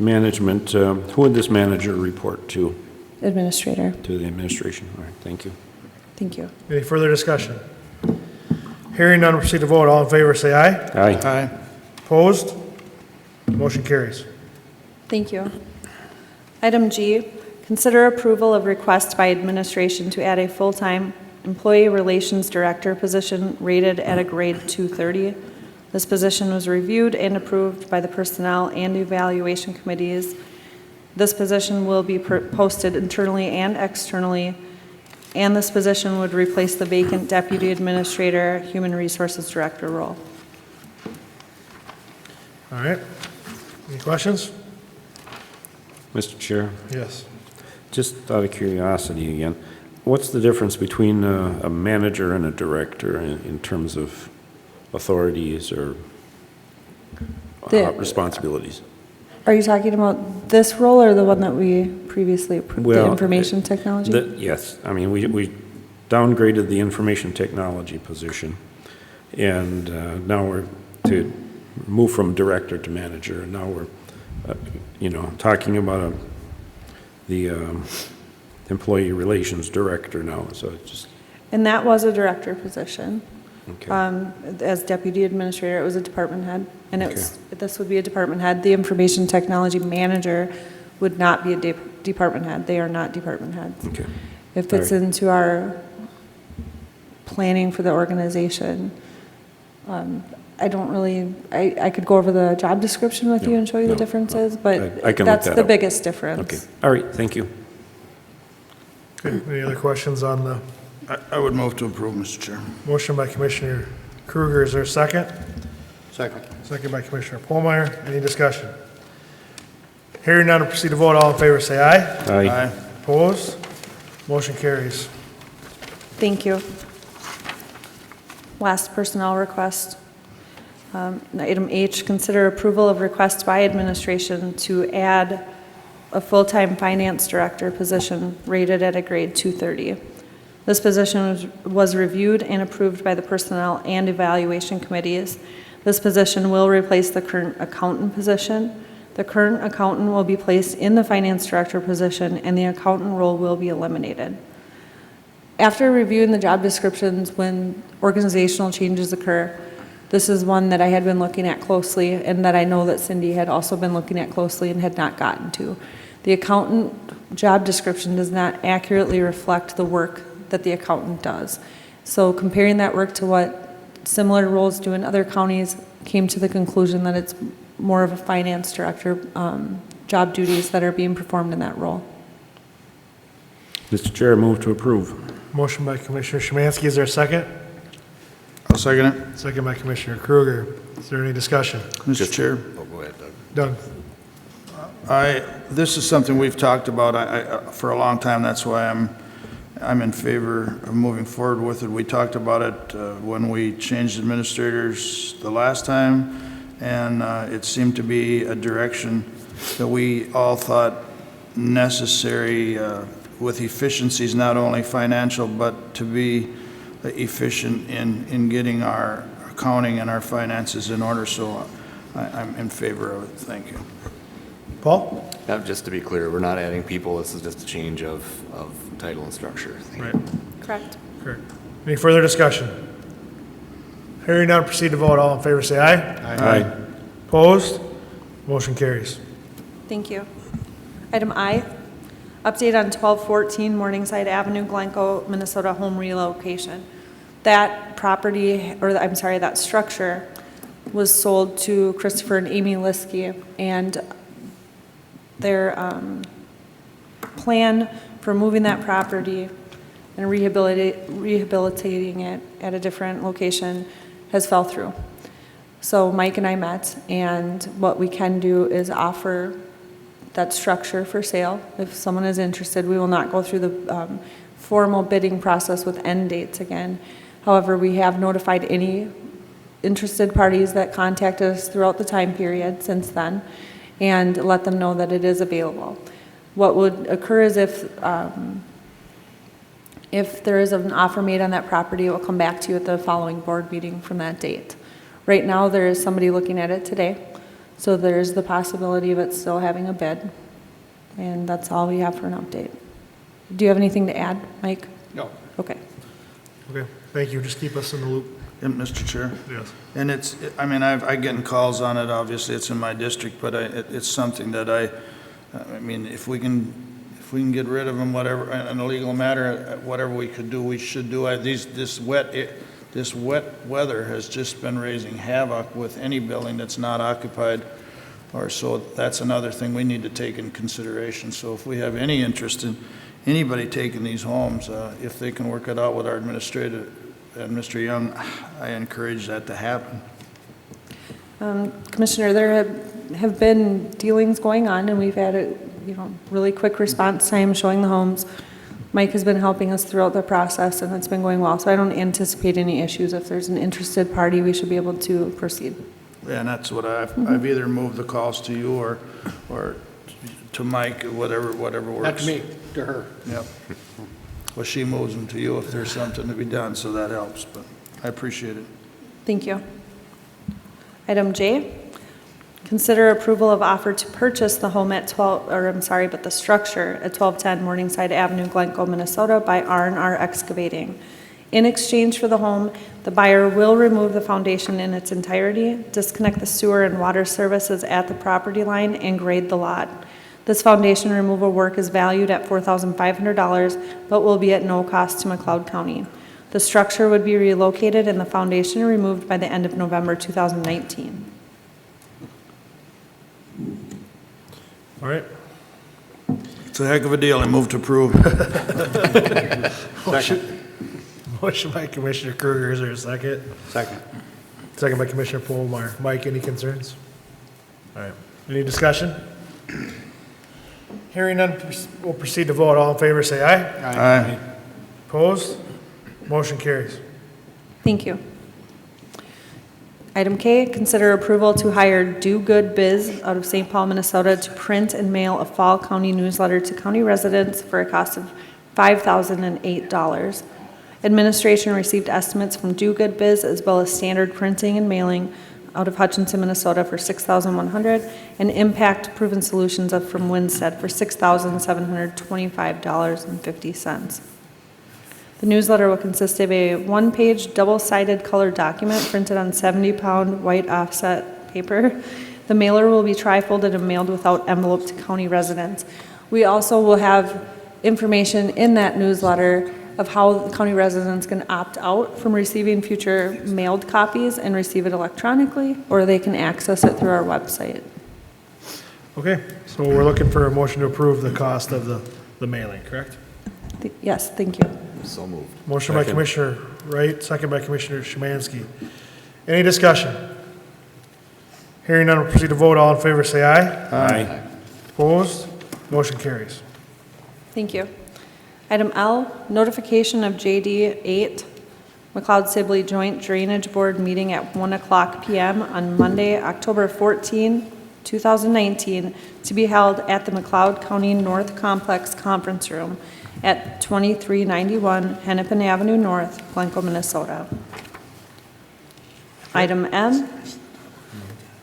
management, who would this manager report to? Administrator. To the administration. All right, thank you. Thank you. Any further discussion? Hearing none, proceed to vote. All in favor, say aye. Aye. Aye. Opposed? Motion carries. Thank you. Item G, consider approval of request by administration to add a full-time Employee Relations Director position rated at a grade 230. This position was reviewed and approved by the Personnel and Evaluation Committees. This position will be posted internally and externally And this position would replace the vacant Deputy Administrator, Human Resources Director role. All right. Any questions? Mr. Chair, Yes. just out of curiosity again, what's the difference between a manager and a director in terms of authorities or responsibilities? Are you talking about this role or the one that we previously approved, the information technology? Yes. I mean, we downgraded the information technology position, and now we're to move from director to manager, and now we're, talking about the employee relations director now, so it's just... And that was a director position. Okay. As Deputy Administrator, it was a department head, and this would be a department head. The Information Technology Manager would not be a department head. They are not department heads. Okay. It fits into our planning for the organization. I don't really, I could go over the job description with you and show you the differences, but I can that's look that the up. biggest difference. Okay. All right. Thank you. Okay. Any other questions on the I would move to approve, Mr. Chair. motion by Commissioner Kruger? Is there a second? Second. Second by Commissioner Polmeyer. Any discussion? Hearing none, we'll proceed to vote. All in favor, say aye. Aye. Opposed? Motion carries. Thank you. Last personnel request. Item H, consider approval of request by administration to add a full-time finance director position rated at a grade 230. This position was reviewed and approved by the Personnel and Evaluation Committees. This position will replace the current accountant position. The current accountant will be placed in the finance director position, and the accountant role will be eliminated. After reviewing the job descriptions when organizational changes occur, this is one that I had been looking at closely and that I know that Cindy had also been looking at closely and had not gotten to. The accountant job description does not accurately reflect the work that the accountant does. So comparing that work to what similar roles do in other counties, came to the conclusion that it's more of a finance director job duties that are being performed in that role. Mr. Chair, move to approve. Motion by Commissioner Szymanski. Is there a second? I'll second it. Second by Commissioner Kruger. Is there any discussion? Mr. Chair. Oh, go ahead, Doug. Doug? This is something we've talked about for a long time. That's why I'm in favor of moving forward with it. We talked about it when we changed administrators the last time, and it seemed to be a direction that we all thought necessary with efficiencies, not only financial, but to be efficient in getting our accounting and our finances in order. So I'm in favor of it. Thank you. Paul? Just to be clear, we're not adding people. This is just a change of title and structure. Right. Correct. Correct. Any further discussion? Hearing none, proceed to vote. All in favor, say aye. Aye. Opposed? Motion carries. Thank you. Item I, update on 1214 Morningside Avenue, Glencoe, Minnesota home relocation. That property, or I'm sorry, that structure was sold to Christopher and Amy Liskey, and their plan for moving that property and rehabilitating it at a different location has fell through. So Mike and I met, and what we can do is offer that structure for sale. If someone is interested, we will not go through the formal bidding process with end dates again. However, we have notified any interested parties that contacted us throughout the time period since then, and let them know that it is available. What would occur is if there is an offer made on that property, it will come back to you at the following board meeting from that date. Right now, there is somebody looking at it today, so there's the possibility of it still having a bid, and that's all we have for an update. Do you have anything to add, Mike? No. Okay, thank you. Just keep us in the loop. And Mr. Chair? Yes. And I'm getting calls on it, obviously, it's in my district, but it's something that I mean, if we can get rid of them, whatever, in a legal matter, whatever we could do, we should do. This wet weather has just been raising havoc with any building that's not occupied, or so that's another thing we need to take in consideration. So if we have any interest anybody taking these homes, if they can work it out with our Administrator Young, I encourage that to happen. Commissioner, there have been dealings going on, and we've had a really quick response time showing the homes. Mike has been helping us throughout the process, and it's been going well. So I don't anticipate any issues. If there's an interested party, we should be able to proceed. Yeah, and that's what I've either moved the calls to you or to Mike, whatever works. Not to me, to her. Yep. Well, she moves them to you if there's something to be done, so that helps, but I appreciate it. Thank you. Item J, consider approval of offer to purchase the home at the structure at 1210 Morningside Avenue, Glencoe, Minnesota by R&R Excavating. In exchange for the home, the buyer will remove the foundation in its entirety, disconnect the sewer and water services at the property line, and grade the lot. This foundation removal work is valued at $4,500, but will be at no cost to McLeod County. The structure would be relocated and the foundation removed by the end of November 2019. All right. It's a heck of a deal. I move to approve. Motion by Commissioner Kruger. Is there a second? Second. Second by Commissioner Polmar. Mike, any concerns? All right. Any discussion? Hearing none, we'll proceed to vote. All in favor, say aye. Aye. Opposed? Motion carries. Thank you. Item K, consider approval to hire Do Good Biz out of St. Paul, Minnesota to print and mail a fall county newsletter to county residents for a cost of $5,008. Administration received estimates from Do Good Biz as well as standard printing and mailing out of Hutchinson, Minnesota for $6,100 and Impact Proven Solutions from Winstead for $6,725.50. The newsletter will consist of a one-page, double-sided colored document printed on 70-pound white offset paper. The mailer will be tri-folded and mailed without envelope to county residents. We also will have information in that newsletter of how the county residents can opt out from receiving future mailed copies and receive it electronically, or they can access it through our website. Okay, so we're looking for a motion to approve the cost of the mailing, correct? Yes, thank you. So moved. Motion by Commissioner Wright, second by Commissioner Szymanski. Any discussion? Hearing none, we'll proceed to vote. All in favor, say aye. Aye. Opposed? Motion carries. Thank you. Item L, notification of JD 8, McLeod Sibley Joint Drainage Board meeting at 1:00 p.m. on Monday, October 14, 2019, to be held at the McLeod County North Complex Conference Room at 2391 Hennepin Avenue North, Glencoe, Minnesota. Item M,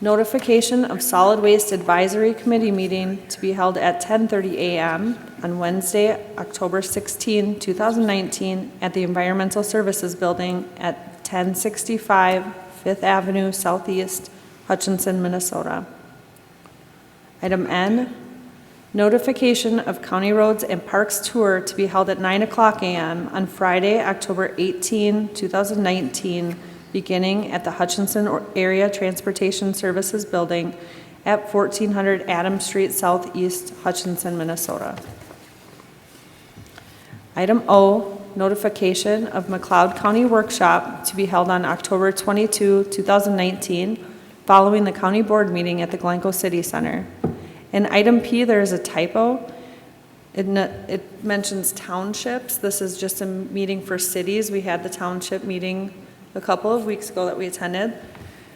notification of Solid Waste Advisory Committee meeting to be held at 10:30 a.m. on Wednesday, October 16, 2019, at the Environmental Services Building at 1065 5th Avenue Southeast, Hutchinson, Minnesota. Item N, notification of County Roads and Parks Tour to be held at 9:00 a.m. on Friday, October 18, 2019, beginning at the Hutchinson Area Transportation Services Building at 1400 Adams Street Southeast, Hutchinson, Minnesota. Item O, notification of McLeod County Workshop to be held on October 22, 2019, following the county board meeting at the Glencoe City Center. In item P, there is a typo. It mentions townships. This is just a meeting for cities. We had the township meeting a couple of weeks ago that we attended.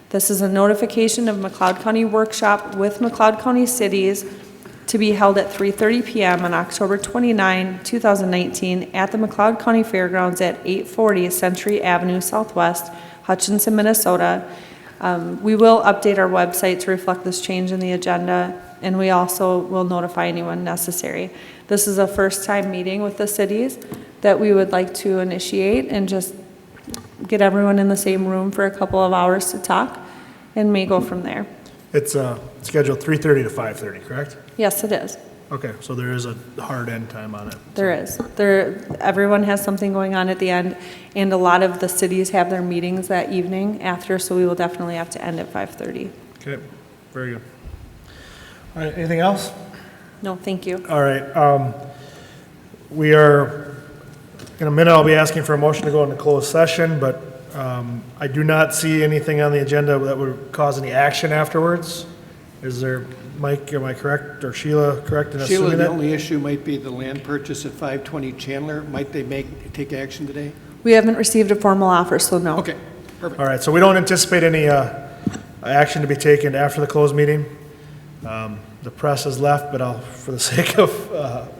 This is a notification of McLeod County Workshop with McLeod County cities to be held at 3:30 p.m. on October 29, 2019 at the McLeod County Fairgrounds at 840 Century Avenue Southwest, Hutchinson, Minnesota. We will update our website to reflect this change in the agenda, and we also will notify anyone necessary. This is a first-time meeting with the cities that we would like to initiate and just get everyone in the same room for a couple of hours to talk, and may go from there. It's scheduled 3:30 to 5:30, correct? Yes, it is. Okay, so there is a hard end time on it. There is. Everyone has something going on at the end, and a lot of the cities have their meetings that evening after, so we will definitely have to end at 5:30. Okay, very good. All right, anything else? No, thank you. All right, We are, in a minute, I'll be asking for a motion to go into closed session, but I do not see anything on the agenda that would cause any action afterwards. Is there, Mike, am I correct, or Sheila correct in assuming Sheila, that? the only issue might be the land purchase at 520 Chandler. Might they take action today? We haven't received a formal offer, so no. Okay, perfect. All right, so we don't anticipate any action to be taken after the closed meeting. The press has left, but I'll, for the sake of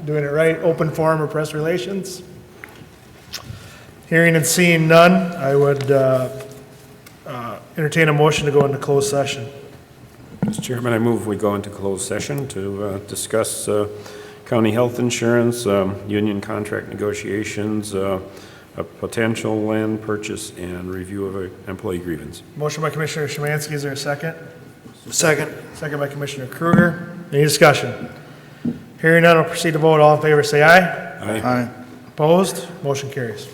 doing it right, open forum or press relations. Hearing and seeing none, I would entertain a motion to go into closed session. Mr. Chairman, I move we go into closed session to discuss county health insurance, union contract negotiations, a potential land purchase, and review of an employee grievance. Motion by Commissioner Szymanski, is there a second? Second. Second by Commissioner Kruger. Any discussion? Hearing none, I'll proceed to vote. All in favor, say aye. Aye. Opposed? Motion carries.